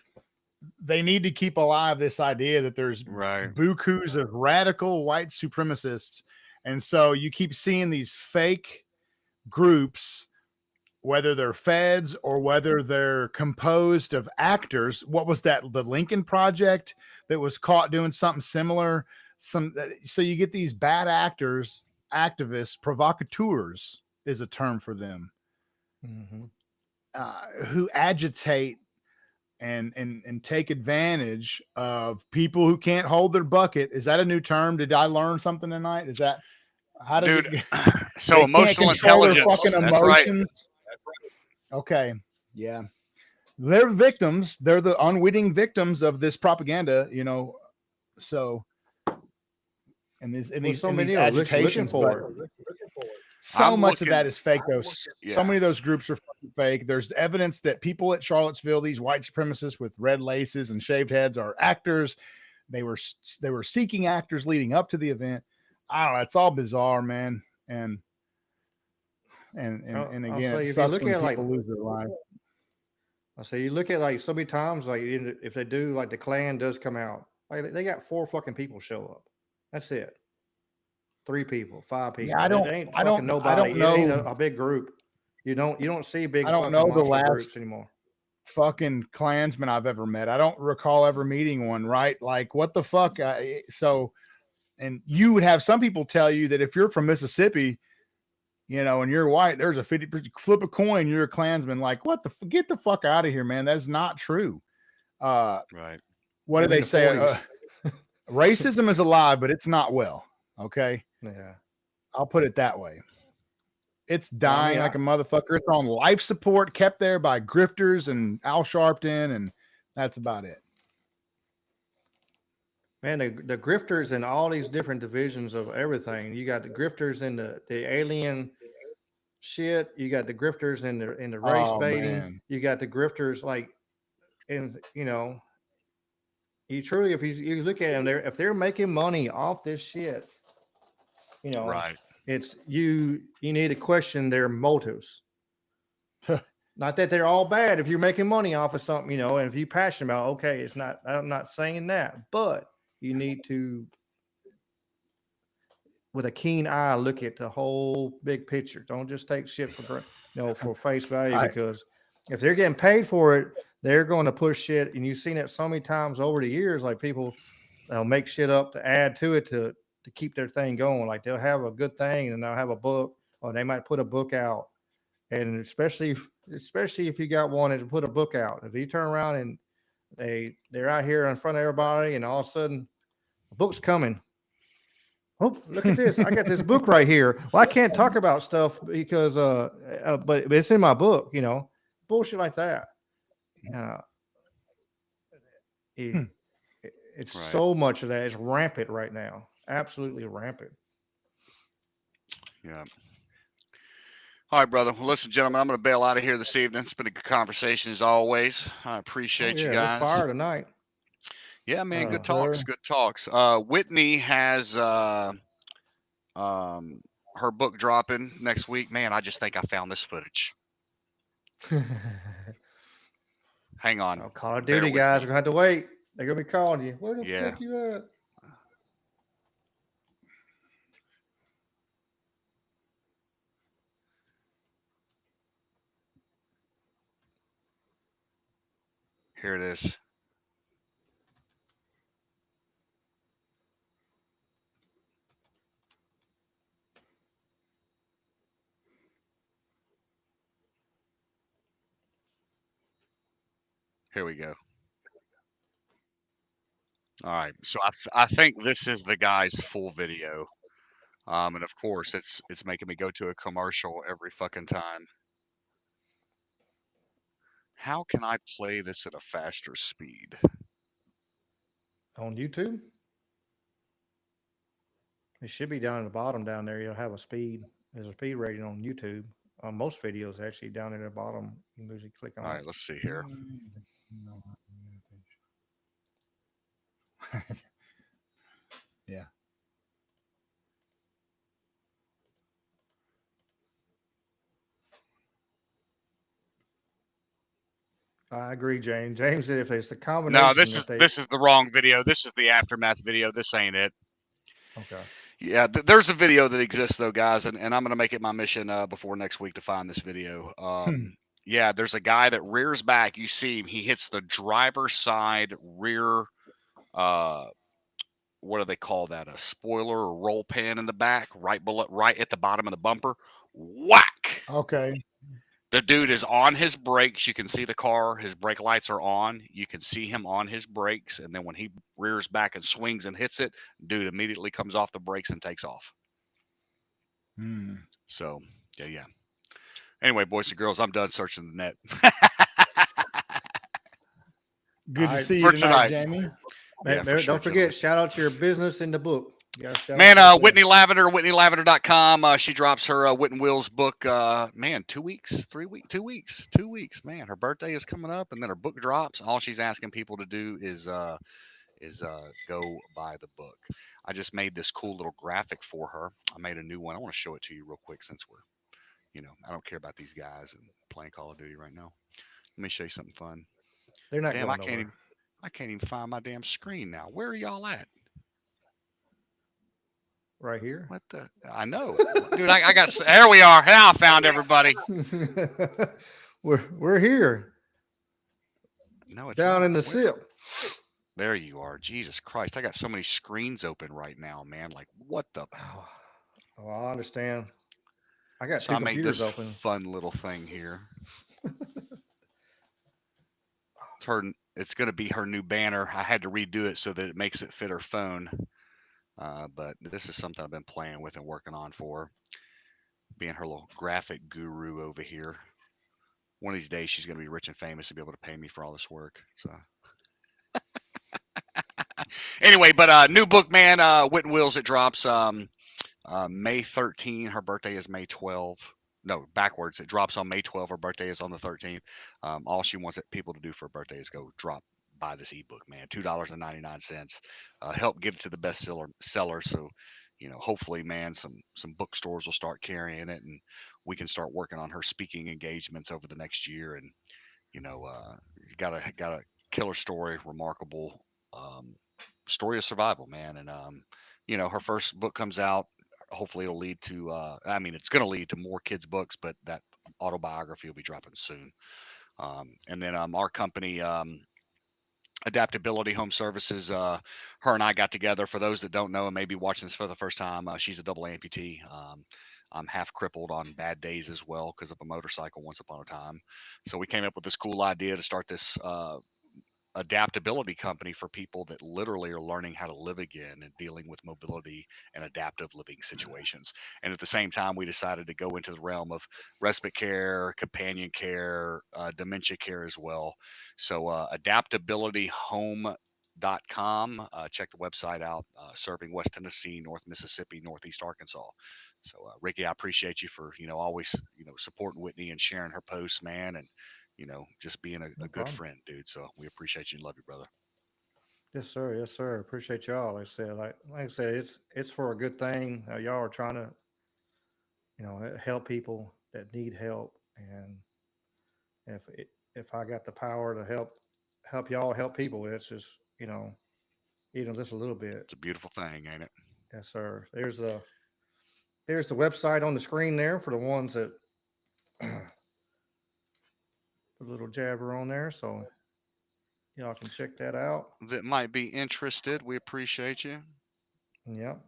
they need to keep alive this idea that there's bukus of radical white supremacists. And so you keep seeing these fake groups, whether they're feds or whether they're composed of actors. What was that? The Lincoln Project that was caught doing something similar. So you get these bad actors, activists, provocateurs is a term for them, who agitate and take advantage of people who can't hold their bucket. Is that a new term? Did I learn something tonight? Is that how did Dude, so emotional intelligence. Fucking That's emotions. right. Okay. Yeah. They're victims. They're the unwitting victims of this propaganda, you know. So and these agitations, but so much of that is fake though. So many of those groups are fucking fake. There's evidence that people at Charlottesville, these white supremacists with red laces and shaved heads, are actors. They were seeking actors leading up to the event. I don't know. It's all bizarre, man. And again, if you look at like lose their lives. I say you look at like so many times, like if they do, like the Klan does come out, like they got 4 fucking people show up. That's it. 3 people, 5 people. Yeah, I don't Nobody. know. It ain't a big group. You don't see big. I don't fucking know the monster last groups anymore. Fucking Klansmen I've ever met. I don't recall ever meeting one. Right? Like what the fuck? And you would have some people tell you that if you're from Mississippi, you know, and you're white, there's a 50% flip a coin, you're a Klansman. Like, what get the fuck out of here, man. That's not true. Right. What do they say? Racism is alive, but it's not well. Okay. Yeah. I'll put it that way. It's dying like a motherfucker. It's on life support, kept there by grifters and Al Sharpton, and that's about it. Man, the grifters in all these different divisions of everything. You got the grifters in the alien shit. You got the grifters in the race baiting. Man. You got the grifters like, and you know, you truly, if you look at them, if they're making money off this shit, you know, right? It's you need to question their motives. Not that they're all bad. If you're making money off of something, you know, and if you're passionate about, okay, it's not. I'm not saying that, but you need to, with a keen eye, look at the whole big picture. Don't just take shit for for face value, because if they're getting paid for it, they're going to push shit. And you've seen it so many times over the years, like people they'll make shit up to add to it to keep their thing going. Like they'll have a good thing and they'll have a book, or they might put a book out. And especially if you got one to put a book out, if you turn around and they're out here in front of everybody, and all of a sudden a book's coming. Oh, look at this! I got this book right here. Well, I can't talk about stuff because, but it's in my book. You know, bullshit like that. It's right. So much of that is rampant right now. Absolutely rampant. Yeah. All right, brother. Well, listen, gentlemen, I'm going to bail out of here this evening. It's been a good conversation as always. I appreciate you guys. Fire tonight. Yeah, man. Good talks. Good talks. Whitney has her book dropping next week. Man, I just think I found this footage. Hang on. Call of Duty guys are going to have to wait. They're going to be calling you. Where the fuck you at? Here it is. Here we go. All right, so I think this is the guy's full video, and of course it's making me go to a commercial every fucking time. How can I play this at a faster speed? On YouTube? It should be down at the bottom down there. You'll have a speed. There's a speed rating on YouTube. On most videos, actually, down at the bottom, you can usually click on All it. right, let's see here. Yeah. I agree, James. James said if it's the combination. No, this is the wrong video. This is the aftermath video. This ain't it. Okay. Yeah, there's a video that exists though, guys, and I'm gonna make it my mission before next week to find this video. Yeah, there's a guy that rears back. You see him. He hits the driver's side rear. What do they call that? A spoiler or roll pan in the back, right below, right at the bottom of the bumper. Whack! Okay. The dude is on his brakes. You can see the car. His brake lights are on. You can see him on his brakes. And then when he rears back and swings and hits it, dude immediately comes off the brakes and takes off. So, yeah. Anyway, boys and girls, I'm done searching the net. Good to see you tonight, Jamie. Yeah, don't forget, shout out your business in the book. Man, Whitney Lavender, WhitneyLavender.com. She drops her Wit and Will's book. Man, 2 weeks, 3 weeks, 2 weeks, 2 weeks. Man, her birthday is coming up, and then her book drops. All she's asking people to do is go buy the book. I just made this cool little graphic for her. I made a new one. I want to show it to you real quick since we're, I don't care about these guys and playing Call of Duty right now. Let me show you something fun. They're not damn, going I can't even find my damn screen now. Where are y'all at? Right here. What the? I know, dude. I got. There we are. Now I found everybody. We're here. No, it's down not. in the SIP. There you are. Jesus Christ! I got so many screens open right now, man. Like what the? Oh, I understand. I got so two I made computers this open. Fun little thing here. It's going to be her new banner. I had to redo it so that it makes it fit her phone. But this is something I've been playing with and working on for being her little graphic guru over here. One of these days, she's going to be rich and famous and be able to pay me for all this work. So, anyway, but new book, man, Wit and Wills. It drops May 13. Her birthday is May 12. No, backwards. It drops on May 12. Her birthday is on the 13th. All she wants people to do for her birthday is go buy this ebook, man. $2.99. Help get it to the bestseller. So, hopefully, man, some bookstores will start carrying it, and we can start working on her speaking engagements over the next year. And got a killer story, remarkable story of survival, man. And her first book comes out. Hopefully, it'll lead to. It's going to lead to more kids' books, but that autobiography will be dropping soon. And then our company. Adaptability Home Services. Her and I got together. For those that don't know and maybe watching this for the first time, she's a double amputee. I'm half crippled on bad days as well because of a motorcycle once upon a time. So we came up with this cool idea to start this adaptability company for people that literally are learning how to live again and dealing with mobility and adaptive living situations. And at the same time, we decided to go into the realm of respite care, companion care, dementia care as well. So adaptabilityhome.com. Check the website out, serving West Tennessee, North Mississippi, Northeast Arkansas. So Ricky, I appreciate you for, always, supporting Whitney and sharing her posts, man. And, just being a good friend, dude. So we appreciate you and love you, brother. Yes, sir. Yes, sir. Appreciate y'all. Like I said, it's for a good thing. Y'all are trying to, help people that need help. And if I got the power to help y'all help people, it's just, even just a little bit. It's a beautiful thing, ain't it? Yes, sir. There's the website on the screen there for the ones that put a little jabber on there, so y'all can check that out. That might be interested. We appreciate you. Yep.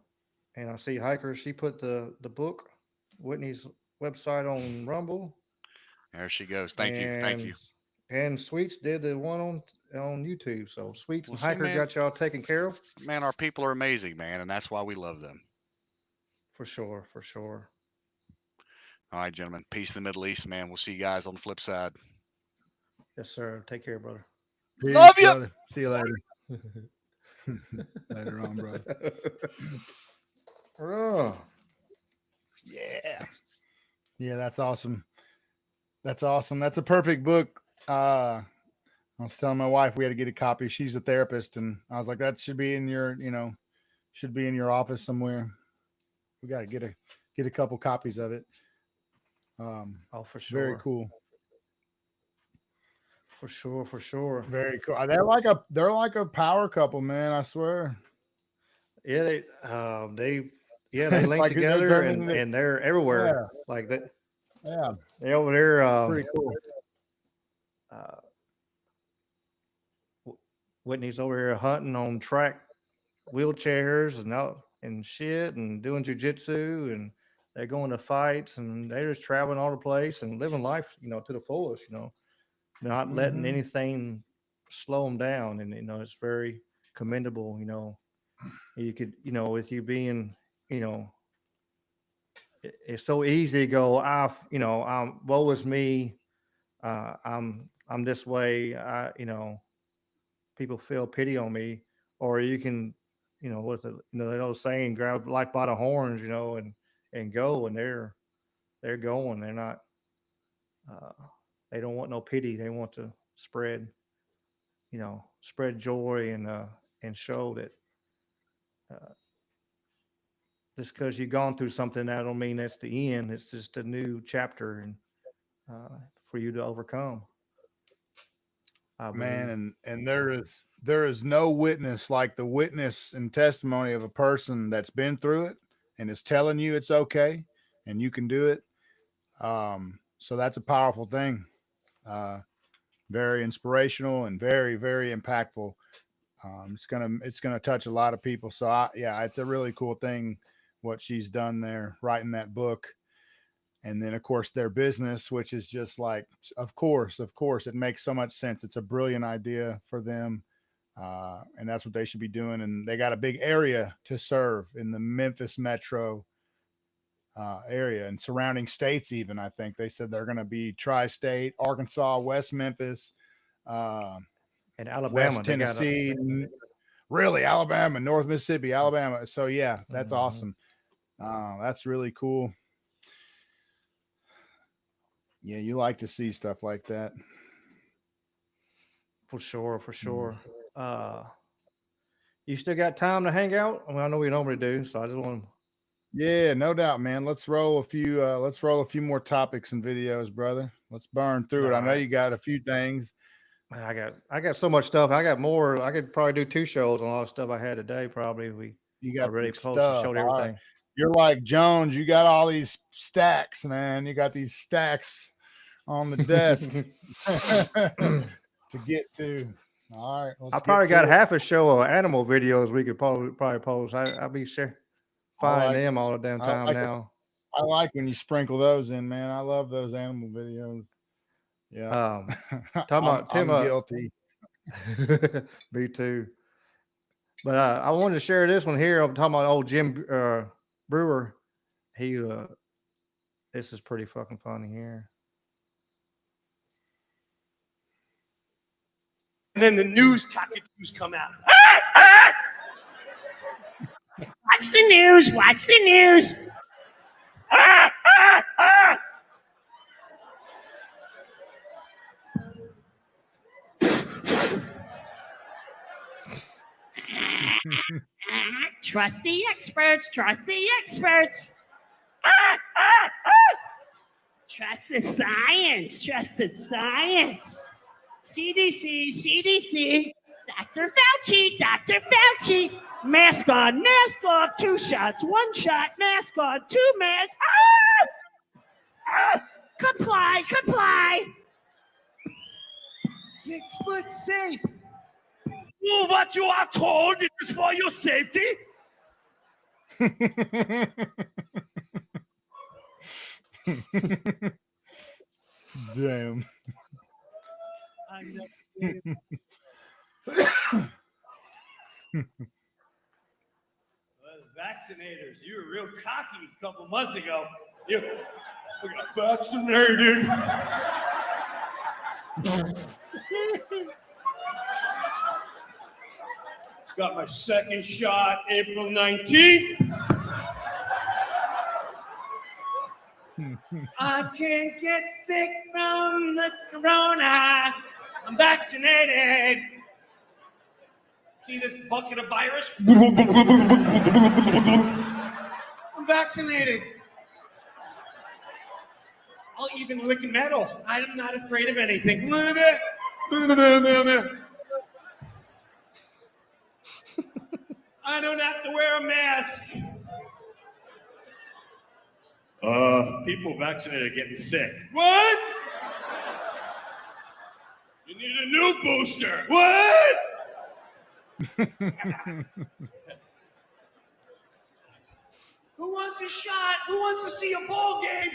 And I see Hiker, she put the book, Whitney's website on Rumble. There she goes. Thank you. And Sweets did the one on YouTube. So Sweets and see, Hiker man, got y'all taken care of. Man, our people are amazing, man, and that's why we love them. For sure, for sure. All right, gentlemen. Peace in the Middle East, man. We'll see you guys on the flip side. Yes, sir. Take care, brother. Peace, Love you. brother. See you later. Later on, brother. Oh, yeah. Yeah, that's awesome. That's awesome. That's a perfect book. I was telling my wife we had to get a copy. She's a therapist, and I was like, that should be in your, should be in your office somewhere. We got to get a couple copies of it. Oh, for sure. Very cool. For sure, for sure. Very cool. They're like a power couple, man. I swear. Yeah, they link Like together and they're everywhere. Yeah. Like that. Yeah. They're over there. Pretty cool. Whitney's over here hunting on track wheelchairs and shit and doing jujitsu, and they're going to fights and they're just traveling all the place and living life, to the fullest, not letting anything slow them down. And, it's very commendable, you could, with you being, it's so easy to go, woe is me. I'm this way. People feel pity on me, or you can, what's the, that old saying, grab life by the horns, and go, and they're going. They're not, they don't want no pity. They want to spread joy and show that, just because you've gone through something, that don't mean that's the end. It's just a new chapter, and for you to overcome. Man, and there is no witness like the witness and testimony of a person that's been through it and is telling you it's okay and you can do it. So that's a powerful thing. Very inspirational and very, very impactful. It's gonna touch a lot of people. So it's a really cool thing what she's done there, writing that book. And then, of course, their business, which is just like, of course, it makes so much sense. It's a brilliant idea for them. And that's what they should be doing. And they got a big area to serve in the Memphis metro area and surrounding states. Even, I think they said they're going to be tri-state, Arkansas, West Memphis, and Alabama, West Tennessee, really Alabama, North Mississippi, Alabama. So yeah, that's awesome. That's really cool. Yeah, you like to see stuff like that. For sure, for sure. You still got time to hang out? I know we normally do, so I just want to. Yeah, no doubt, man. Let's roll a few more topics and videos, brother. Let's burn through it. I know you got a few things. Man, I got so much stuff. I got more. I could probably do 2 shows on all the stuff I had today. Probably you got really some close to stuff. showed everything. Right. You're like Jones. You got all these stacks, man. You got these stacks on the desk to get to. All right. I probably got half a show of animal videos we could probably post. I'll be sure finding them all the damn time now. I like when you sprinkle those in, man. I love those animal videos. Yeah. Talking about Tim, I'm guilty. Me too. But I wanted to share this one here. I'm talking about old Jim Brewer. He this is pretty fucking funny here. And then the news cockatoos come out. Watch the news. Watch the news. Trust the experts. Trust the experts. Trust the science. Trust the science. CDC, CDC, Dr. Fauci, Dr. Fauci. Mask on, mask off, 2 shots, 1 shot, mask on, 2 masks. Comply, comply. 6 foot safe. Do what you are told. It is for your safety. Damn. Vaccinators, you were real cocky a couple months ago. You got vaccinated. Got my second shot April 19th. I can't get sick from the corona. I'm vaccinated. See this bucket of virus? I'm vaccinated. I'll even lick metal. I'm not afraid of anything. I don't have to wear a mask. People vaccinated are getting sick. What? You need a new booster. What? Who wants a shot? Who wants to see a ball game?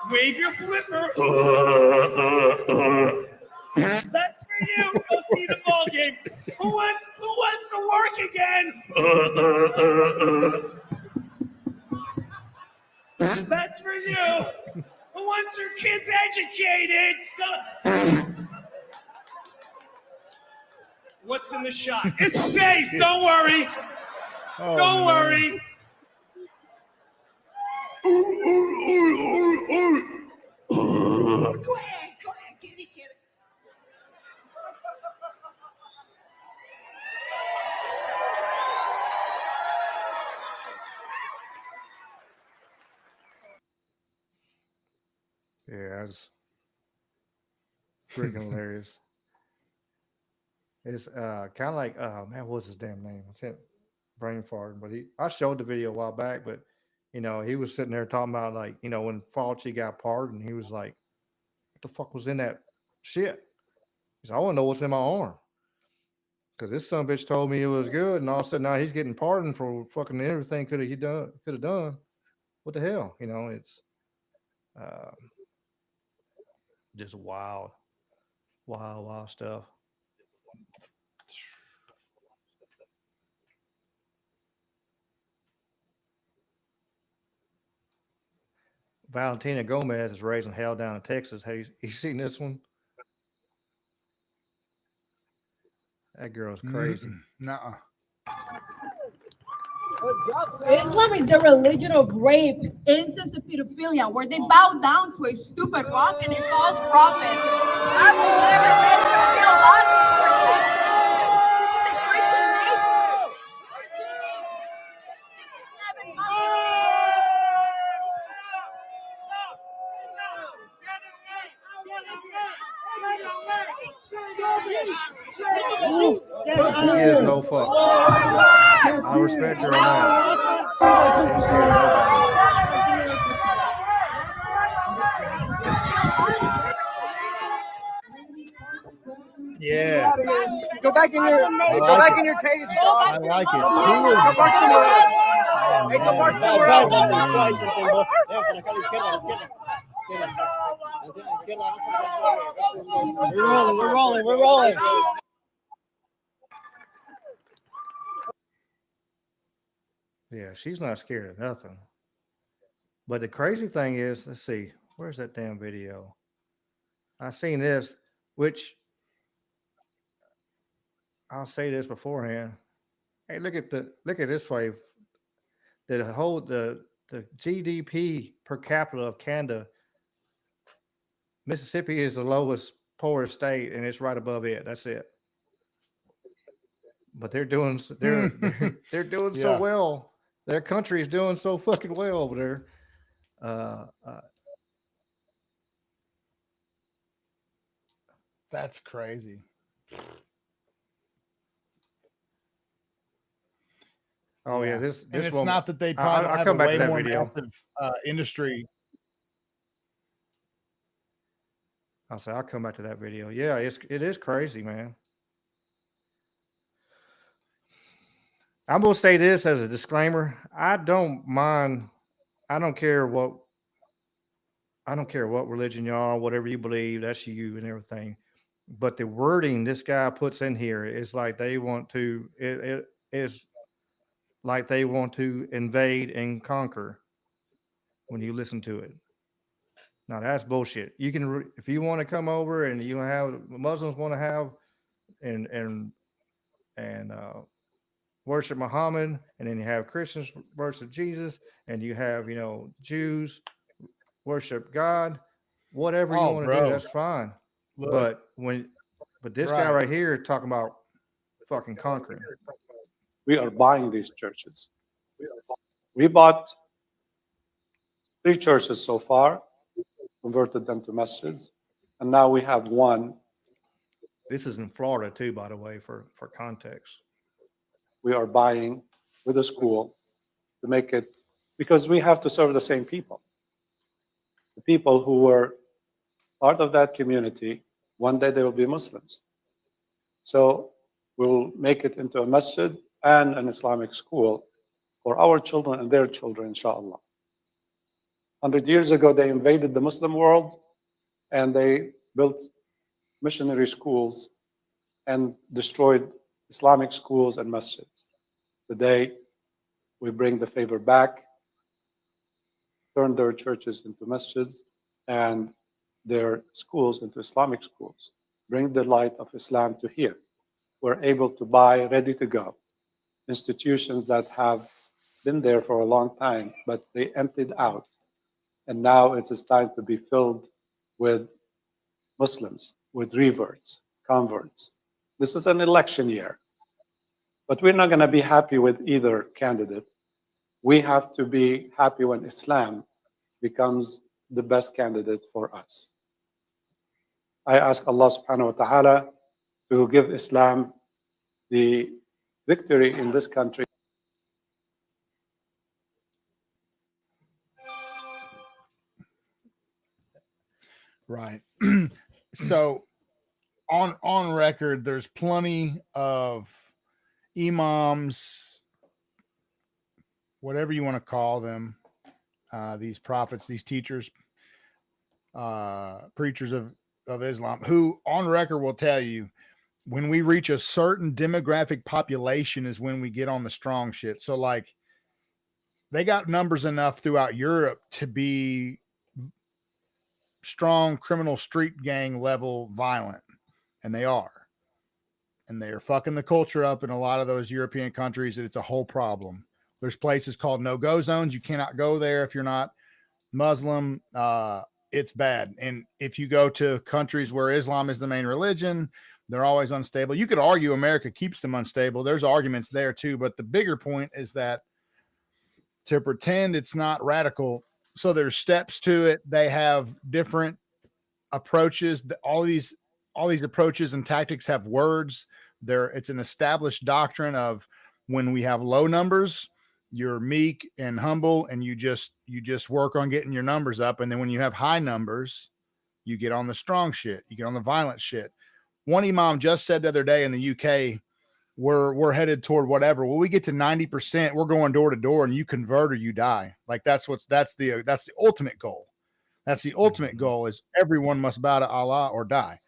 Wave your flipper. That's for you. Go see the ball game. Who wants to work again? That's for you. Who wants their kids educated? What's in the shot? It's safe. Don't worry. Don't worry. Go ahead. Get it. Yeah, that's freaking hilarious. It's kind of like man, what's his damn name? I can't brain fart, but I showed the video a while back, but he was sitting there talking about like, when Fauci got pardoned, he was like, what the fuck was in that shit? He said, I want to know what's in my arm. Because this son bitch told me it was good, and all of a sudden now he's getting pardoned for fucking everything could have done. What the hell? It's just wild stuff. Valentina Gomez is raising hell down in Texas. Have you seen this one? That girl's crazy. Nuh-uh. Islam is the religion of rape, incest, and pedophilia, where they bow down to a stupid rock and a false prophet. I will never let you feel lost for kids. This is a Christian nation. He gives no fuck. I respect her on that. She ain't scared of nobody. Yeah. Go back in your cage. I like it. Go bark somewhere else. Hey, go bark somewhere else. We're rolling. Yeah, she's not scared of nothing. But the crazy thing is, let's see, where's that damn video? I seen this, which I'll say this beforehand. Hey, look at this wave. The GDP per capita of Canada, Mississippi is the lowest, poorest state, and it's right above it. That's it. But they're doing so well. Their country is doing so fucking well over there. That's crazy. Oh yeah, this and it's woman, not that they probably I'll have come a back way to that more video. massive industry. I'll come back to that video. Yeah, it is crazy, man. I'm gonna say this as a disclaimer. I don't mind I don't care what religion you are, whatever you believe, that's you and everything. But the wording this guy puts in here is like they want to. It is like they want to invade and conquer. When you listen to it, now that's bullshit. You can, if you want to come over and you have Muslims want to have and worship Muhammad, and then you have Christians worship Jesus, and you have Jews worship God. Whatever you Oh, want to do, bro. that's fine. Look. But this guy right here talking about fucking conquering. We are buying these churches. We bought 3 churches so far, converted them to masjids, and now we have one. This is in Florida too, by the way, for context. We are buying with a school to make it, because we have to serve the same people. The people who were part of that community, one day they will be Muslims. So we'll make it into a masjid and an Islamic school for our children and their children, inshallah. 100 years ago, they invaded the Muslim world and they built missionary schools and destroyed Islamic schools and masjids. Today, we bring the favor back, turn their churches into masjids and their schools into Islamic schools. Bring the light of Islam to here. We're able to buy ready to go institutions that have been there for a long time, but they emptied out. And now it is time to be filled with Muslims, with reverts, converts. This is an election year, but we're not going to be happy with either candidate. We have to be happy when Islam becomes the best candidate for us. I ask Allah subhanahu wa ta'ala to give Islam the victory in this country. Right. So on record, there's plenty of imams, whatever you want to call them, these prophets, these teachers, preachers of Islam, who on record will tell you when we reach a certain demographic population is when we get on the strong shit. So like they got numbers enough throughout Europe to be strong criminal street gang level violent, and they are fucking the culture up in a lot of those European countries. It's a whole problem. There's places called no-go zones. You cannot go there if you're not Muslim. It's bad. And if you go to countries where Islam is the main religion, they're always unstable. You could argue America keeps them unstable. There's arguments there too, but the bigger point is that to pretend it's not radical, so there's steps to it. They have different approaches. All these approaches and tactics have words. It's an established doctrine of when we have low numbers, you're meek and humble, and you just work on getting your numbers up. And then when you have high numbers, you get on the strong shit. You get on the violent shit. One imam just said the other day in the UK, we're headed toward whatever. When we get to 90%, we're going door to door, and you convert or you die. Like that's the ultimate goal. That's the ultimate goal, is everyone must bow to Allah or die.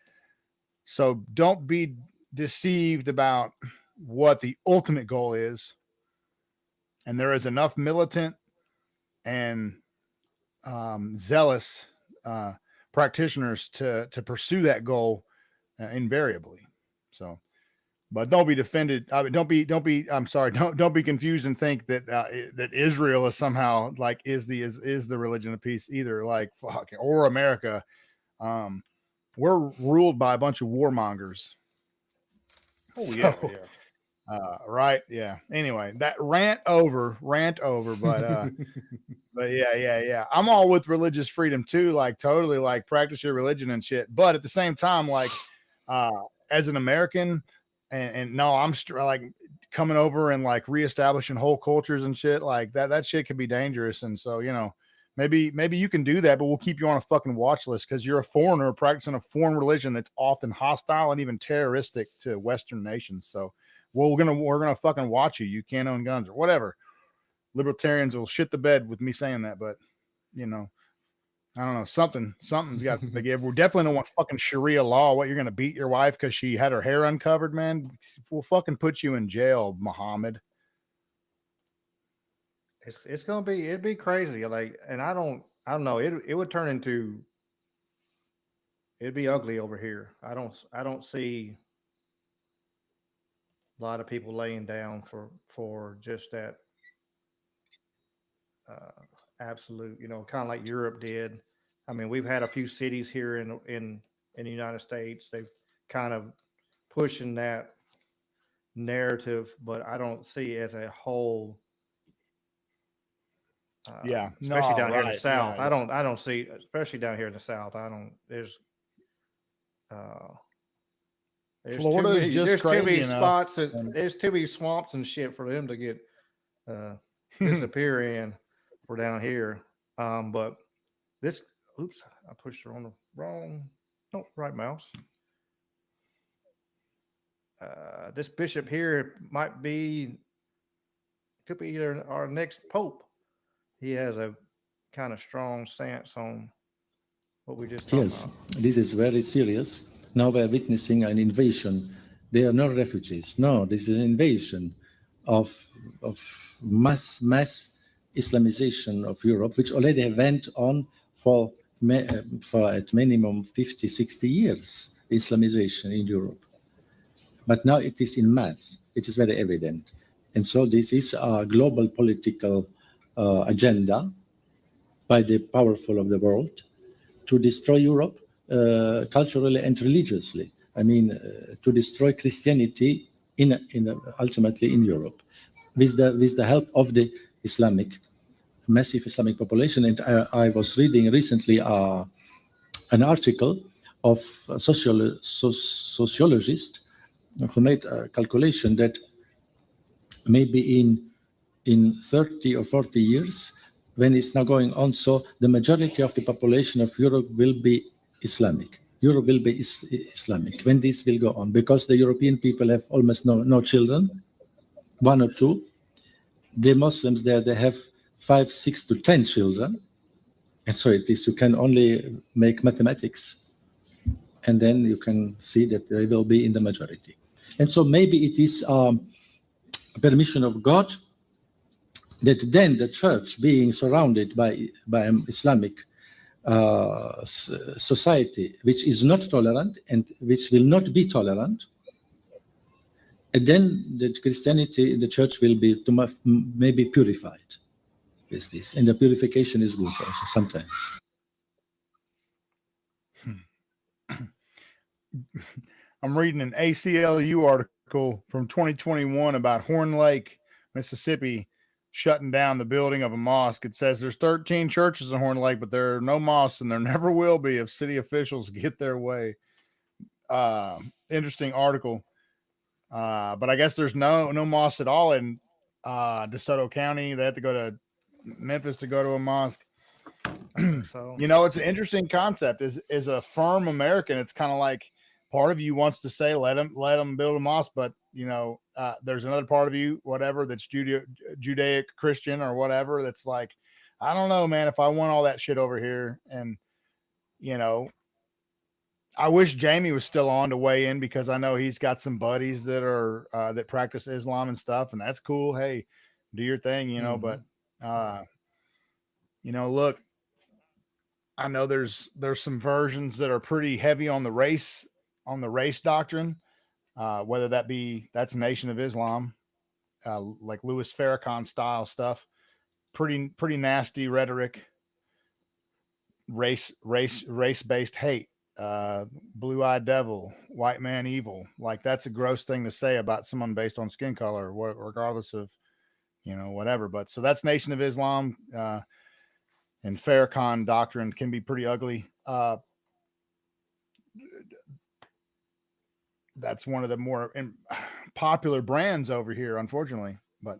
So don't be deceived about what the ultimate goal is. And there is enough militant and zealous practitioners to pursue that goal invariably. So, but don't be defended. I mean, don't be confused and think that that Israel is somehow like is the religion of peace either. Like fuck, or America. We're ruled by a bunch of warmongers. Oh yeah. Right. Yeah. Anyway, that rant over, but but yeah. I'm all with religious freedom too. Like totally like practice your religion and shit. But at the same time, like as an American and no, I'm like coming over and like reestablishing whole cultures and shit like that shit can be dangerous. And so, maybe you can do that, but we'll keep you on a fucking watch list because you're a foreigner practicing a foreign religion that's often hostile and even terroristic to Western nations. So we're gonna fucking watch you. You can't own guns or whatever. libertarians will shit the bed with me saying that, but you know, I don't know. Something's got to give. We definitely don't want fucking Sharia law. What, you're going to beat your wife because she had her hair uncovered, man? We'll fucking put you in jail, Muhammad. It's gonna be, it'd be crazy. Like, and I don't know. It would turn into, it'd be ugly over here. I don't see a lot of people laying down for just that absolute, you know, kind of like Europe did. I mean, we've had a few cities here in the United States. They've kind of pushing that narrative, but I don't see as a whole. Yeah, especially down here in the right, South. yeah. I don't see, especially down here in the South. There's Florida is just there's crazy too many enough. spots and there's too many swamps and shit for them to get disappear in for down here. But this, oops, I pushed her on the wrong, no, right mouse. This bishop here could be either our next pope. He has a kind of strong stance on what we just talked Yes, about. this is very serious. Now we're witnessing an invasion. They are not refugees. No, this is an invasion of mass Islamization of Europe, which already went on for at minimum 50, 60 years, Islamization in Europe. But now it is in mass. It is very evident. And so this is a global political agenda by the powerful of the world to destroy Europe culturally and religiously. I mean, to destroy Christianity ultimately in Europe, with the help of the massive Islamic population. And I was reading recently an article of a sociologist who made a calculation that maybe in 30 or 40 years, when it's now going on, so the majority of the population of Europe will be Islamic. Europe will be Islamic when this will go on, because the European people have almost no children, 1 or 2. The Muslims there, they have 5, 6 to 10 children. And so it is, you can only make mathematics, and then you can see that they will be in the majority. And so maybe it is a permission of God that then the church, being surrounded by an Islamic society, which is not tolerant and which will not be tolerant, and then the Christianity, the church will be maybe purified with this. And the purification is good also sometimes. I'm reading an ACLU article from 2021 about Horn Lake, Mississippi, shutting down the building of a mosque. It says there's 13 churches in Horn Lake, but there are no mosques, and there never will be if city officials get their way. Interesting article. But I guess there's no mosques at all in DeSoto County. They have to go to Memphis to go to a mosque. So, you know, it's an interesting concept. Is a firm American, it's kind of like part of you wants to say let them build a mosque, but you know, there's another part of you, whatever, that's Judaic Christian or whatever, that's like, I don't know, man, if I want all that shit over here. And you know, I wish Jamie was still on to weigh in, because I know he's got some buddies that are that practice Islam and stuff, and that's cool. Hey, do your thing, you know. But you know, look, I know there's some versions that are pretty heavy on the race doctrine, whether that's Nation of Islam, like Louis Farrakhan style stuff, pretty nasty rhetoric, race-based hate, blue-eyed devil, white man evil. Like, that's a gross thing to say about someone based on skin color, regardless of, you know, whatever. But so that's Nation of Islam. And Farrakhan doctrine can be pretty ugly. That's one of the more popular brands over here, unfortunately. But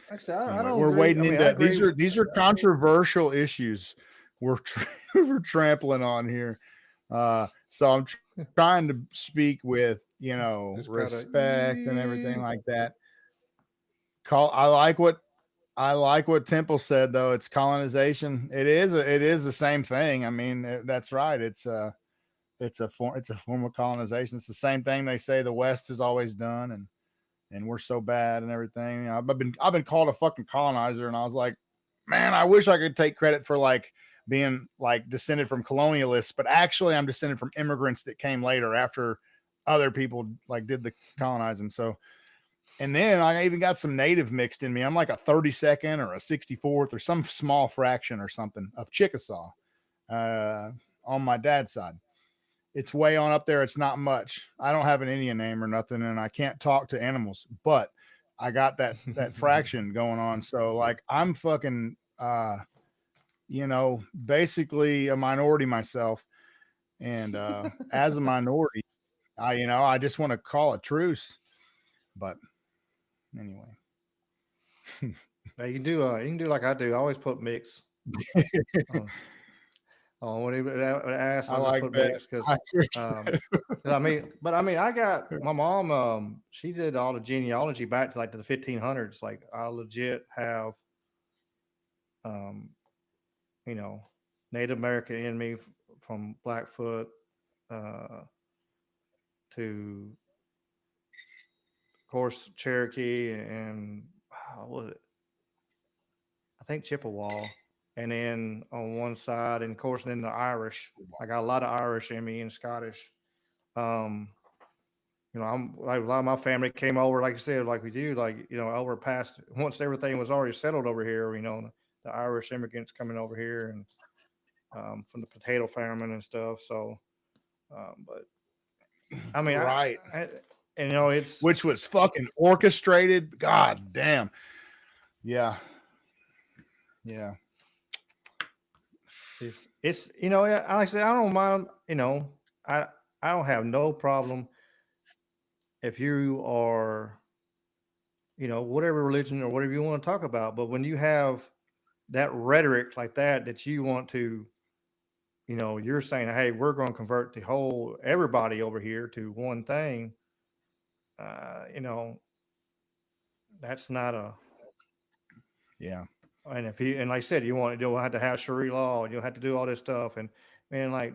actually, I don't. We're agree. wading I mean, into these are controversial issues we're trampling on here. So I'm trying to speak with, you know, respect and everything like that. I like what Temple said though. It's colonization. It is the same thing. I mean, that's right. It's a form of colonization. It's the same thing they say the West has always done, and we're so bad and everything. You know, I've been called a fucking colonizer, and I was like, man, I wish I could take credit for like being like descended from colonialists, but actually I'm descended from immigrants that came later after other people like did the colonizing. So, and then I even got some native mixed in me. I'm like a 32nd or a 64th or some small fraction or something of Chickasaw on my dad's side. It's way on up there. It's not much. I don't have an Indian name or nothing, and I can't talk to animals, but I got that fraction going on. So like I'm fucking you know, basically a minority myself. And as a minority, I just want to call a truce. But anyway. Now you can do like I do. I always put mix. When he asked, I just put mix because I mean, I got my mom. She did all the genealogy back to like the 1500s. Like I legit have, you know, Native American in me from Blackfoot to, of course, Cherokee and what was it? I think Chippewa. And then on one side, and of course, then the Irish. I got a lot of Irish in me and Scottish. You know, I'm like a lot of my family came over, like I said, like we do, like, you know, over past once everything was already settled over here, you know, the Irish immigrants coming over here and from the potato famine and stuff. So, but I mean, right. And you know, which was fucking orchestrated. God damn. Yeah. Yeah. It's you know, like I said, I don't mind, you know, I don't have no problem if you are, you know, whatever religion or whatever you want to talk about. But when you have that rhetoric like that you want to, you know, you're saying, hey, we're going to convert the whole everybody over here to one thing. You know, that's not a. Yeah. And if you, and like I said, you'll have to have Sharia law, you'll have to do all this stuff. And man, like,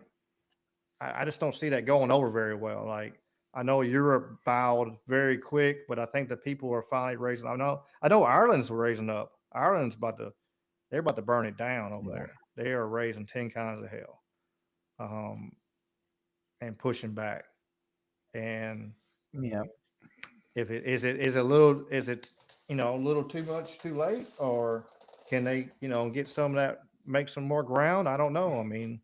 I just don't see that going over very well. Like, I know Europe bowed very quick, but I think the people are finally raising. I know Ireland's raising up. Ireland's they're about to burn it down over there. They are raising 10 kinds of hell, and pushing back. And yeah, if it is it you know, a little too much, too late, or can they, you know, get some of that, make some more ground? I don't know. I mean,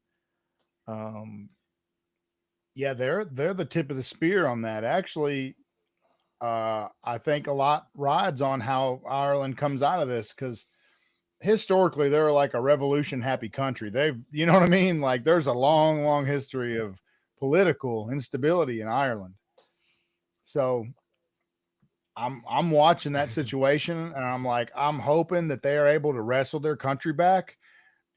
yeah, they're the tip of the spear on that. Actually, I think a lot rides on how Ireland comes out of this, because historically they're like a revolution happy country. You know what I mean? Like there's a long, long history of political instability in Ireland. So I'm watching that situation, and I'm like, I'm hoping that they are able to wrestle their country back.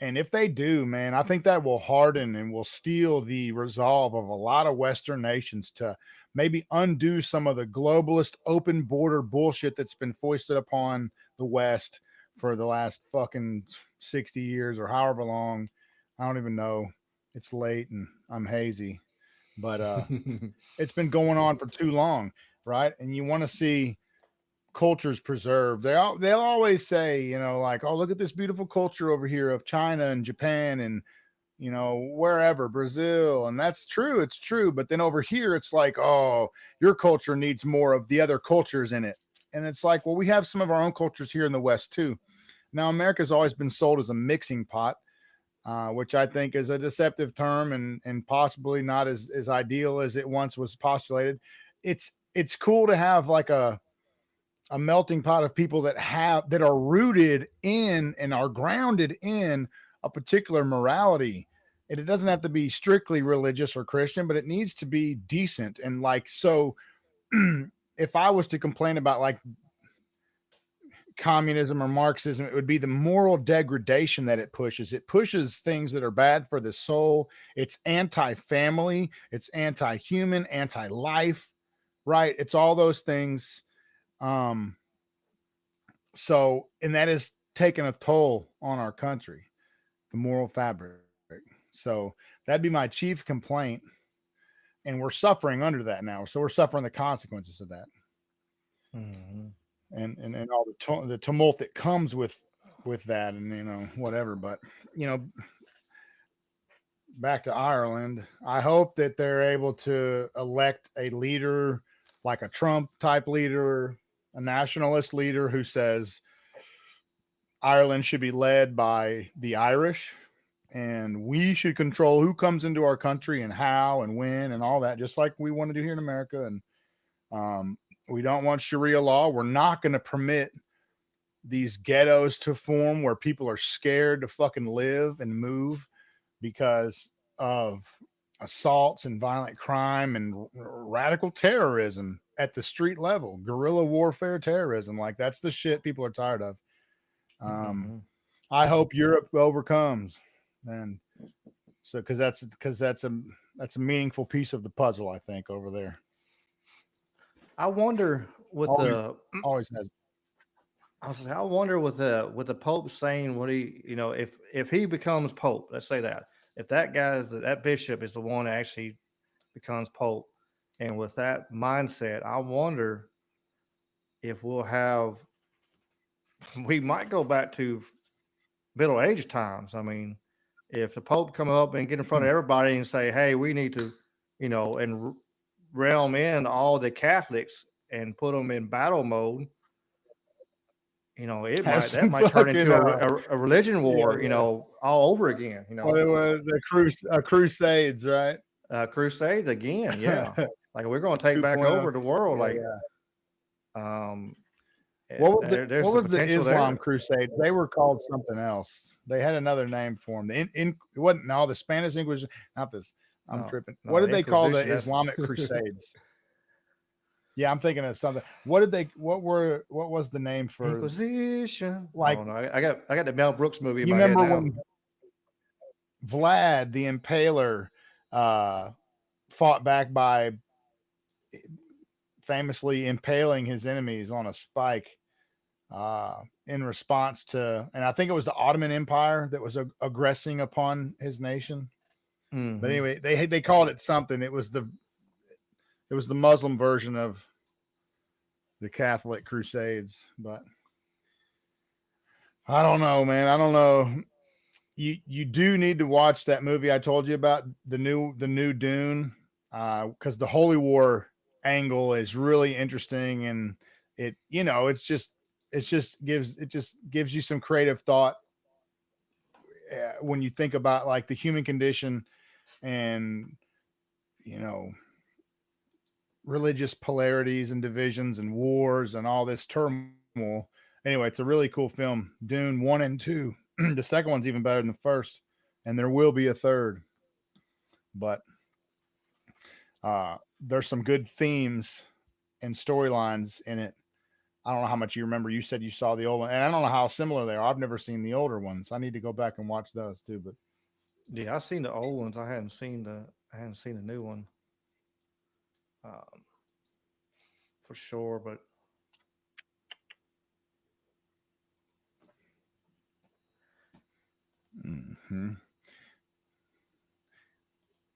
And if they do, man, I think that will harden and will steel the resolve of a lot of Western nations to maybe undo some of the globalist open border bullshit that's been foisted upon the West for the last fucking 60 years or however long. I don't even know. It's late and I'm hazy, but it's been going on for too long, right? And you want to see cultures preserved. They'll always say, you know, like, oh, look at this beautiful culture over here of China and Japan and, you know, wherever, Brazil. And that's true. It's true. But then over here, it's like, oh, your culture needs more of the other cultures in it. And it's like, well, we have some of our own cultures here in the West too. Now, America's always been sold as a mixing pot, which I think is a deceptive term and possibly not as ideal as it once was postulated. It's cool to have like a melting pot of people that are rooted in and are grounded in a particular morality. And it doesn't have to be strictly religious or Christian, but it needs to be decent. And like, so if I was to complain about like communism or Marxism, it would be the moral degradation that it pushes. It pushes things that are bad for the soul. It's anti-family, it's anti-human, anti-life, right? It's all those things. So, and that is taking a toll on our country, the moral fabric. So that'd be my chief complaint. And we're suffering under that now. So we're suffering the consequences of that. Mhm. And all the tumult that comes with that, and whatever. But back to Ireland, I hope that they're able to elect a leader like a Trump type leader, a nationalist leader who says Ireland should be led by the Irish, and we should control who comes into our country and how and when and all that, just like we want to do here in America. And we don't want Sharia law. We're not going to permit these ghettos to form where people are scared to fucking live and move because of assaults and violent crime and radical terrorism at the street level, guerrilla warfare terrorism. Like, that's the shit people are tired of. I hope Europe overcomes, and so because that's a meaningful piece of the puzzle, I think, over there. I wonder with always has. I wonder with the Pope saying what he, if he becomes Pope, let's say that if that that bishop is the one that actually becomes Pope, and with that mindset, I wonder if we might go back to Middle Age times. I mean, if the Pope come up and get in front of everybody and say, "Hey, we need to," and realm in all the Catholics and put them in battle mode. That might turn into a religion war, all over again. Well, it was the Crusades, right? Crusades again, yeah. Like, we're going to take back 2.0. over the world. What was the Islam there. Crusades? They were called something else. They had another name for them. It wasn't the Spanish Inquisition. Not this. I'm tripping. What did they call the Islamic Crusades? Yeah, I'm thinking of something. What was the name for Inquisition? Like, I got the Mel Brooks movie in you my head remember now. when Vlad the Impaler fought back by famously impaling his enemies on a spike in response to, and I think it was the Ottoman Empire that was aggressing upon his nation. But anyway, they called it something. It was the Muslim version of the Catholic Crusades. But I don't know, man. I don't know. You do need to watch that movie I told you about, the new Dune, because the Holy War angle is really interesting, and it just gives you some creative thought when you think about like the human condition and religious polarities and divisions and wars and all this turmoil. Anyway, it's a really cool film. Dune 1 and 2. The second one's even better than the first, and there will be a third. But there's some good themes and storylines in it. I don't know how much you remember. You said you saw the old one, and I don't know how similar they are. I've never seen the older ones. I need to go back and watch those too. But yeah, I've seen the old ones. I hadn't seen the new one. For sure, but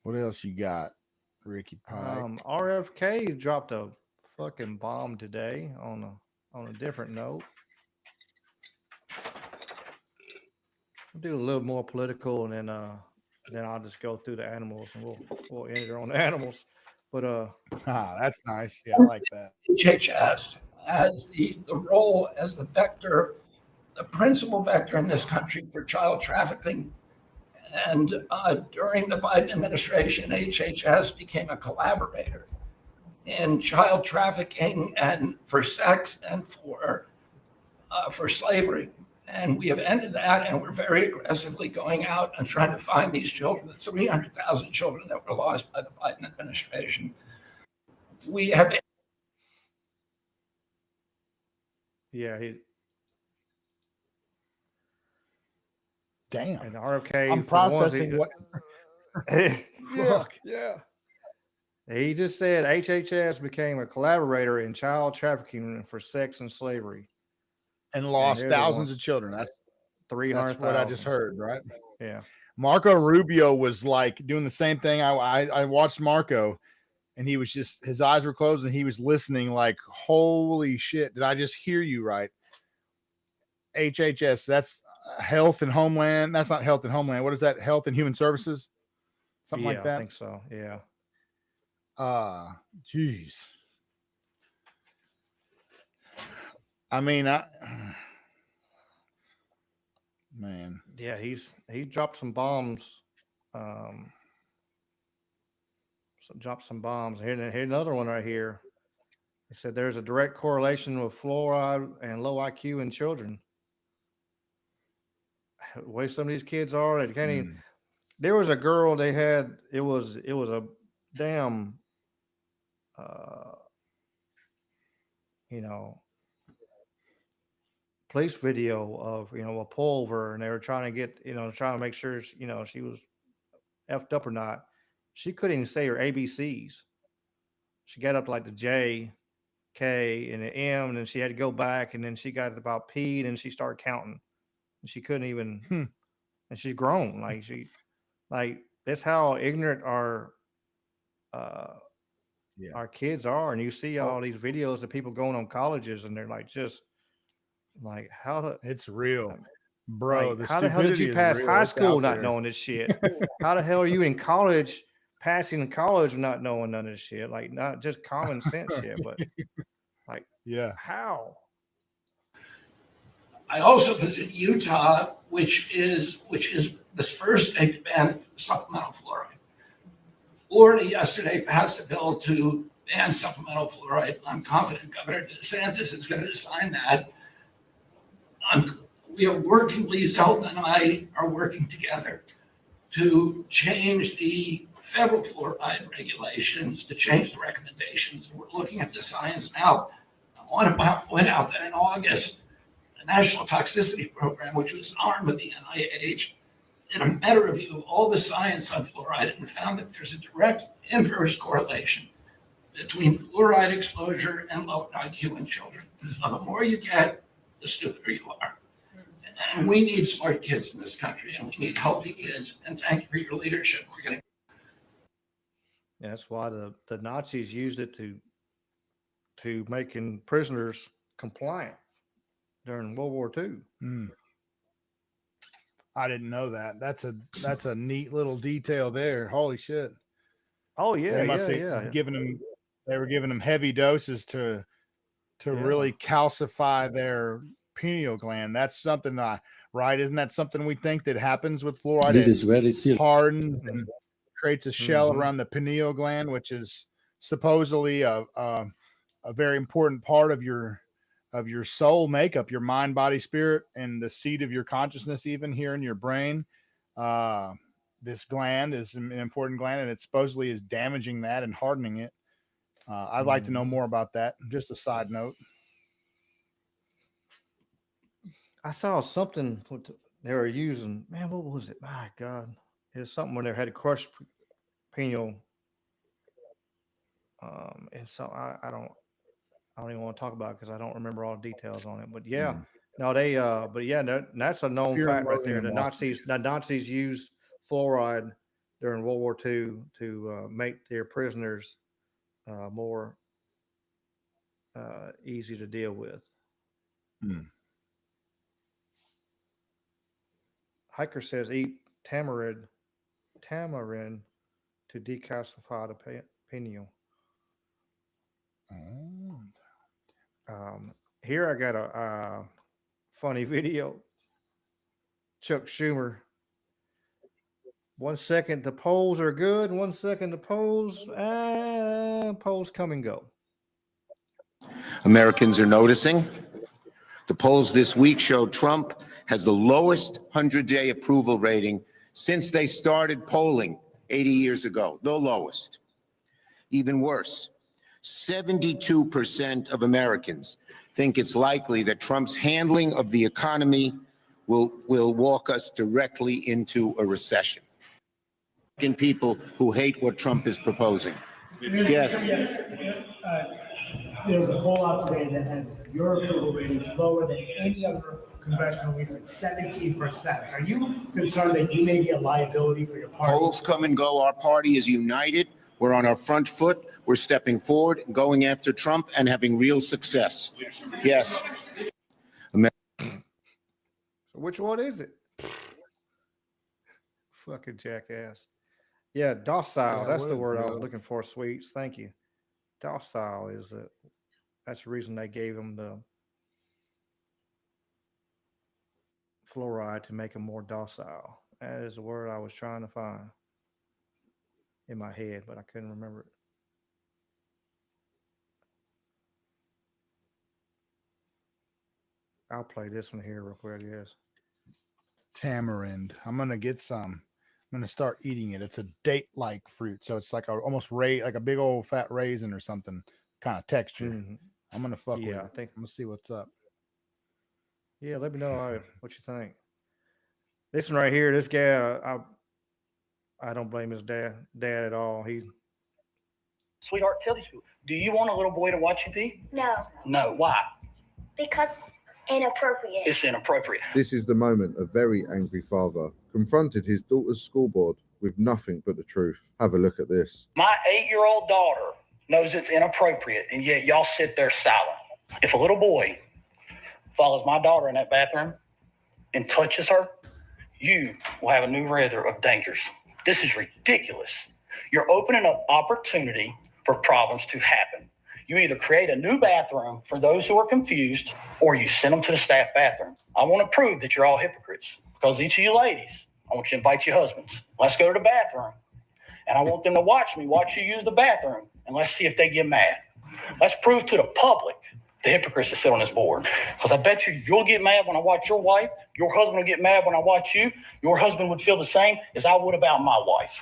what else you got, Ricky Pike? RFK dropped a fucking bomb today on a different note. I'll do a little more political, and then I'll just go through the animals, and we'll end it on the animals. But that's nice. Yeah, I like that. HHS as the role as the vector, the principal vector in this country for child trafficking. And during the Biden administration, HHS became a collaborator in child trafficking and for sex and for slavery. And we have ended that, and we're very aggressively going out and trying to find these children, the 300,000 children that were lost by the Biden administration. We have. Yeah, damn. And RFK. I'm processing what. Yeah. He just said HHS became a collaborator in child trafficking for sex and slavery. and lost here's the thousands one. of children. That's 300,000. what I just heard, right? Yeah. Marco Rubio was like doing the same thing. I watched Marco, and he was just, his eyes were closed and he was listening like, holy shit, did I just hear you right? HHS, that's Health and Homeland. That's not Health and Homeland. What is that? Health and Human Services? Something like that? I think so. Yeah. Geez. I mean, man. Yeah, he dropped some bombs. Dropped some bombs. Here's another one right here. He said there's a direct correlation with fluoride and low IQ in children. The way some of these kids are, they can't even. There was a girl they had. It was a damn, police video of a pullover, and they were trying to get trying to make sure she was effed up or not. She couldn't even say her ABCs. She got up to like the J, K, and the M, and then she had to go back, and then she got about P, and then she started counting. And she couldn't even, and she's grown. Like that's how ignorant our kids are. And you see all these videos of people going on colleges, and they're like, just like, how to? It's real, bro. Like, how the hell did you pass high school not knowing this shit? How the hell are you in college? Passing college not knowing none of this shit, like not just common sense shit, but like, how? I also visited Utah, which is the first state to ban supplemental fluoride. Florida yesterday passed a bill to ban supplemental fluoride. I'm confident Governor DeSantis is going to sign that. We are working, Lee Zeldin and I are working together to change the federal fluoride regulations, to change the recommendations. And we're looking at the science now. I want to point out that in August, the National Toxicity Program, which was armed with the NIH, did a meta review of all the science on fluoride and found that there's a direct inverse correlation between fluoride exposure and low IQ in children. So the more you get, the stupider you are. And we need smart kids in this country, and we need healthy kids. And thank you for your leadership. We're going to. Yeah, that's why the Nazis used it to making prisoners compliant during World War II. I didn't know that. That's a neat little detail there. Holy shit. Oh yeah, they must have given them. They were giving them heavy doses to really calcify their pineal gland. That's something, right? Isn't that something we think that happens with fluoride? This is very serious. Hardens and creates a shell around the pineal gland, which is supposedly a very important part of your soul makeup, your mind, body, spirit, and the seat of your consciousness, even here in your brain. This gland is an important gland, and it supposedly is damaging that and hardening it. I'd like to know more about that. Just a side note. I saw something they were using. Man, what was it? My God, it's something where they had crushed pineal. And so I don't even want to talk about it because I don't remember all the details on it. But yeah, no, but yeah, that's a known fact right there. The Nazis used fluoride during World War II to make their prisoners more easy to deal with. Hiker says eat tamarind to decalcify the pineal. Here I got a funny video. Chuck Schumer. 1 second the polls are good. 1 second the polls come and go. Americans are noticing. The polls this week showed Trump has the lowest 100-day approval rating since they started polling 80 years ago, the lowest. Even worse, 72% of Americans think it's likely that Trump's handling of the economy will walk us directly into a recession. In people who hate what Trump is proposing. Yes. there's a poll out today that has your approval ratings lower than any other congressional leader at 17%. Are you concerned that you may be a liability for your party? Polls come and go. Our party is united. We're on our front foot. We're stepping forward, going after Trump, and having real success. Yes. So which one is it? Fucking jackass. Yeah, docile. Yeah, That's the would, word I was bro. looking for, Sweets. Thank you. Docile is that's the reason they gave him the fluoride to make him more docile. That is the word I was trying to find in my head, but I couldn't remember it. I'll play this one here real quick, yes. Tamarind. I'm gonna get some. I'm gonna start eating it. It's a date-like fruit, so it's like almost like a big old fat raisin or something kind of texture. Mhm. I'm gonna fuck with Yeah, it. I think. I'm gonna see what's up. Yeah, let me know what you think. This one right here, this guy, I don't blame his dad at all. Sweetheart, tell these people, do you want a little boy to watch you pee? No, No. Why? because it's inappropriate. It's inappropriate. This is the moment a very angry father confronted his daughter's school board with nothing but the truth. Have a look at this. My 8-year-old daughter knows it's inappropriate, and yet y'all sit there silent. If a little boy follows my daughter in that bathroom and touches her, you will have a new radar of dangers. This is ridiculous. You're opening up opportunity for problems to happen. You either create a new bathroom for those who are confused, or you send them to the staff bathroom. I want to prove that you're all hypocrites, because each of you ladies, I want you to invite your husbands. Let's go to the bathroom. And I want them to watch you use the bathroom, and let's see if they get mad. Let's prove to the public the hypocrites that sit on this board. Because I bet you'll get mad when I watch your wife. Your husband will get mad when I watch you. Your husband would feel the same as I would about my wife.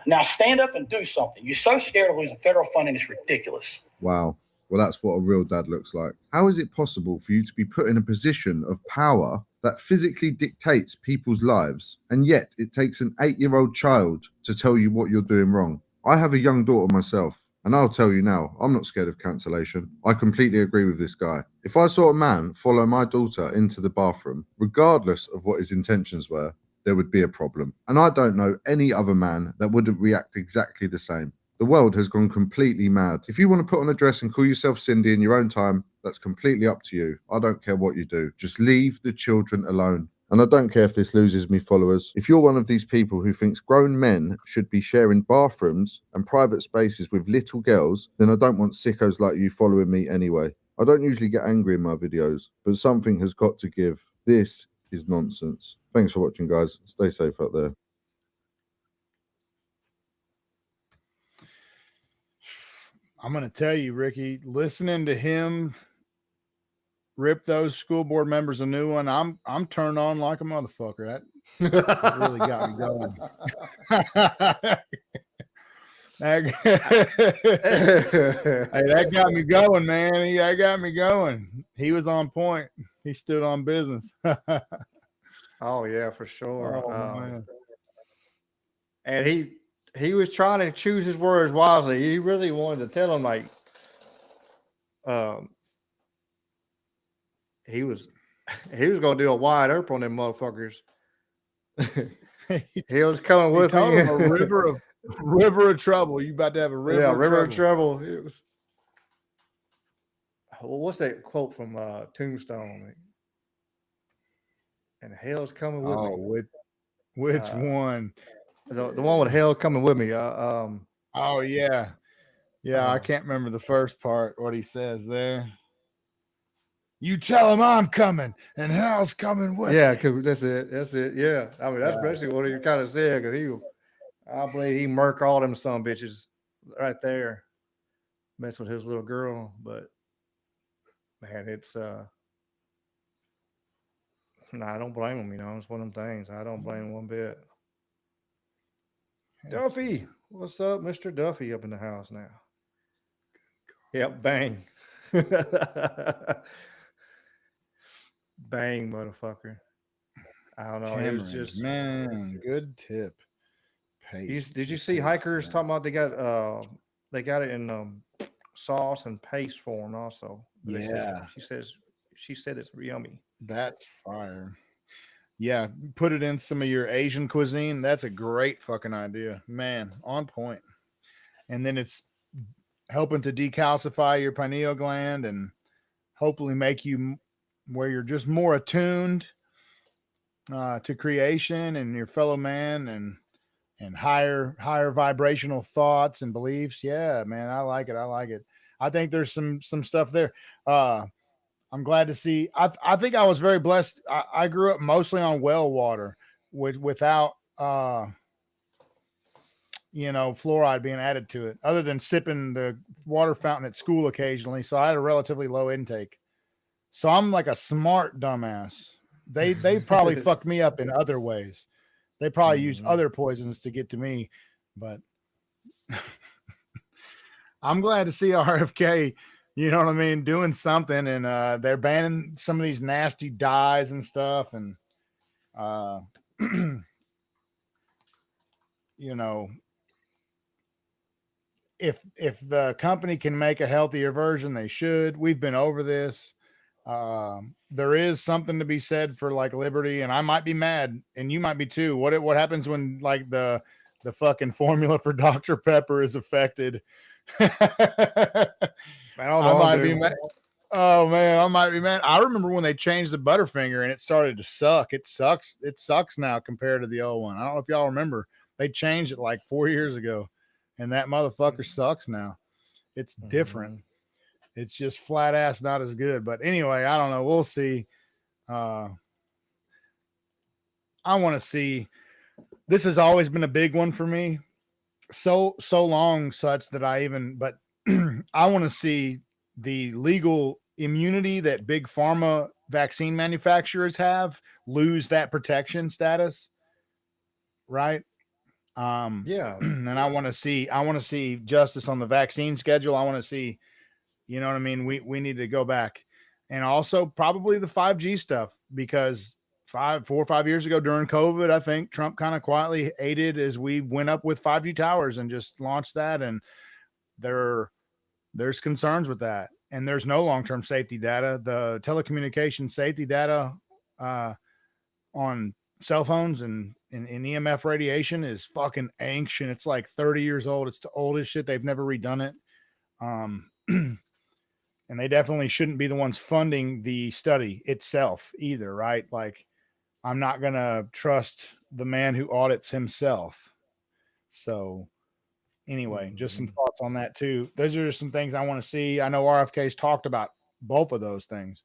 Now stand up and do something. You're so scared of losing federal funding, it's ridiculous. Wow. Well, that's what a real dad looks like. How is it possible for you to be put in a position of power that physically dictates people's lives, and yet it takes an 8-year-old child to tell you what you're doing wrong? I have a young daughter myself, and I'll tell you now, I'm not scared of cancellation. I completely agree with this guy. If I saw a man follow my daughter into the bathroom, regardless of what his intentions were, there would be a problem. And I don't know any other man that wouldn't react exactly the same. The world has gone completely mad. If you want to put on a dress and call yourself Cindy in your own time, that's completely up to you. I don't care what you do. Just leave the children alone. And I don't care if this loses me followers. If you're one of these people who thinks grown men should be sharing bathrooms and private spaces with little girls, then I don't want sickos like you following me anyway. I don't usually get angry in my videos, but something has got to give. This is nonsense. Thanks for watching, guys. Stay safe out there. I'm going to tell you, Ricky, listening to him rip those school board members a new one, I'm turned on like a motherfucker. That really got me going. Hey, that got me going, man. That got me going. He was on point. He stood on business. Oh yeah, for sure. Oh, man. And he was trying to choose his words wisely. He really wanted to tell him, like, he was going to do a wide open on them motherfuckers. He was coming with me. Him a river of trouble. You about to have a river? Yeah, of river trouble. of trouble. It was. Well, what's that quote from Tombstone? And hell's coming with me. Which one? The one with hell coming with me. Oh yeah, yeah. I can't remember the first part. What he says there. You tell him I'm coming, and hell's coming with Yeah, me. that's it. That's it. Yeah, I mean that's basically what he kind of said. Because I believe he murked all them son bitches right there, mess with his little girl. But man, it's no, I don't blame him. You know, it's one of them things. I don't blame him one bit. Duffy, what's up, Mr. Duffy? Up in the house now. Yep, bang. Bang, motherfucker. I don't know. It was Tamarind, just man, good tip. Paste. Did you see hikers talking about they got it in sauce and paste form also. They said- Yeah. she said it's yummy. That's fire. Yeah, put it in some of your Asian cuisine. That's a great fucking idea, man. On point. And then it's helping to decalcify your pineal gland and hopefully make you where you're just more attuned to creation and your fellow man and higher vibrational thoughts and beliefs. Yeah, man, I like it. I like it. I think there's some stuff there. I'm glad to see. I think I was very blessed. I grew up mostly on well water without fluoride being added to it, other than sipping the water fountain at school occasionally. So I had a relatively low intake. So I'm like a smart dumbass. They probably fucked me up in other ways. They probably used other poisons to get to me, but I'm glad to see RFK, you know what I mean, doing something. And they're banning some of these nasty dyes and stuff. And, you know, if the company can make a healthier version, they should. We've been over this. There is something to be said for like liberty, and I might be mad, and you might be too. What happens when like the fucking formula for Dr. Pepper is affected? I might be mad. Oh man, I might be mad. I remember when they changed the Butterfinger and it started to suck. It sucks. It sucks now compared to the old one. I don't know if y'all remember. They changed it like 4 years ago, and that motherfucker sucks now. It's different. It's just flat ass not as good. But anyway, I don't know. We'll see. I want to see. This has always been a big one for me. So long such that I want to see the legal immunity that big pharma vaccine manufacturers have lose that protection status. Right. Yeah. And I want to see justice on the vaccine schedule. I want to see, you know what I mean? We need to go back. And also probably the 5G stuff, because 4 or 5 years ago during COVID, I think Trump kind of quietly aided as we went up with 5G towers and just launched that. And there's concerns with that. And there's no long-term safety data. The telecommunication safety data on cell phones and in EMF radiation is fucking ancient. It's like 30 years old. It's the oldest shit. They've never redone it. And they definitely shouldn't be the ones funding the study itself either, right? Like, I'm not going to trust the man who audits himself. So anyway, just some thoughts on that too. Those are some things I want to see. I know RFK's talked about both of those things.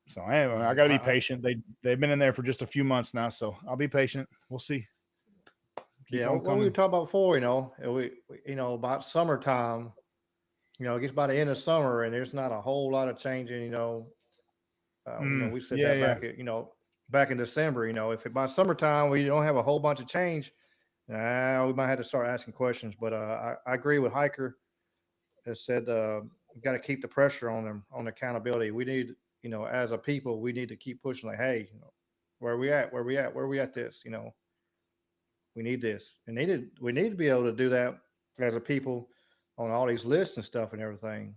So anyway, I got to be patient. They've been in there for just a few months now, so I'll be patient. We'll see. What we were talking about before, about summertime. It gets by the end of summer and there's not a whole lot of changing, we said back in December, if by summertime we don't have a whole bunch of change, we might have to start asking questions. But I agree with Hiker that said we got to keep the pressure on them on accountability. We need, as a people, we need to keep pushing like, hey, where we at this, we need this. And we need to be able to do that as a people on all these lists and stuff and everything.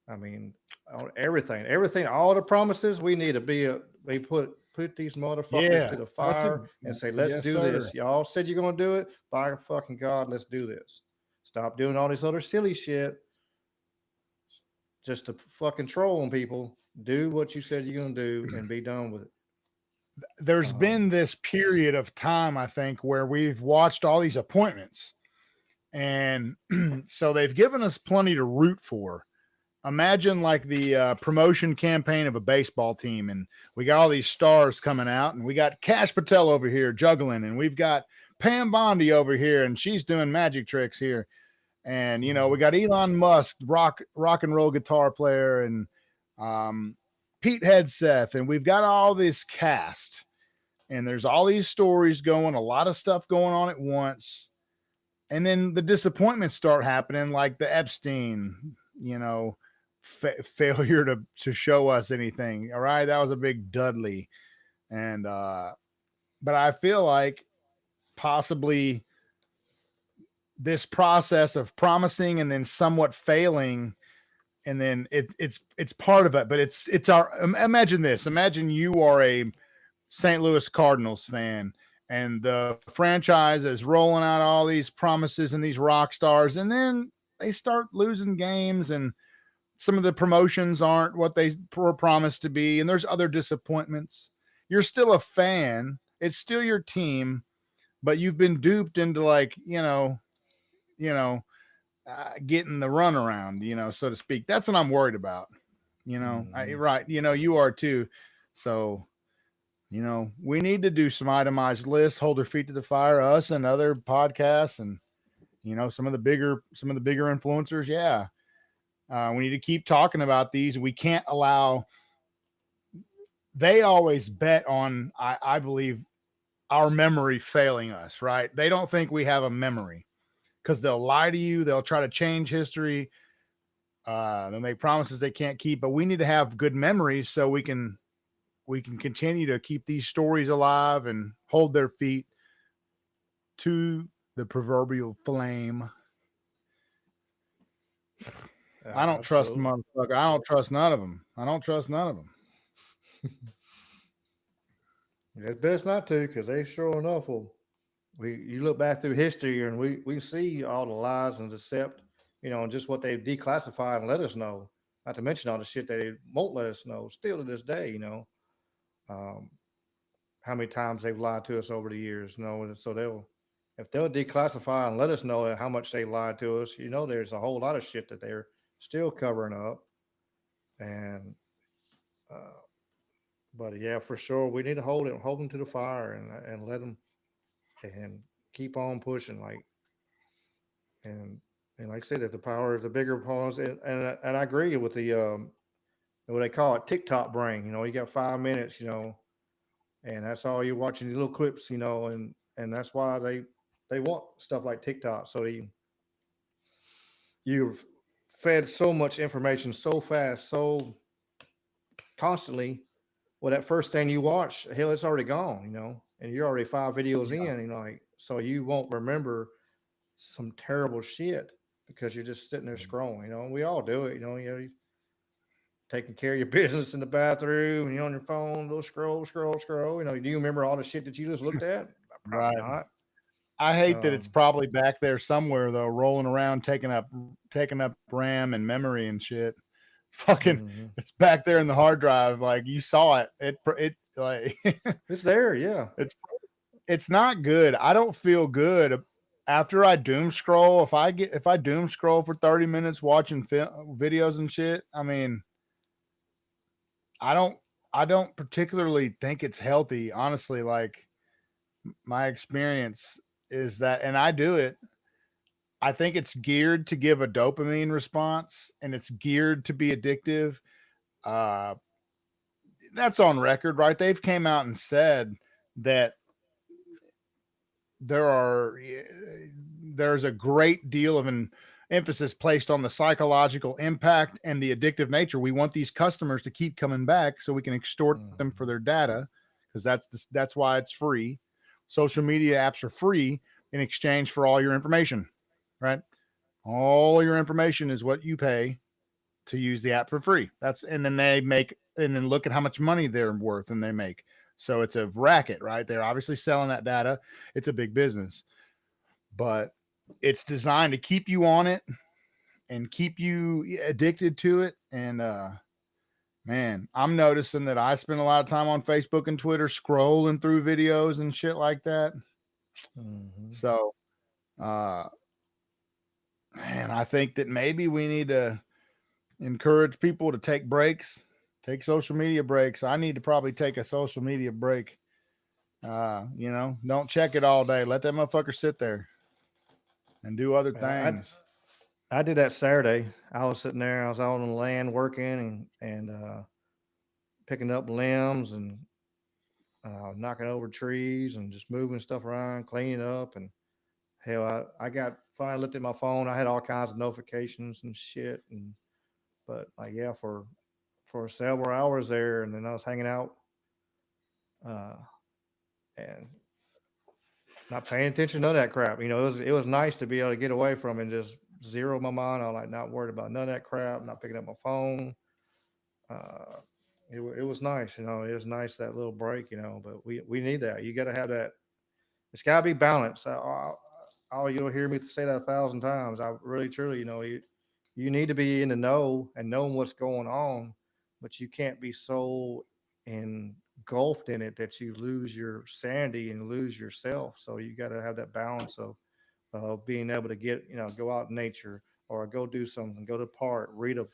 I mean, on everything, all the promises, we need to we put these motherfuckers to the fire and say, let's do this. Y'all said you're going to do it. By fucking God, let's do this. Stop doing all this other silly shit just to fucking troll on people. Do what you said you're going to do and be done with it. There's been this period of time, I think, where we've watched all these appointments. And so they've given us plenty to root for. Imagine like the promotion campaign of a baseball team, and we got all these stars coming out, and we got Cash Patel over here juggling, and we've got Pam Bondi over here, and she's doing magic tricks here. And, we got Elon Musk, rock and roll guitar player, and Pete Hegseth, and we've got all this cast, and there's all these stories going, a lot of stuff going on at once. And then the disappointments start happening, like the Epstein, failure to show us anything. All right. That was a big Dudley. And, but I feel like possibly this process of promising and then somewhat failing, and then it's part of it, but it's our imagine this. Imagine you are a St. Louis Cardinals fan, and the franchise is rolling out all these promises and these rock stars, and then they start losing games, and some of the promotions aren't what they were promised to be, and there's other disappointments. You're still a fan. It's still your team, but you've been duped into like, getting the runaround, so to speak. That's what I'm worried about. Right. You are too. So, we need to do some itemized lists, hold their feet to the fire, us and other podcasts, and some of the bigger influencers. Yeah. We need to keep talking about these. We can't allow. They always bet on, I believe, our memory failing us, right? They don't think we have a memory because they'll lie to you. They'll try to change history. They'll make promises they can't keep, but we need to have good memories so we can continue to keep these stories alive and hold their feet to the proverbial flame. I don't trust the motherfucker. I don't trust none of them. It's best not to, because they sure enough will. You look back through history and we see all the lies and deception, and just what they've declassified and let us know. Not to mention all the shit they won't let us know still to this day. How many times they've lied to us over the years. So if they'll declassify and let us know how much they lied to us, there's a whole lot of shit that they're still covering up. And but yeah, for sure, we need to hold them to the fire and let them and keep on pushing, and like I said, if the power is the bigger pause, and I agree with the what they call it, TikTok brain. You got 5 minutes, and that's all you're watching, these little clips, and that's why they want stuff like TikTok. So you've fed so much information so fast, so constantly. Well, that first thing you watch, hell, it's already gone, and you're already 5 videos in, so you won't remember some terrible shit because you're just sitting there scrolling, and we all do it, you're taking care of your business in the bathroom and you're on your phone, go scroll. Do you remember all the shit that you just looked at? Probably not. I hate that it's probably back there somewhere though, rolling around, taking up RAM and memory and shit. Fucking, it's back there in the hard drive. Like you saw it. It like it's there. Yeah. It's not good. I don't feel good after I doom scroll. If I doom scroll for 30 minutes watching videos and shit, I mean, I don't particularly think it's healthy. Honestly, like my experience is that, and I do it. I think it's geared to give a dopamine response, and it's geared to be addictive. That's on record, right? They've came out and said that there's a great deal of an emphasis placed on the psychological impact and the addictive nature. We want these customers to keep coming back so we can extort them for their data, because that's why it's free. Social media apps are free in exchange for all your information, right? All your information is what you pay to use the app for free. And then look at how much money they're worth and they make. So it's a racket, right? They're obviously selling that data. It's a big business, but it's designed to keep you on it and keep you addicted to it. And, man, I'm noticing that I spend a lot of time on Facebook and Twitter scrolling through videos and shit like that. So, man, I think that maybe we need to encourage people to take breaks, take social media breaks. I need to probably take a social media break. Don't check it all day. Let that motherfucker sit there and do other things. I did that Saturday. I was sitting there. I was out on the land working and picking up limbs and knocking over trees and just moving stuff around, cleaning up. And hell, I got finally looked at my phone. I had all kinds of notifications and shit. But for several hours there, and then I was hanging out, and not paying attention to none of that crap. You know, it was nice to be able to get away from it and just zero my mind. I'm like not worried about none of that crap, not picking up my phone. Uh, it was nice, you know. It was nice that little break, you know. But we need that. You got to have that. It's got to be balanced. You'll hear me say that 1,000 times. I really, truly, you know, you need to be in the know and knowing what's going on, but you can't be so engulfed in it that you lose your sanity and lose yourself. So you got to have that balance of being able to get, you know, go out in nature or go do something, go to the park, read a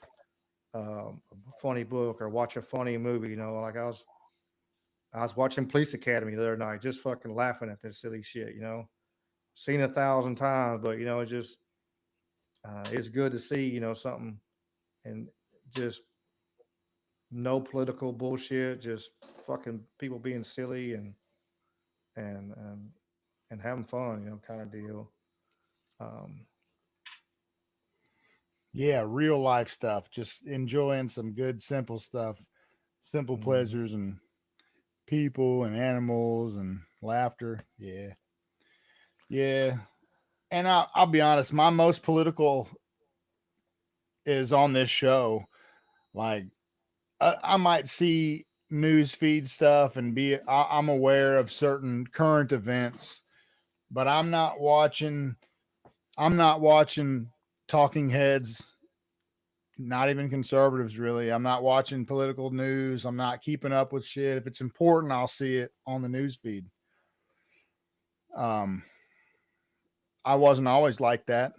funny book or watch a funny movie. You know, like I was watching Police Academy the other night, just fucking laughing at this silly shit. You know, seen 1,000 times, but you know, it's good to see, you know, something and just no political bullshit, just fucking people being silly and and and having fun, you know, kind of deal. Um, Yeah, real life stuff. Just enjoying some good, simple stuff, simple pleasures, and people and animals and laughter. Yeah, yeah. And I'll be honest, my most political is on this show. Like, I might see news feed stuff and I'm aware of certain current events, but I'm not watching. I'm not watching talking heads. Not even conservatives, really. I'm not watching political news. I'm not keeping up with shit. If it's important, I'll see it on the news feed. I wasn't always like that.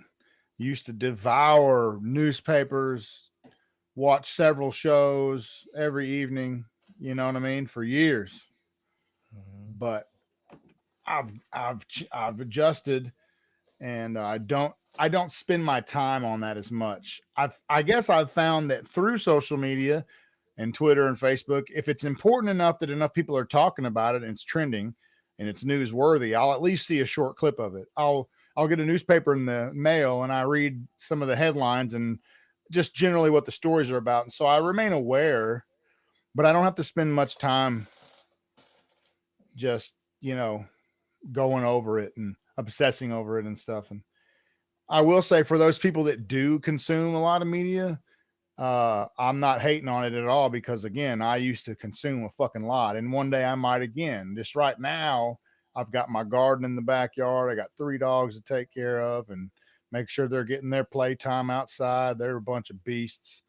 Used to devour newspapers, watch several shows every evening, you know what I mean, for years. But I've adjusted, and I don't spend my time on that as much. I guess I've found that through social media and Twitter and Facebook, if it's important enough that enough people are talking about it and it's trending and it's newsworthy, I'll at least see a short clip of it. I'll get a newspaper in the mail and I read some of the headlines and just generally what the stories are about. And so I remain aware, but I don't have to spend much time just, you know, going over it and obsessing over it and stuff. And I will say, for those people that do consume a lot of media, I'm not hating on it at all, because again, I used to consume a fucking lot, and one day I might again. Just right now, I've got my garden in the backyard. I got 3 dogs to take care of and make sure they're getting their playtime outside. They're a bunch of beasts,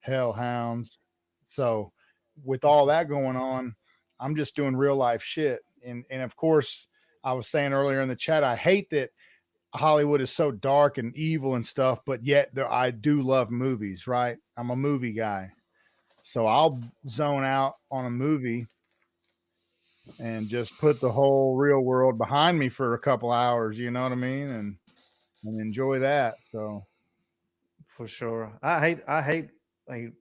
hellhounds. So with all that going on, I'm just doing real life shit. And of course, I was saying earlier in the chat, I hate that Hollywood is so dark and evil and stuff, but yet I do love movies, right? I'm a movie guy. So I'll zone out on a movie and just put the whole real world behind me for a couple hours, you know what I mean? And enjoy that. So for sure. I hate like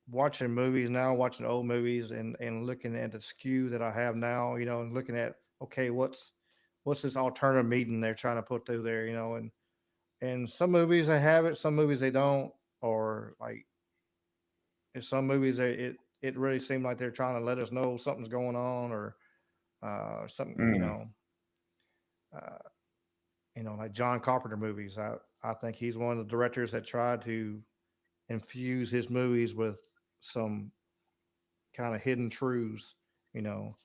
watching movies now, watching old movies and looking at the skew that I have now, you know, and looking at, okay, what's this alternative meaning they're trying to put through there, you know, and some movies they have it, some movies they don't, or like in some movies it really seemed like they're trying to let us know something's going on or something, uh, like John Carpenter movies. I think he's one of the directors that tried to infuse his movies with some kind of hidden truths, you know.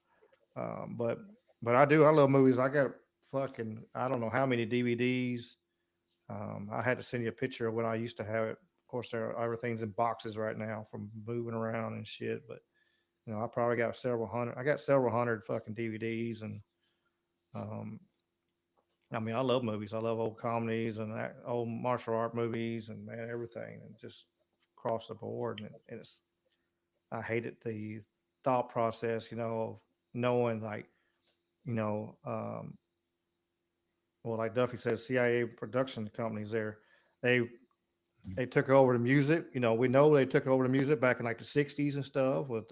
But I love movies. I got fucking I don't know how many DVDs. I had to send you a picture of when I used to have it. Of course, everything's in boxes right now from moving around and shit. But you know, I probably got several hundred. I got several hundred fucking DVDs, and um, I mean, I love movies. I love old comedies and old martial art movies, and man, everything, and just across the board. And it's I hated the thought process, you know, of knowing like, you know, well, like Duffy says, CIA production companies there, they they took over the music. You know, we know they took over the music back in like the '60s and stuff with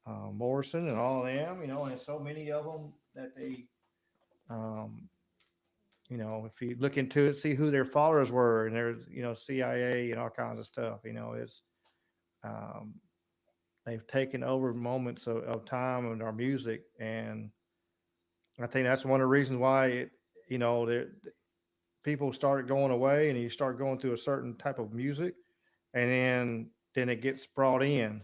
Morrison and all of them. You know, and so many of them that they, um, you know, if you look into it, see who their followers were, and there's, you know, CIA and all kinds of stuff. You know, it's um, they've taken over moments of time in our music, and I think that's one of the reasons why people started going away, and you start going through a certain type of music, and then it gets brought in.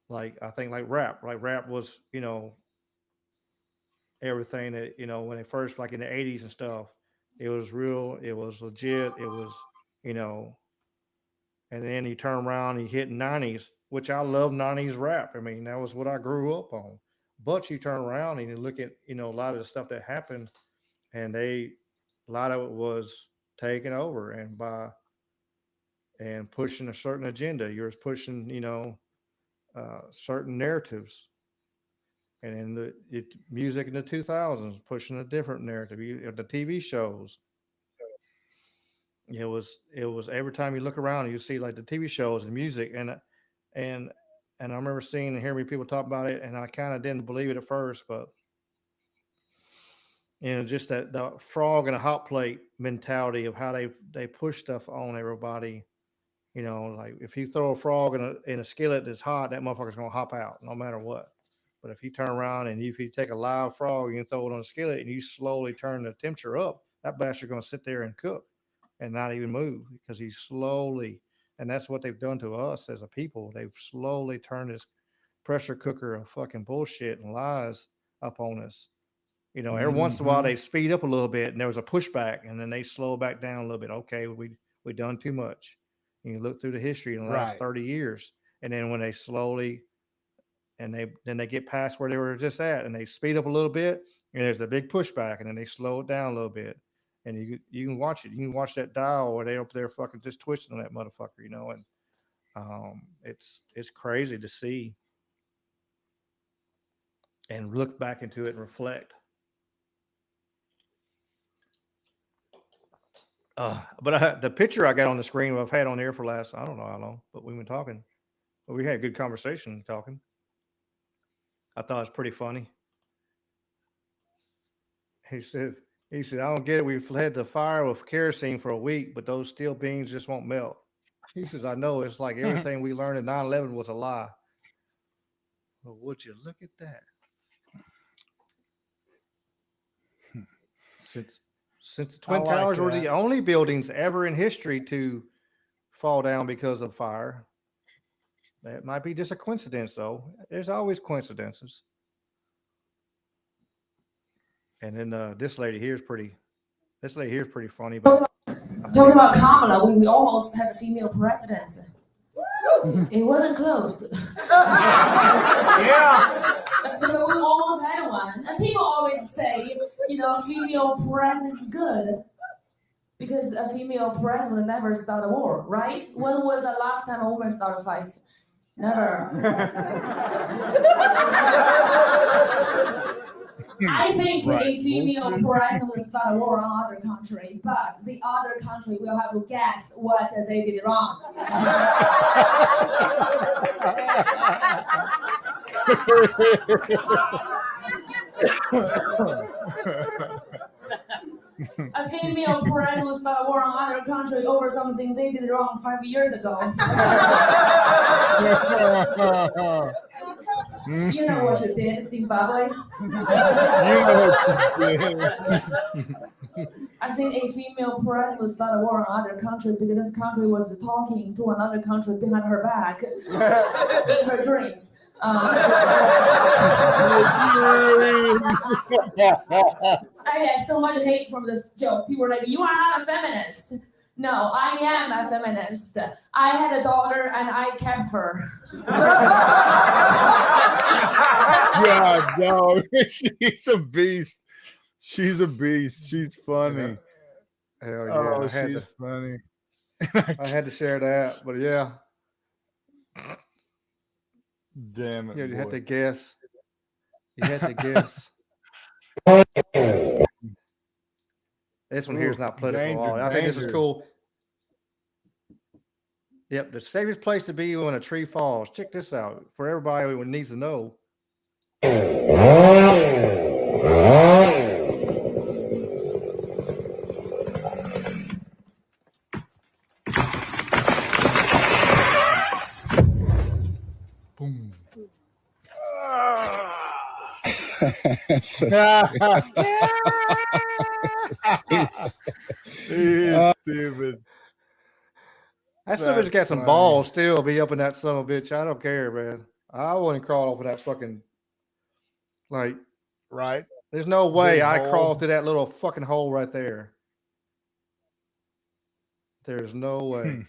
Like I think like rap was everything that when they first, like in the 80s and stuff, it was real, it was legit, it was you know and then you turn around and you hit 90s, which I love 90s rap. I mean, that was what I grew up on. But you turn around and you look at a lot of the stuff that happened, and a lot of it was taken over and pushing a certain agenda. You're pushing certain narratives. And in the music in the 2000s, pushing a different narrative. The TV shows, it was every time you look around, you see like the TV shows and music, and I remember seeing and hearing people talk about it, and I kind of didn't believe it at first, but just that the frog and a hot plate mentality of how they push stuff on everybody. Like if you throw a frog in a skillet that's hot, that motherfucker's gonna hop out no matter what. But if you turn around and if you take a live frog and you throw it on a skillet and you slowly turn the temperature up, that bastard's going to sit there and cook and not even move, because he's slowly, and that's what they've done to us as a people. They've slowly turned this pressure cooker of fucking bullshit and lies up on us. Every once in a while they speed up a little bit and there was a pushback, and then they slow back down a little bit. Okay, we done too much. And you look through the history in the last 30 years, and then when they slowly and they get past where they were just at, and they speed up a little bit, and there's a big pushback, and then they slow it down a little bit, and you can watch it. You can watch that dial where they up there fucking just twisting on that motherfucker, and it's crazy to see and look back into it and reflect. But the picture I got on the screen, I've had on there for last, I don't know how long, but we've been talking. But we had a good conversation talking. I thought it was pretty funny. He said, I don't get it. We've had the fire with kerosene for a week, but those steel beams just won't melt. He says, I know, it's like everything we learned in 9/11 was a lie. Well, would you look at that? Since the Twin Towers were the only buildings ever in history to fall down because of fire. That might be just a coincidence, though. There's always coincidences. And then this lady here is pretty funny. But talking about Kamala, we almost had a female president. It wasn't close. Yeah. But we almost had one. And people always say, female president is good, because a female president never start a war, right? When was the last time a woman started a fight? Never. I think a female president will start a war on other country, but the other country will have to guess what they did wrong. A female president will start a war on other country over something they did wrong 5 years ago. You know what you did, Zimbabwe? I think a female president will start a war on other country because this country was talking to another country behind her back in her dreams. I had so much hate from this joke. People were like, you are not a feminist. No, I am a feminist. I had a daughter and I kept her. Yeah, no, she's a beast. She's a beast. She's funny. Hell yeah. Oh, she's funny. I had to share that, but yeah. Damn it. Yeah, you had boy. to guess. You had to guess. This one here is not political. I think this is cool. Yep, the safest place to be when a tree falls. Check this out for everybody who needs to know. Boom. He's stupid. That son of a bitch got That's some funny. balls still be up in that son of a bitch. I don't care, man. I wouldn't crawl off of that fucking, like, Right. there's no way Big I hole. crawl through that little fucking hole right there. There's no way.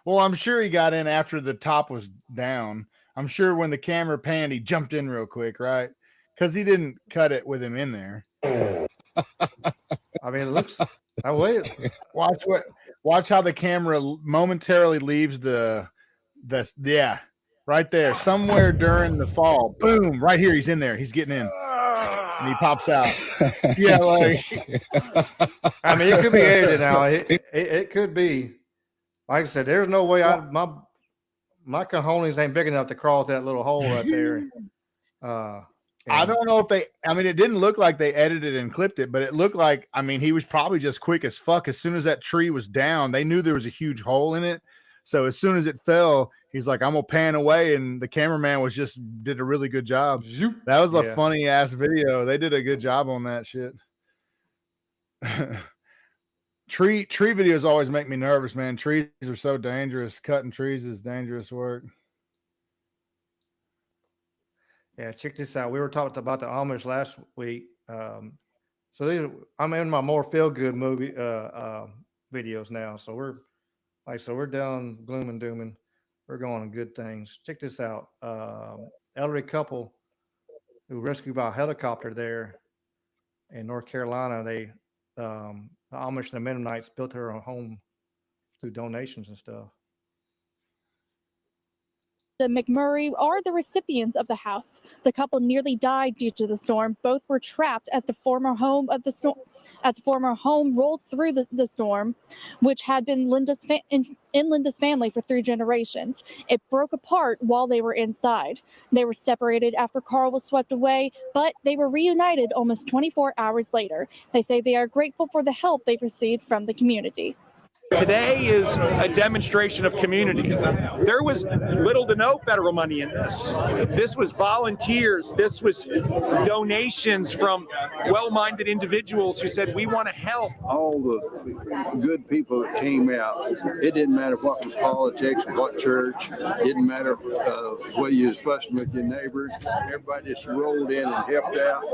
Well, I'm sure he got in after the top was down. I'm sure when the camera panned, he jumped in real quick, right? Because he didn't cut it with him in there. I mean, it looks. I wait. Watch how the camera momentarily leaves the yeah, right there, somewhere during the fall. Boom! Right here, he's in there. He's getting in, and he pops out. Yeah, like I mean, it could be edited now. It could be. Like I said, there's no way my cojones ain't big enough to crawl through that little hole right there. I don't know if they, I mean, it didn't look like they edited and clipped it, but it looked like, I mean, he was probably just quick as fuck. As soon as that tree was down, they knew there was a huge hole in it. So as soon as it fell, he's like, I'm going to pan away. And the cameraman did a really good job. That was a funny ass video. They did a good job on that shit. Tree videos always make me nervous, man. Trees are so dangerous. Cutting trees is dangerous work. Yeah, check this out. We were talking about the Amish last week. So I'm in my more feel good movie videos now. So we're down gloom and dooming. We're going on good things. Check this out. Elderly couple who rescued by a helicopter there in North Carolina. They the Amish and the Mennonites built her a home through donations and stuff. The McMurray are the recipients of the house. The couple nearly died due to the storm. Both were trapped as the former home of the storm, as former home rolled through the storm, which had been in Linda's family for 3 generations. It broke apart while they were inside. They were separated after Carl was swept away, but they were reunited almost 24 hours later. They say they are grateful for the help they've received from the community. Today is a demonstration of community. There was little to no federal money in this. This was volunteers. This was donations from well-minded individuals who said, we want to help. All the good people that came out, it didn't matter what was politics, what church, it didn't matter whether you was fussing with your neighbors. Everybody just rolled in and helped out.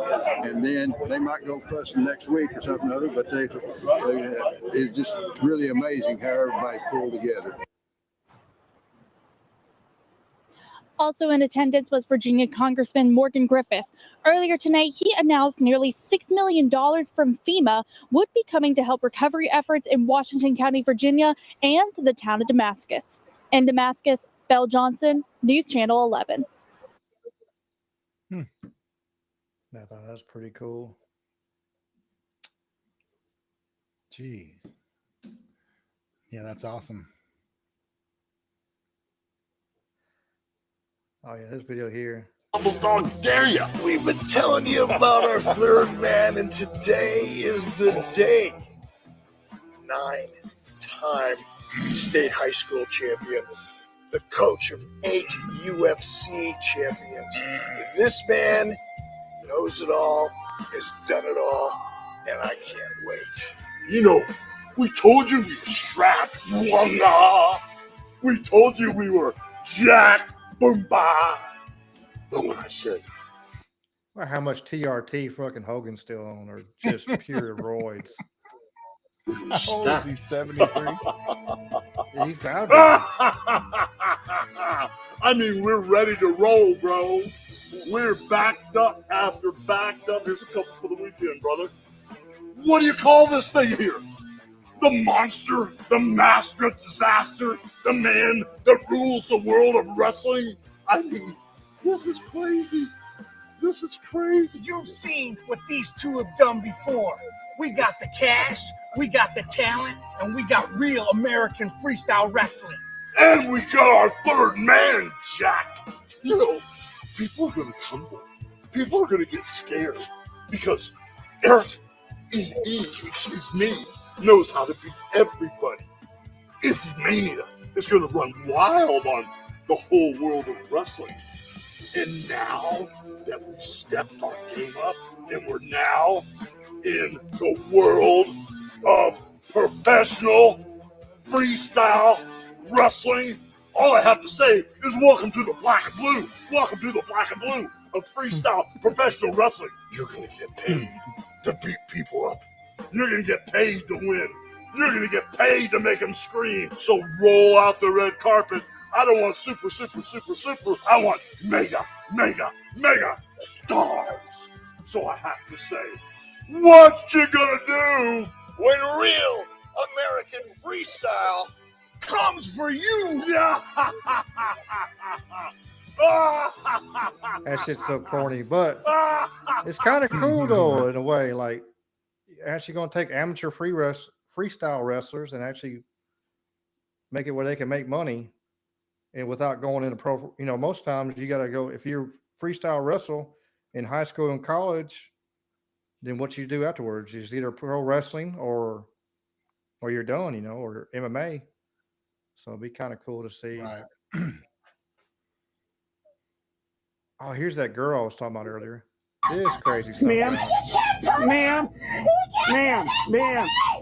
And then they might go fussing next week or something or other, but it's just really amazing how everybody pulled together. Also in attendance was Virginia Congressman Morgan Griffith. Earlier tonight, he announced nearly $6 million from FEMA would be coming to help recovery efforts in Washington County, Virginia, and the town of Damascus. In Damascus, Belle Johnson, News Channel 11. I thought that was pretty cool. Jeez. Yeah, that's awesome. Oh yeah, this video here. Dog, dare ya? We've been telling you about our third man, and today is the day. 9-time state high school champion, the coach of 8 UFC champions. This man knows it all, has done it all, and I can't wait. You know, we told you we were strapped. We told you we were jacked. Boomba. But when I said, Well, how much TRT fucking Hogan's still on, or just pure roids? How old is he? 73? He's got to I mean, we're ready to roll, bro. We're backed up after backed up. Here's a couple for the weekend, brother. What do you call this thing here? The monster, the master of disaster, the man that rules the world of wrestling. I mean, this is crazy. This is crazy. You've seen what these two have done before. We got the cash, we got the talent, and we got real American freestyle wrestling. And we got our third man, Jack. You know, people are going to tremble. People are going to get scared because Eric, excuse me, knows how to beat everybody. Izzy Mania is going to run wild on the whole world of wrestling. And now that we've stepped our game up and we're now in the world of professional freestyle wrestling, all I have to say is welcome to the black and blue. Welcome to the black and blue of freestyle professional wrestling. You're going to get paid to beat people up. You're going to get paid to win. You're going to get paid to make them scream. So roll out the red carpet. I don't want super. I want mega stars. So I have to say, what you gonna do when real American freestyle comes for you? That shit's so corny, but it's kind of cool though in a way. Like, actually going to take amateur freestyle wrestlers and actually make it where they can make money, and without going into pro. You know, most times you got to go if you freestyle wrestle in high school and college. Then what you do afterwards is either pro wrestling or you're done. You know, or MMA. So it'd be kind of cool to see. Right. Oh, here's that girl I was talking about earlier. This crazy stuff. Ma'am.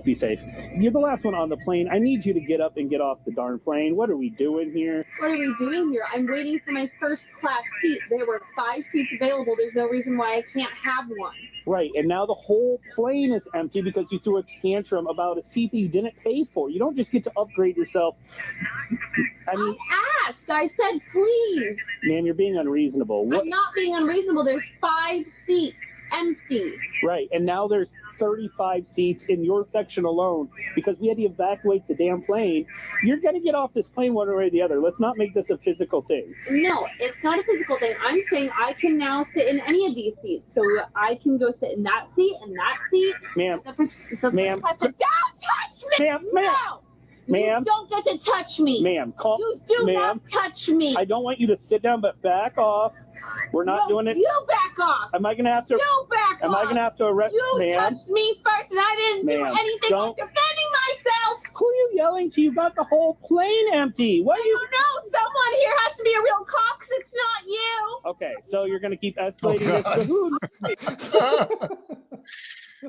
Be safe. You're the last one on the plane. I need you to get up and get off the darn plane. What are we doing here? What are we doing here? I'm waiting for my first class seat. There were 5 seats available. There's no reason why I can't have one. Right, and now the whole plane is empty because you threw a tantrum about a seat that you didn't pay for. You don't just get to upgrade yourself. I asked. I said, please. Man, you're being unreasonable. I'm not being unreasonable. There's 5 seats empty. Right, and now there's 35 seats in your section alone because we had to evacuate the damn plane. You're going to get off this plane one way or the other. Let's not make this a physical thing. No, it's not a physical thing. I'm saying I can now sit in any of these seats. So I can go sit in that seat and that seat. Ma'am. Ma'am. Don't touch me! Ma'am. No! Ma'am. You don't get to touch me. Ma'am, You do not touch me. I don't want you to sit down, but back off. We're not doing it. You back off. Am I going to have to? You back off. Am I going to have to arrest? You ma'am? touched me first, and I didn't do Ma'am, anything like defending myself. Who are you yelling to? You got the whole plane empty. What are you? No, someone here has to be a real cox. It's not you. Okay, so you're going to keep escalating this to who?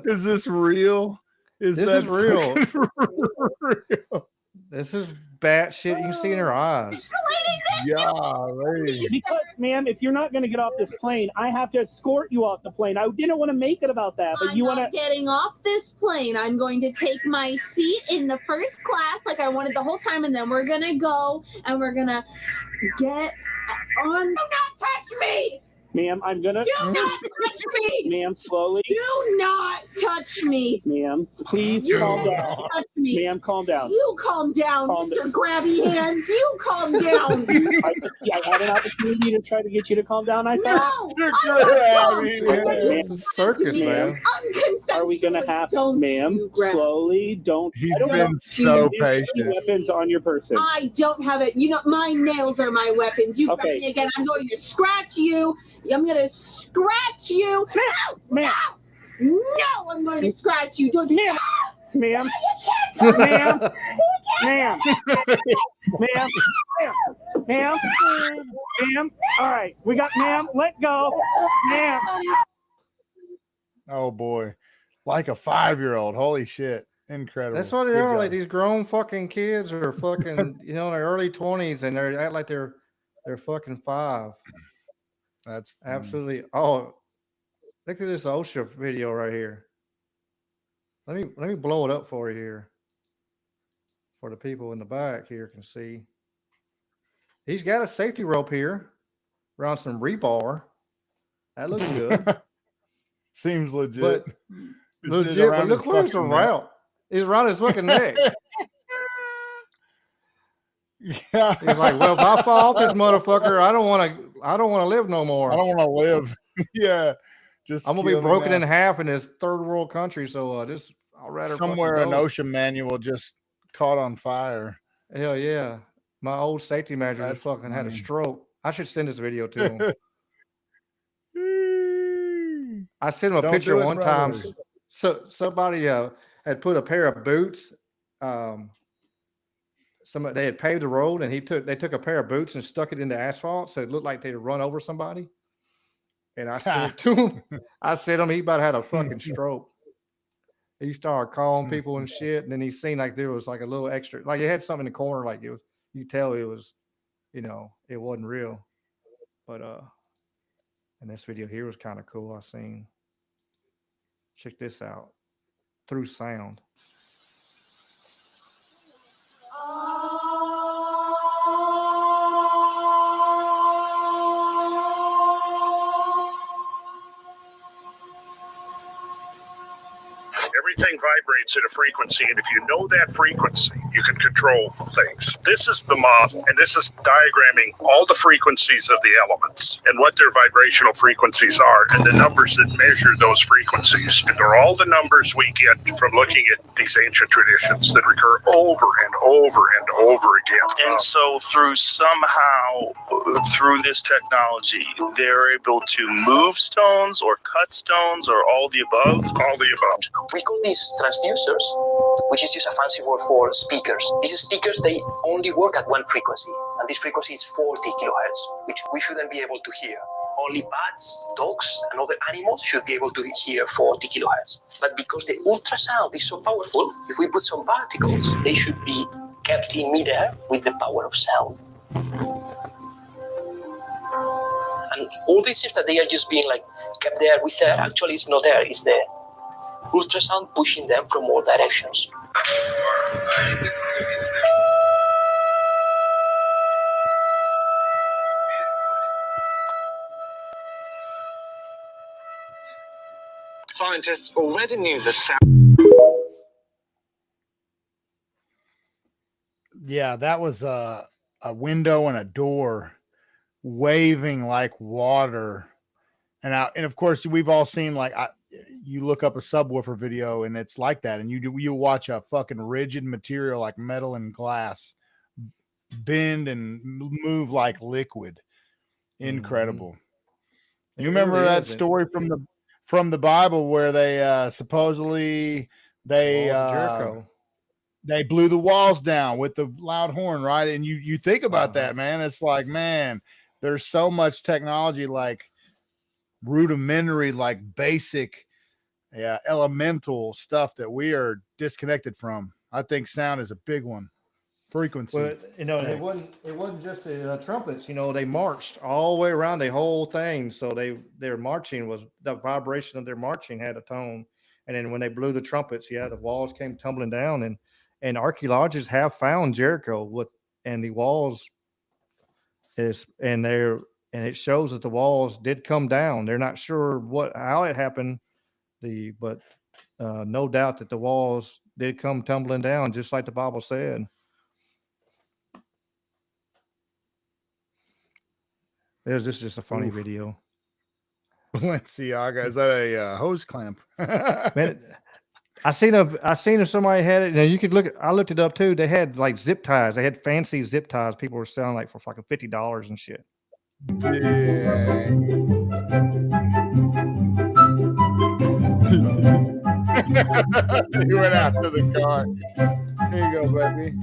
Is this real? This is real. real? This is bad shit. You can see in her eyes. Because, ma'am, if you're not going to get off this plane, I have to escort you off the plane. I didn't want to make it about that, but you want to. I'm getting off this plane. I'm going to take my seat in the first class like I wanted the whole time, and then we're going to go and we're going to get on. Do not touch me! Ma'am, I'm going to. Do not touch me! Ma'am, slowly. Do not touch me! Ma'am, please calm down. Touch me. Ma'am, calm down. You calm down, Mr. Grabby Hands. You calm down. I had an opportunity to try to get you to calm down. I thought. It's a circus, man. Are we going to have, ma'am, slowly? Don't. He's I don't been know. so Do you have any patient. Weapons on your person. I don't have it. You know, my nails are my weapons. You grab me again, I'm going to scratch you. I'm going to scratch you. No, I'm going to scratch you. Don't you? Ma'am. Ma'am. Ma'am. All right, we got ma'am. Let go, ma'am. Oh boy, like a 5-year-old. Holy shit, incredible. That's what they Good are. job. Like these grown fucking kids are fucking, you know, in their early 20s, and they act like they're fucking 5. That's absolutely. Oh, look at this OSHA video right here. Let me blow it up for you here, for the people in the back here can see. He's got a safety rope here around some rebar. That looks good. Seems legit. But legit. But look where's the route. It's around his fucking neck. Yeah. He's like, well, if I fall off this motherfucker, I don't want to live no more. I don't want to live. Yeah. Just I'm gonna be broken in half in this third world country. So I'll rather somewhere fucking an go. OSHA manual just caught on fire. Hell yeah. My old safety manager just fucking had a stroke. I should send this video to him. I sent him a Don't picture do it, one time. brothers. So somebody had put a pair of boots they had paved the road, and they took a pair of boots and stuck it in the asphalt, so it looked like they'd run over somebody. And I said to him, he about had a fucking stroke. He started calling people and shit, and then he seen like there was like a little extra, like it had something in the corner, like it was, you tell it was, you know, it wasn't real. But and this video here was kind of cool. I seen. Check this out. Through sound. Everything vibrates at a frequency, and if you know that frequency, you can control things. This is the model, and this is diagramming all the frequencies of the elements and what their vibrational frequencies are, and the numbers that measure those frequencies. And they're all the numbers we get from looking at these ancient traditions that recur over and over and over again. And so through this technology, they're able to move stones or cut stones or all the above? All the above. We call these transducers, which is just a fancy word for speakers. These speakers, they only work at one frequency, and this frequency is 40 kilohertz, which we shouldn't be able to hear. Only bats, dogs, and other animals should be able to hear 40 kilohertz. But because the ultrasound is so powerful, if we put some particles, they should be kept in midair with the power of sound. And all these shifts that they are just being like kept there with air, actually it's not air, it's the ultrasound pushing them from all directions. Scientists already knew that sound. Yeah, that was a window and a door waving like water. And of course, we've all seen like you look up a subwoofer video and it's like that, and you watch a fucking rigid material like metal and glass bend and move like liquid. Incredible. You remember that story from the Bible where they supposedly they blew the walls down with the loud horn, right? And you think about that, man. It's like, man, there's so much technology, like rudimentary, like basic, elemental stuff that we are disconnected from. I think sound is a big one. Frequency. But it wasn't just the trumpets. They marched all the way around the whole thing. So their marching was the vibration of their marching had a tone. And then when they blew the trumpets, the walls came tumbling down. And archaeologists have found Jericho and the walls and it shows that the walls did come down. They're not sure how it happened, but no doubt that the walls did come tumbling down, just like the Bible said. This is just a funny video. Balenciaga, is that a hose clamp? Man, I seen somebody had it. Now you could I looked it up too. They had like zip ties. They had fancy zip ties. People were selling like for fucking $50 and shit. He went after the car. Here you go, baby.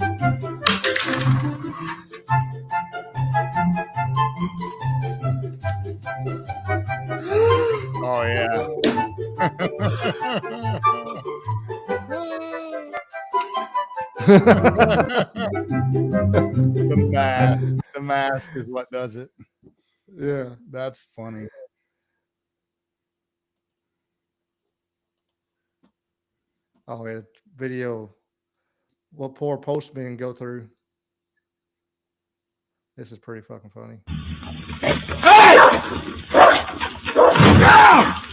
Oh yeah. The mask is what does it. Yeah, that's funny. Oh yeah, video. What poor postmen go through. This is pretty fucking funny. Hey!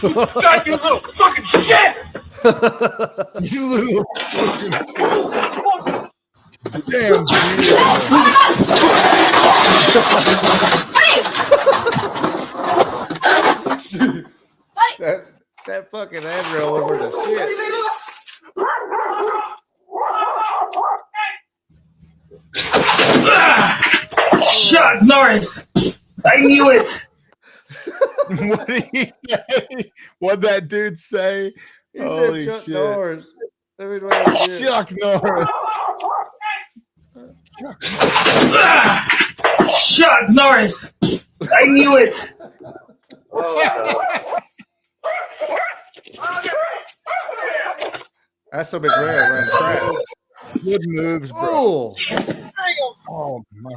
God, you little fucking shit! You little fucking shit. Damn, that fucking Andrew over the shit. Chuck Norris! I knew it! What did he say? What'd that dude say? He Holy said Chuck shit. Norris. Chuck Norris. Chuck Norris. I knew it. That's so bitch rare around the track. Good moves, bro. Oh my.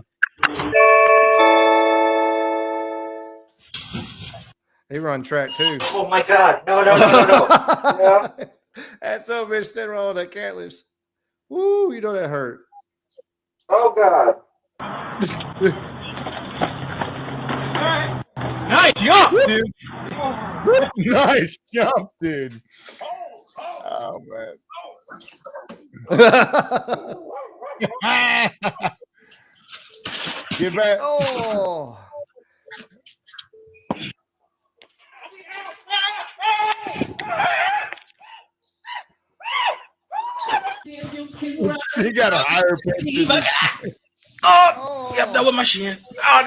He run track too. Oh my God! No! Yeah. That's so bitch standing on that cantless. Woo! You know that hurt. Oh God! Nice jump, dude. Nice jump, dude. Oh man. Get back. Oh. He got a higher pitch. Oh, yep, that was my shin. Oh,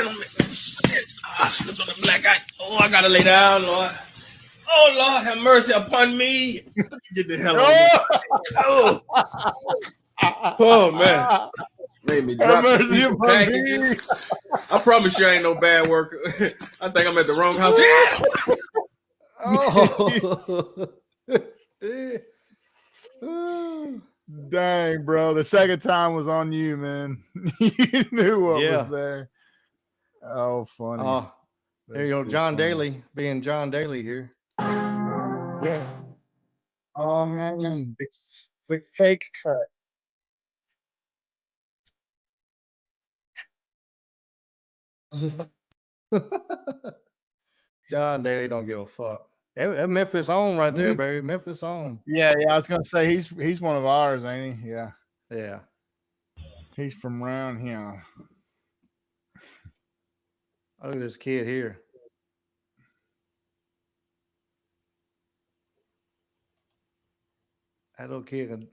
slipped on the black eye. Oh, I gotta lay down, Lord. Oh, Lord, have mercy upon me. Get the hell out of Oh, man. Made me drop the piece of packaging. I promise you I ain't no bad worker. I think I'm at the wrong house. Oh. Dang, bro. The second time was on you, man. You knew what was there. Oh, funny. Oh, there you go. John Daly being John Daly here. Yeah. Oh, man. Big fake cut. John Daly don't give a fuck. That Memphis on right there, baby. Memphis on. Yeah. I was gonna say he's one of ours, ain't he? Yeah. Yeah. He's from around here. Oh, look at this kid here. That little kid,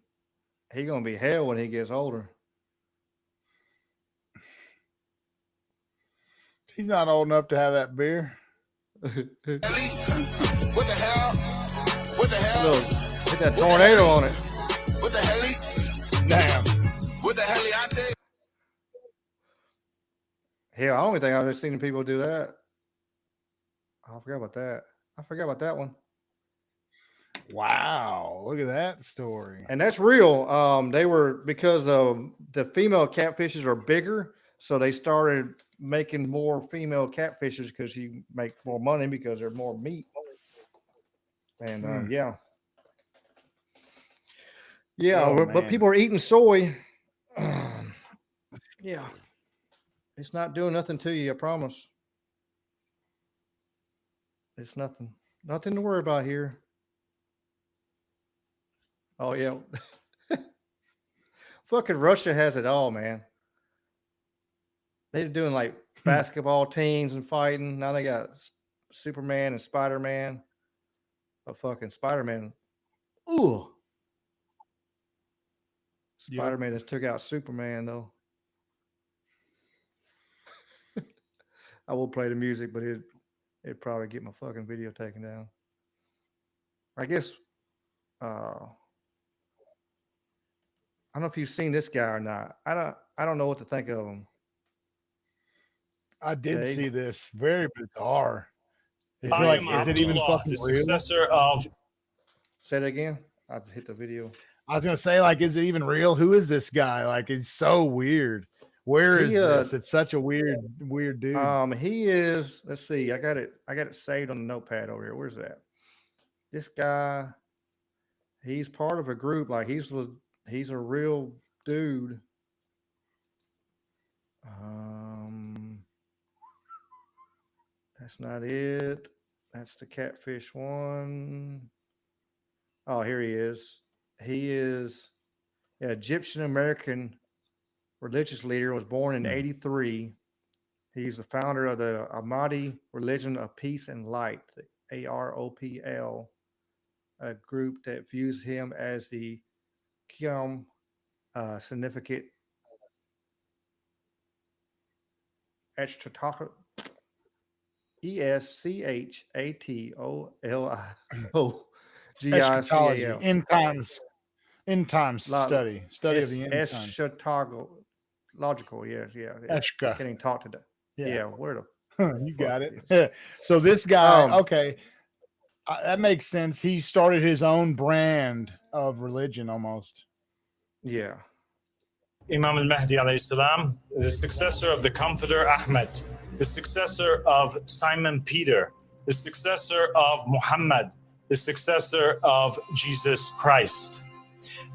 he gonna be hell when he gets older. He's not old enough to have that beer. What the hell? What the hell? Look, hit that tornado on it. What the hell? Damn. What the hell out there? Hell, I don't think I've ever seen people do that. I forgot about that. I forgot about that one. Wow, look at that story. And that's real. They were, because the female catfishes are bigger, so they started making more female catfishes because you make more money because they're more meat. And yeah, but people are eating soy. Yeah, it's not doing nothing to you, I promise. It's nothing to worry about here. Oh yeah. Fucking Russia has it all, man. They're doing like basketball teams and fighting. Now they got Superman and Spider-Man. But fucking Spider-Man. Ooh. Spider-Man just took out Superman though. I will play the music, but it'd probably get my fucking video taken down. I guess I don't know if you've seen this guy or not. I don't know what to think of him. I did see this. Very bizarre. Is it even fucking the real? successor of. Say that again. I have to hit the video. I was gonna say, like, is it even real? Who is this guy? Like, it's so weird. Where is this? It's such a weird dude. He is. Let's see. I got it saved on the notepad over here. Where's that? This guy. He's part of a group. Like he's a real dude. That's not it. That's the catfish one. Oh, here he is. He is an Egyptian American religious leader. Was born in 1983. He's the founder of the Ahmadi Religion of Peace and Light, the AROPL, a group that views him as the Qiyam significant Eschatology. ESCHATOLIGICAL. End times study of the end times. logical. Yes, yeah. Eshka. Can't even talk to that. Yeah, where the you got it. So this guy, okay, that makes sense. He started his own brand of religion almost. Yeah. Imam al-Mahdi alayhi salam, the successor of the Comforter Ahmed, the successor of Simon Peter, the successor of Muhammad, the successor of Jesus Christ.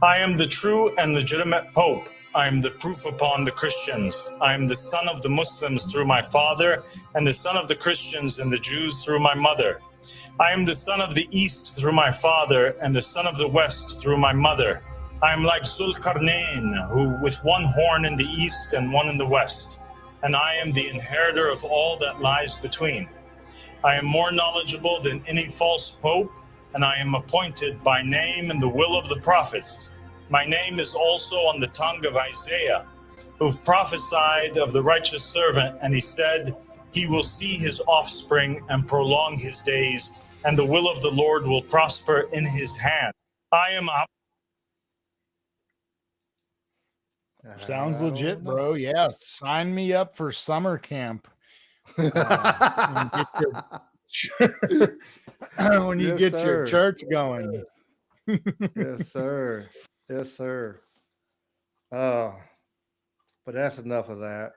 I am the true and legitimate Pope. I am the proof upon the Christians. I am the son of the Muslims through my father, and the son of the Christians and the Jews through my mother. I am the son of the East through my father, and the son of the West through my mother. I am like Zulkarnain, who with one horn in the East and one in the West, and I am the inheritor of all that lies between. I am more knowledgeable than any false pope, and I am appointed by name in the will of the prophets. My name is also on the tongue of Isaiah, who prophesied of the righteous servant, and he said, he will see his offspring and prolong his days, and the will of the Lord will prosper in his hand. I am a Sounds legit, bro. Yeah, sign me up for summer camp. When you get your church going. Yes, sir. Yes, sir. But that's enough of that.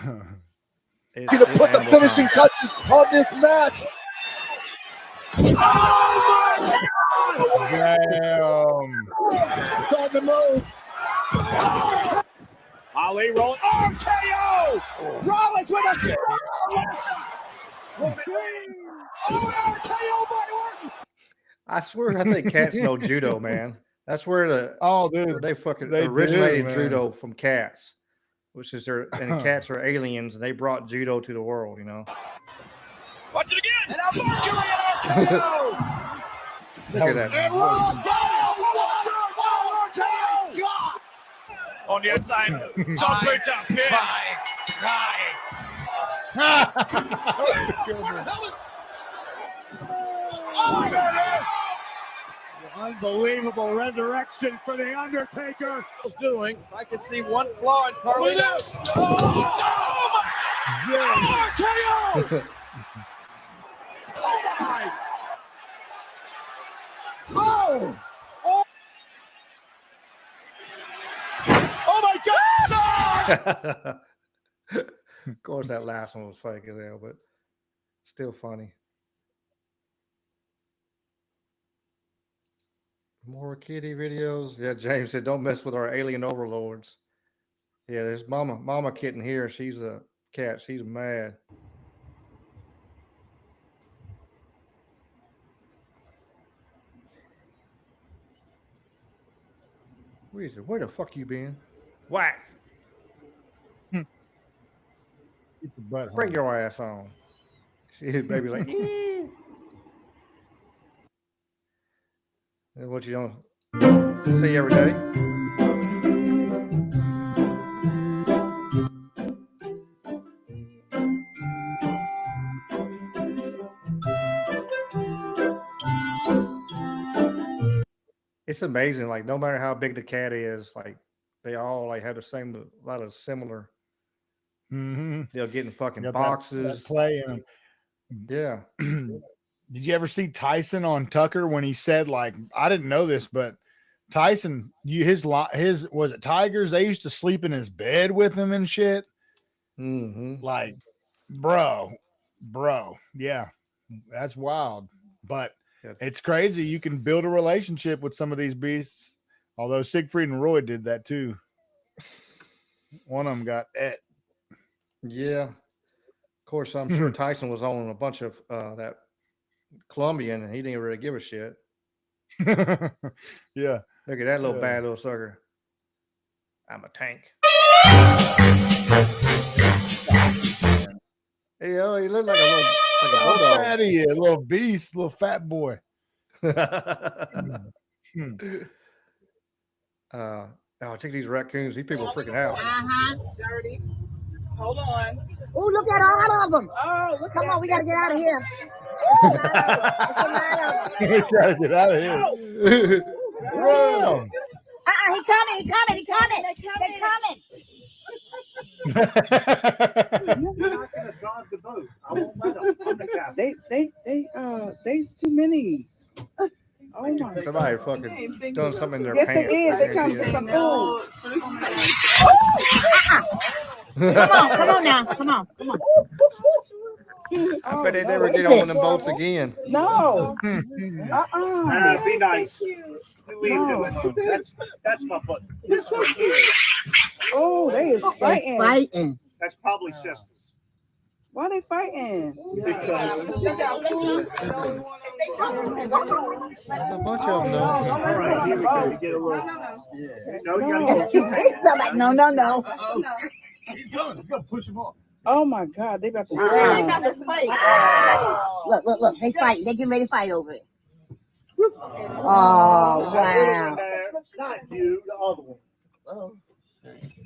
Gonna put the finishing touches on this match. Oh my God! Damn. On the move. Ali rolling. RKO! Rollins with a shot. RKO by Orton. I swear, I think cats know judo, man. That's where they fucking they originated do, judo from cats, which is and cats are aliens, and they brought judo to the world. You know. Watch it again. And now Mercury and RKO. Look at that. And on the outside. Chocolate up. Unbelievable resurrection for the Undertaker. Doing. I can see one flaw in Carlito's. Oh my! RKO! Oh my! Oh! Oh my God! Of course, that last one was fake as hell, but still funny. More kitty videos. Yeah, James said, "Don't mess with our alien overlords." Yeah, there's Mama Kitten here. She's a cat. She's mad. Where the fuck you been? Whack. Keep your butt home. Bring your ass on. She baby like. What you don't see every day. It's amazing. Like no matter how big the cat is, like they all like have the same a lot of similar. They'll get in fucking boxes. That play in them. Yeah. Did you ever see Tyson on Tucker when he said, like, I didn't know this, but Tyson, his was it Tigers? They used to sleep in his bed with him and shit. Like, bro, yeah, that's wild. But it's crazy. You can build a relationship with some of these beasts. Although Siegfried and Roy did that too. One of them got it. Yeah. Of course, I'm sure Tyson was on a bunch of that Colombian, and he didn't really give a shit. Yeah. Look at that little bad little sucker. I'm a tank. Hey, oh, he looked like a bulldog. Fatty, a little beast, little fat boy. Oh, take these raccoons. These people are freaking out. Dirty. Hold on. Oh, look at all of them. Oh, look Come on, we got to get out of here. We got to get out of here. He coming. They're coming. You're not gonna drive the boat. I won't let them. I'm the captain. There's too many. Oh my! Somebody fucking done something in their Yes, pants. they is. They trying to get some food. Come on now. Come on. I bet they never get on them boats again. No. Be nice. Leave them alone. That's my butt. This one here. Oh, they is fighting. That's probably sisters. Why they fighting? Because a bunch of them, though. All right, here we go. You get a little. No, you gotta use two hands. No. He's done. You gotta push him off. Oh my God, they about to fight. Look. They fight. They getting ready to fight over it. Oh, wow. Not you, the other one.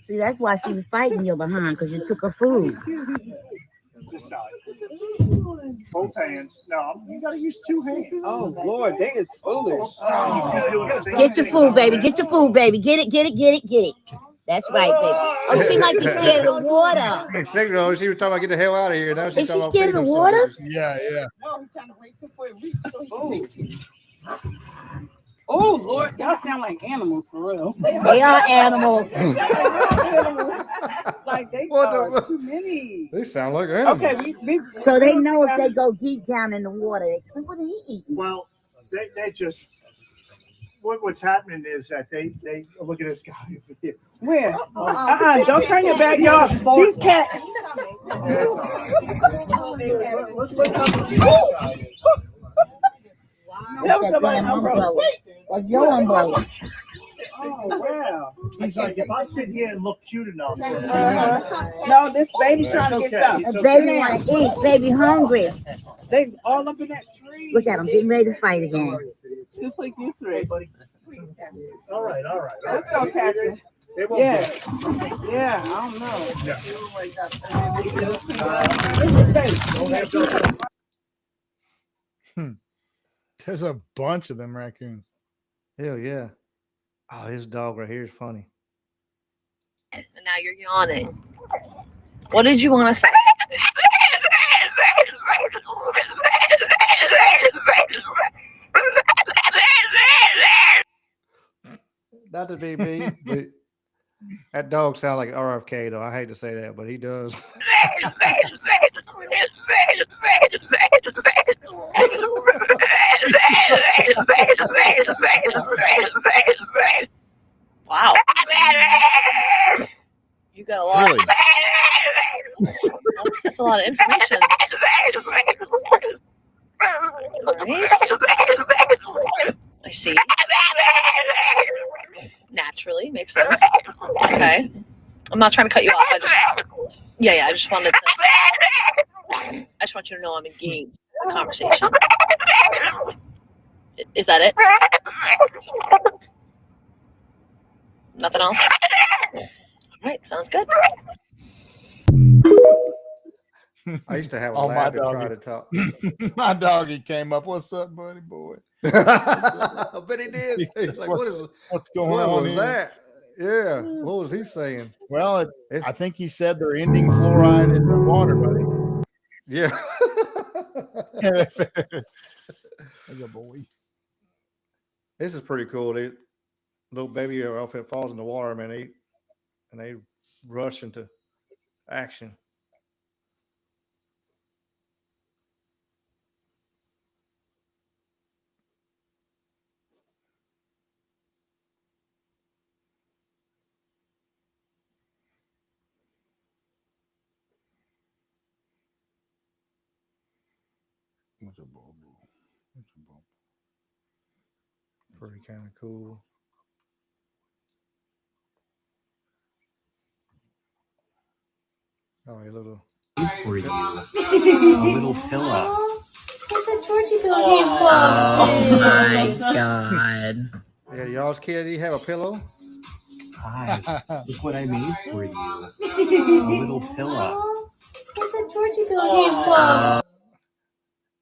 See, that's why she was fighting you behind, because you took her food. This side. Both hands. No, you gotta use two hands. Oh Lord, they is foolish. Get your food, baby. Get your food, baby. Get it. That's right, baby. Oh, she might be scared of the water. She was talking about get the hell out of here. Now Is she scared of the water? Yeah. Oh Lord, y'all sound like animals for real. They are animals. Like they are too many. They sound like animals. Okay, so they know if they go deep down in the water, what are he eating? Well, they just what's happening is that they look at this guy over here. Where? Don't turn your back, y'all. These cats. That's your umbrella. Oh, wow. He's like, if I sit here and look cute enough. No, this baby trying to get some. The baby want to eat. Baby hungry. They all up in that tree. Look at them getting ready to fight again. Just like you three. All right. Let's go, Captain. Yeah, I don't know. There's a bunch of them raccoons. Hell yeah. Oh, this dog right here is funny. And now you're yawning. What did you want to say? Not to be mean, but that dog sounds like RFK, though. I hate to say that, but he does. Wow. You got a lot. Really? That's a lot of information. Right. I see. Naturally, makes sense. Okay. I'm not trying to cut you off. I just wanted to. I just want you to know I'm engaged in the conversation. Is that it? Nothing else? All right, sounds good. I used to have a Oh, lab that tried to talk. My doggy came up. What's up, buddy boy? I bet he did. He's like, what's going what on was here? that? Yeah. What was he saying? Well, I think he said they're ending fluoride in the water, buddy. Yeah. That's a boy. This is pretty cool. Little baby elephant falls in the water, man. They rush into action. What's a bubble? Pretty kind of cool. Oh, a little. For you, a little pillow. Oh my God. Yeah, y'all's kid, you have a pillow? Hi, look what I made for you. A little pillow.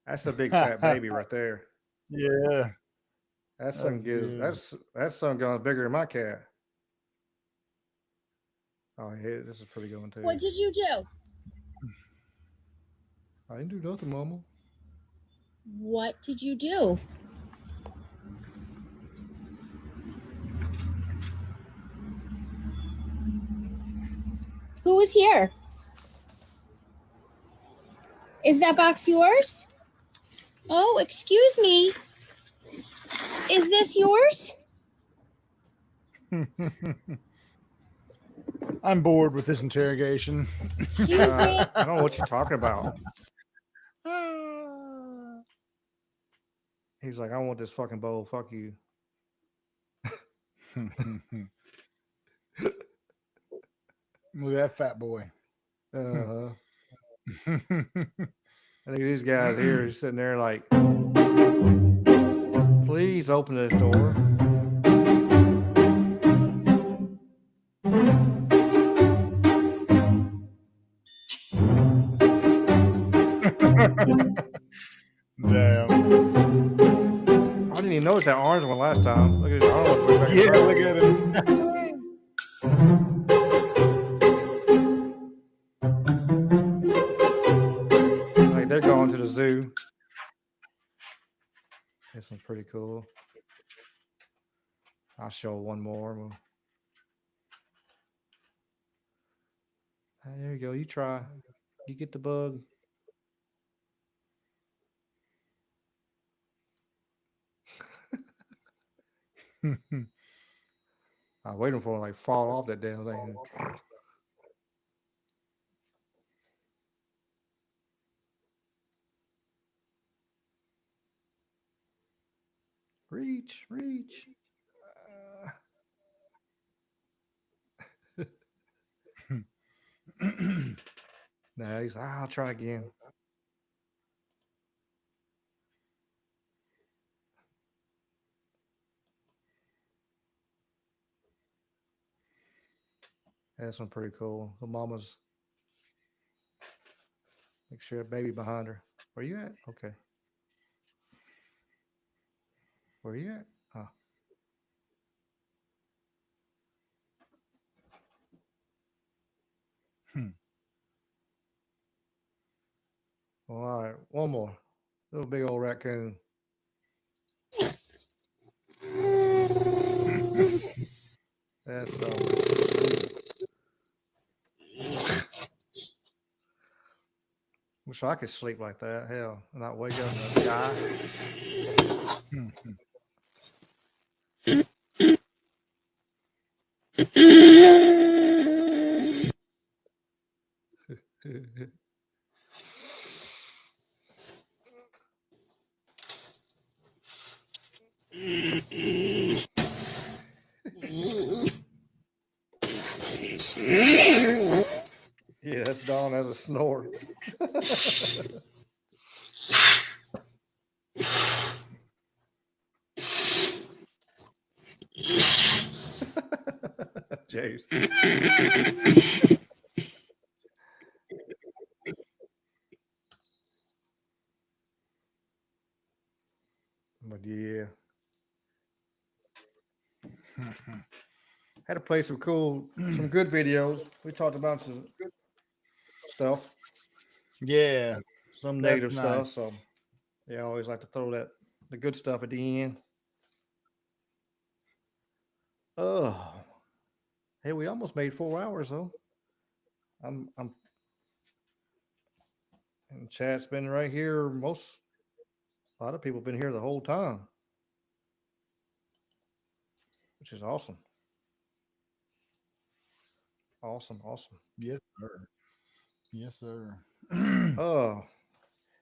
That's a big fat baby right there. Yeah. That son gives that son goes bigger than my cat. Oh, yeah, this is a pretty good one too. What did you do? I didn't do nothing, Mama. What did you do? Who was here? Is that box yours? Oh, excuse me. Is this yours? I'm bored with this interrogation. Excuse me. I don't know what you're talking about. He's like, I want this fucking bowl. Fuck you. Look at that fat boy. Uh-huh. I think these guys here are sitting there like, please open this door. Damn. I didn't even notice that orange one last time. Look at his arms. Yeah, look at him. Like they're going to the zoo. This one's pretty cool. I'll show one more. There you go. You try. You get the bug. I'm waiting for him to like fall off that damn thing. Reach. Nah, he's like, I'll try again. That's one pretty cool. The mama's. Make sure a baby behind her. Where you at? Okay. Where you at? Oh. Well, all right. One more. Little big old raccoon. That's wish I could sleep like that. Hell, and not wake up and die. Yeah, that's Dawn as a snore. James. But yeah. Had to play some good videos. We talked about some stuff. Yeah. Some negative nice. stuff. So yeah, I always like to throw the good stuff at the end. Oh. Hey, we almost made 4 hours though. And chat's been right here. A lot of people have been here the whole time. Which is awesome. Awesome. Yes, sir. Yes, sir.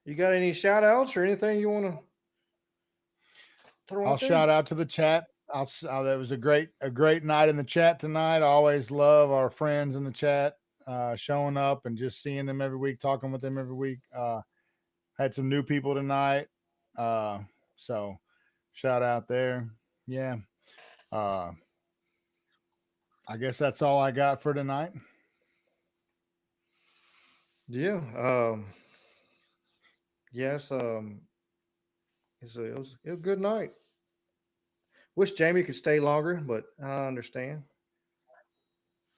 You got any shout outs or anything you want to throw I'll out there? shout out to the chat. That was a great night in the chat tonight. I always love our friends in the chat showing up and just seeing them every week, talking with them every week. Had some new people tonight. So shout out there. Yeah. I guess that's all I got for tonight. Yeah. Yes. It was a good night. Wish Jamie could stay longer, but I understand.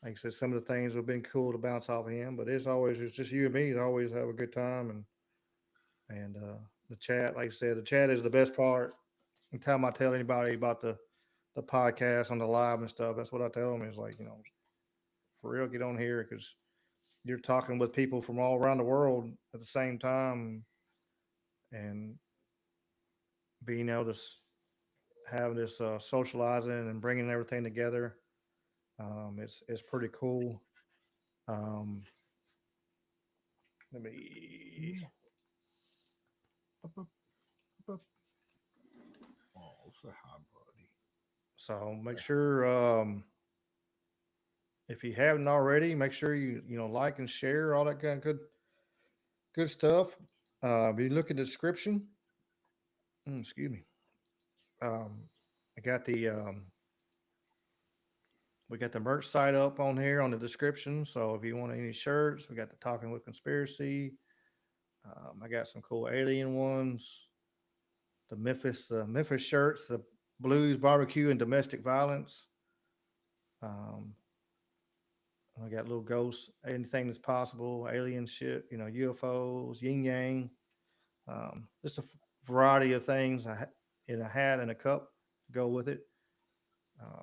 like I said, some of the things have been cool to bounce off of him, but it's just you and me. Always have a good time, and the chat, like I said, the chat is the best part. Anytime I tell anybody about the podcast on the live and stuff, that's what I tell them is like, for real, get on here because you're talking with people from all around the world at the same time, and being able to have this socializing and bringing everything together. It's pretty cool. Um, let me. Oh, say hi, buddy. So make sure if you haven't already, make sure you like and share all that kind of good stuff. If you look at the description, excuse me. I got we got the merch site up on here on the description. So if you want any shirts, we got the Talking with Conspiracy. I got some cool alien ones. The Memphis shirts, the blues, barbecue, and domestic violence. I got little ghosts, anything that's possible, alien shit, UFOs, yin yang. Just a variety of things in a hat and a cup to go with it.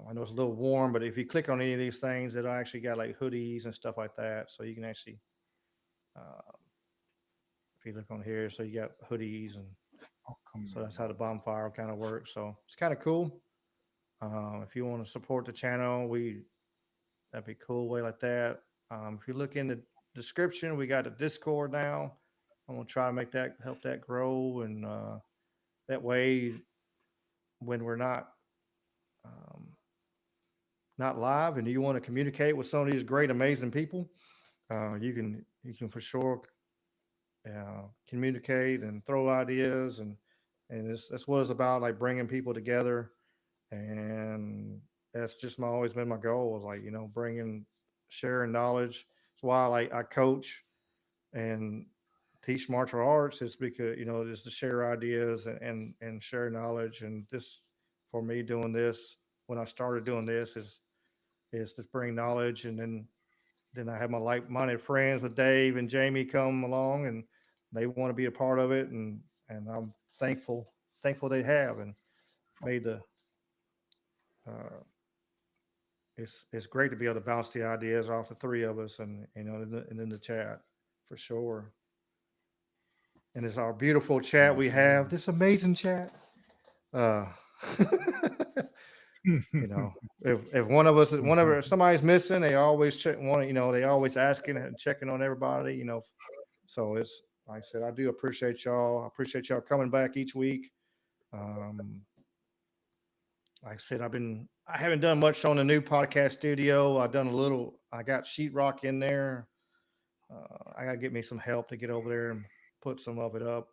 I know it's a little warm, but if you click on any of these things, it'll actually got like hoodies and stuff like that. So you can actually, if you look on here, so you got hoodies, and so that's how the bonfire kind of works. So it's kind of cool. If you want to support the channel, that'd be cool way like that. If you look in the description, we got a Discord now. I'm gonna try to help that grow, and that way, when we're not live, and you want to communicate with some of these great, amazing people, you can for sure communicate and throw ideas, and that's what it's about, like bringing people together, and that's just always been my goal, is like sharing knowledge. That's why I coach and teach martial arts, is because just to share ideas and share knowledge. And this, for me, doing this when I started doing this is to bring knowledge, and then I have my like-minded friends with Dave and Jamie come along, and they want to be a part of it, and I'm thankful they have, and made the it's great to be able to bounce the ideas off the three of us, and and in the chat for sure. And it's our beautiful chat we have, this amazing chat. If whenever somebody's missing, they always they always asking and checking on everybody, so it's like I said, I do appreciate y'all. I appreciate y'all coming back each week. Like I said, I haven't done much on the new podcast studio. I got sheetrock in there. I gotta get me some help to get over there and put some of it up.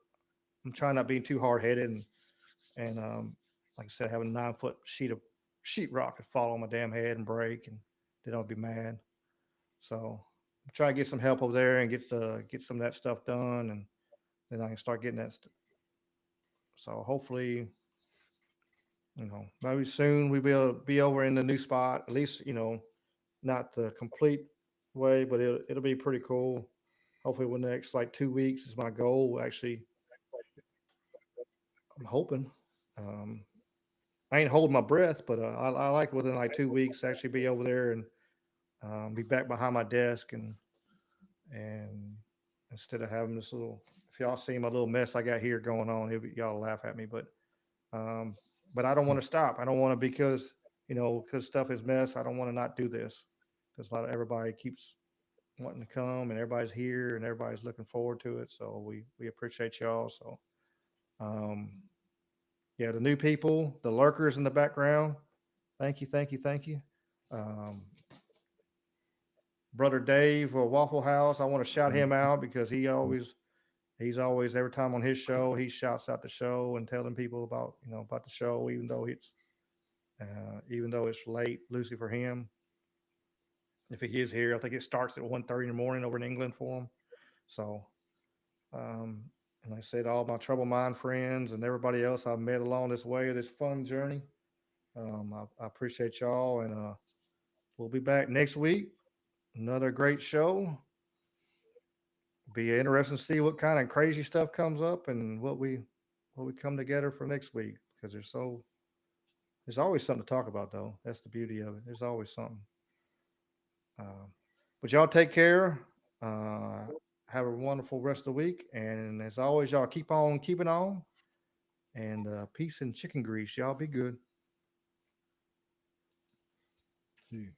I'm trying not being too hard headed, and like I said, having a 9-foot sheet of sheetrock could fall on my damn head and break, and then I'll be mad. So I'm trying to get some help over there and get some of that stuff done, and then I can start getting that. So hopefully, maybe soon we'll be able to be over in the new spot. At least, not the complete way, but it'll be pretty cool. Hopefully, within the next like 2 weeks is my goal. Actually, I'm hoping. I ain't holding my breath, but I like within like 2 weeks to actually be over there and be back behind my desk, and instead of having this little, if y'all see my little mess I got here going on, y'all laugh at me, but I don't want to stop. I don't want to, because stuff is mess. I don't want to not do this, because everybody keeps wanting to come, and everybody's here, and everybody's looking forward to it. So we appreciate y'all. So yeah, the new people, the lurkers in the background, thank you. Brother Dave or Waffle House, I want to shout him out, because he's always, every time on his show, he shouts out the show and telling people about the show, even though it's late, Lucy, for him. If he is here, I think it starts at 1:30 in the morning over in England for him. So, and like I said, all my Trouble Mind friends and everybody else I've met along this way, this fun journey. I appreciate y'all, and we'll be back next week. Another great show. Be interesting to see what kind of crazy stuff comes up and what we come together for next week, because there's always something to talk about, though. That's the beauty of it. There's always something. But y'all take care. Have a wonderful rest of the week. And as always, y'all keep on keeping on. And peace and chicken grease. Y'all be good. See you.